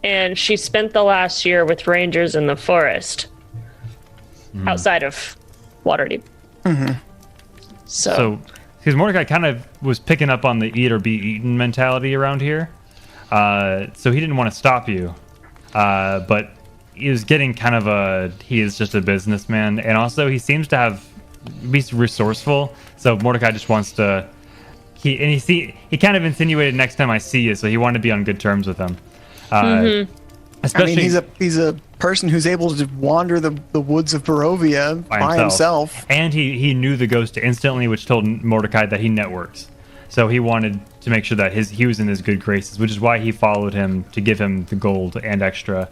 And she spent the last year with rangers in the forest. Outside of Waterdeep. So because Mordecai kind of was picking up on the eat or be eaten mentality around here. So he didn't want to stop you. But he was getting kind of he is just a businessman. And also he seems to be resourceful. So Mordecai just wants to, he kind of insinuated next time I see you. So he wanted to be on good terms with him. Especially, I mean, he's a person who's able to wander the woods of Barovia by himself. And he knew the ghost instantly, which told Mordecai that he networks. So he wanted to make sure that he was in his good graces, which is why he followed him to give him the gold and extra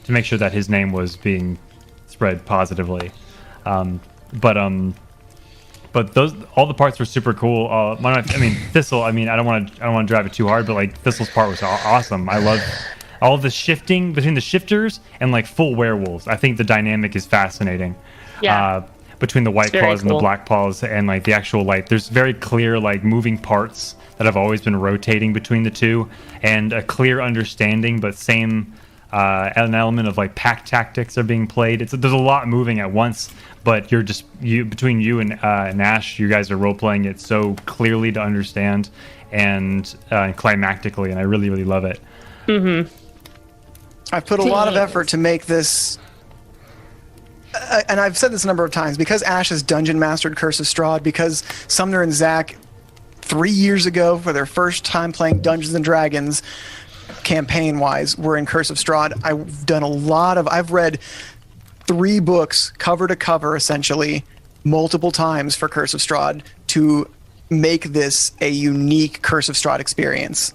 to make sure that his name was being spread positively. But those all the parts were super cool. Thistle. I don't want to drive it too hard, but like Thistle's part was awesome. I love all the shifting between the shifters and like full werewolves. I think the dynamic is fascinating. Yeah. Between the white claws and the black claws and like the actual like, there's very clear like moving parts that have always been rotating between the two, and a clear understanding, but same. An element of like pack tactics are being played. There's a lot moving at once, but between you and Nash, you guys are role playing it so clearly to understand and climactically, and I really, really love it. Mm-hmm. I've put a lot of effort to make this, and I've said this a number of times, because Ash has dungeon mastered Curse of Strahd, because Sumner and Zach 3 years ago for their first time playing Dungeons and Dragons, campaign-wise, were in Curse of Strahd. I've read 3 books cover to cover, essentially, multiple times for Curse of Strahd to make this a unique Curse of Strahd experience.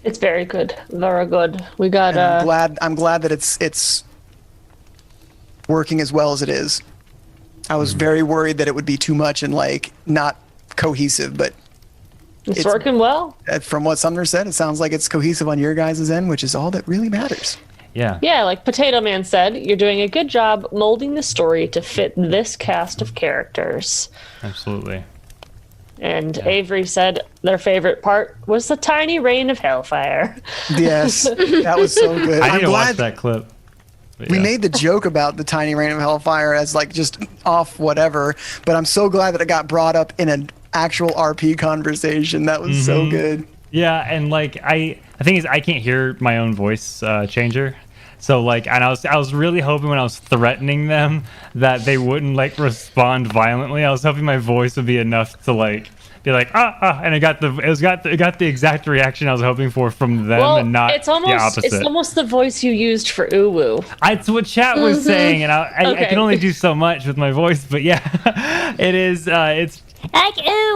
It's very good, very good. We got. I'm glad that it's working as well as it is. I was very worried that it would be too much and like not cohesive, but it's working well. From what Sumner said, it sounds like it's cohesive on your guys' end, which is all that really matters. Yeah. Yeah, like Potato Man said, you're doing a good job molding the story to fit this cast of characters. Absolutely. And Avery said their favorite part was the tiny rain of hellfire. Yes, that was so good. I need to watch that clip. We made the joke about the tiny rain of hellfire as like just off whatever, but I'm so glad that it got brought up in an actual RP conversation. That was so good. Yeah, and like the thing is I can't hear my own voice changer. So like, and I was really hoping when I was threatening them that they wouldn't like respond violently. I was hoping my voice would be enough to like be like and it got the exact reaction I was hoping for from them, and not the opposite. It's almost the voice you used for uwu. That's what chat was saying, and I can only do so much with my voice, but yeah, it is. It's like ooh.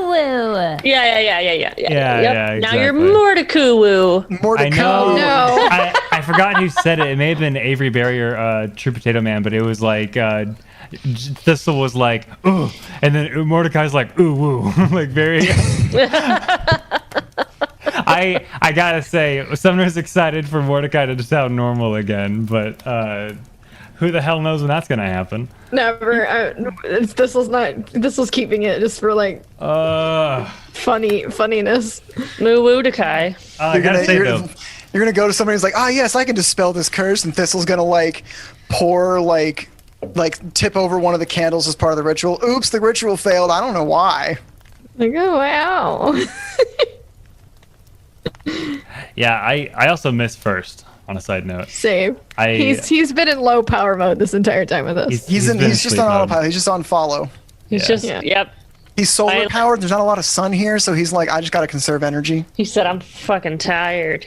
Yeah. Exactly. Now you're Mordecoo. I know. No. I forgot who said it. It may have been Avery Barrier, True Potato Man, but it was like Thistle was like, ooh, and then Mordecai's like, ooh, woo, like very. I gotta say, Sumner's excited for Mordecai to sound normal again, but who the hell knows when that's gonna happen? Never. Thistle's keeping it just for like funniness. Moo Woo-Dekai. I gotta say though. You're gonna go to somebody who's like, yes, I can dispel this curse, and Thistle's gonna like pour like tip over one of the candles as part of the ritual. Oops, the ritual failed. I don't know why. Like, oh wow. Yeah, I also missed first. On a side note, same. He's been in low power mode this entire time with us. He's just on autopilot. He's just on follow. Yep. He's solar powered. There's not a lot of sun here, so he's like, I just gotta conserve energy. He said, I'm fucking tired.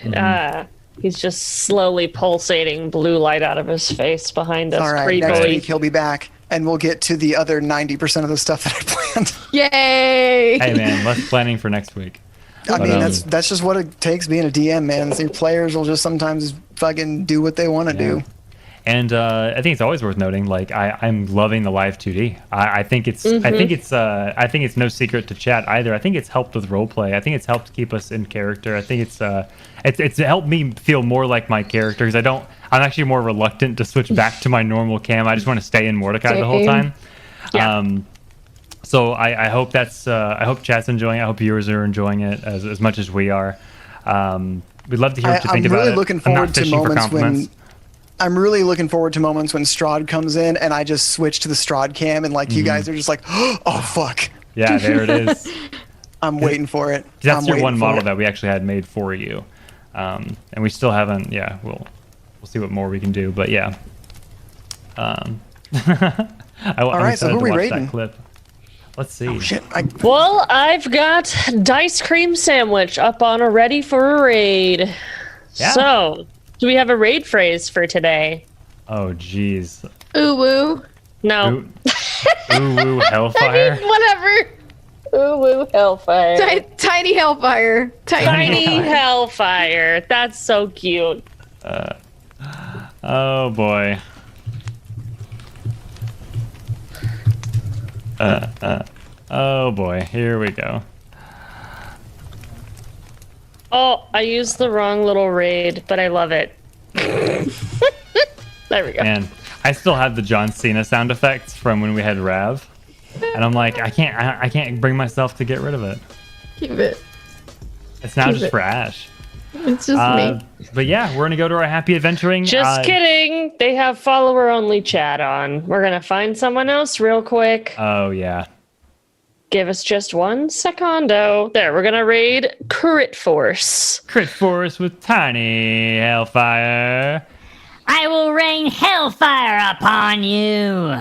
He's just slowly pulsating blue light out of his face behind us. All right, next week he'll be back, and we'll get to the other 90% of the stuff that I planned. Yay! Hey man, less planning for next week. I mean, that's just what it takes being a DM, man. Your players will just sometimes fucking do what they want to do. And I think it's always worth noting, like I'm loving the live 2D. I think it's no secret to chat either. I think it's helped with roleplay. I think it's helped keep us in character. I think it's helped me feel more like my character, because I'm actually more reluctant to switch back to my normal cam. I just want to stay in Mordecai the whole time. Yeah. So I hope I hope chat's enjoying it. I hope viewers are enjoying it as much as we are. We'd love to hear what you think about it. I'm really looking forward to moments when Strahd comes in and I just switch to the Strahd cam and like you guys are just like, oh fuck. Yeah, there it is. I'm waiting for it. That's your one model that we actually had made for you, and we still haven't. Yeah, we'll see what more we can do. But yeah. All right, so who are we raiding? Clip. Let's see. Oh, shit. Well, I've got Dice Cream Sandwich up on a ready for a raid. Yeah. So, do we have a raid phrase for today? Oh, jeez. Ooh woo. No. Ooh woo hellfire. I mean, whatever. Ooh, woo, hellfire. Tiny hellfire. Tiny hellfire. That's so cute. Oh boy. Oh boy. Here we go. Oh, I used the wrong little raid, but I love it. There we go. Man, I still have the John Cena sound effects from when we had Rav, and I'm like, I can't bring myself to get rid of it. Keep it. It's now Keep just it. for Ash. It's just me. But yeah, we're gonna go to our happy adventuring. Just kidding. They have follower-only chat on. We're gonna find someone else real quick. Oh yeah. Give us just 1 secondo. There, we're gonna raid Crit Force. Crit Force with Tiny Hellfire. I will rain hellfire upon you.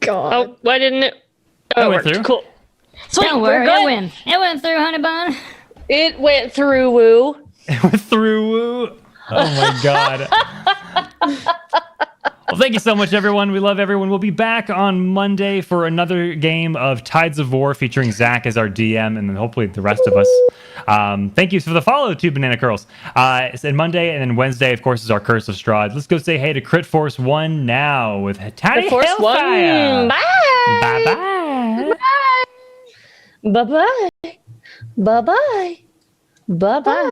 God. Oh, why didn't it? I Oh, it went worked. through. Cool. Sweet, Don't we're worry, good. it went through, honey bun. It went through, woo. It went through. Woo. Oh my god. Well, thank you so much, everyone. We love everyone. We'll be back on Monday for another game of Tides of War featuring Zach as our DM, and then hopefully the rest of us. Thank you for the follow, 2 Banana Curls. And Monday and then Wednesday, of course, is our Curse of Strahd. Let's go say hey to Crit Force 1 now with Tiny Force Hellfire. 1. Bye. Bye-bye. Bye-bye. Bye-bye. Bye-bye. Bye-bye.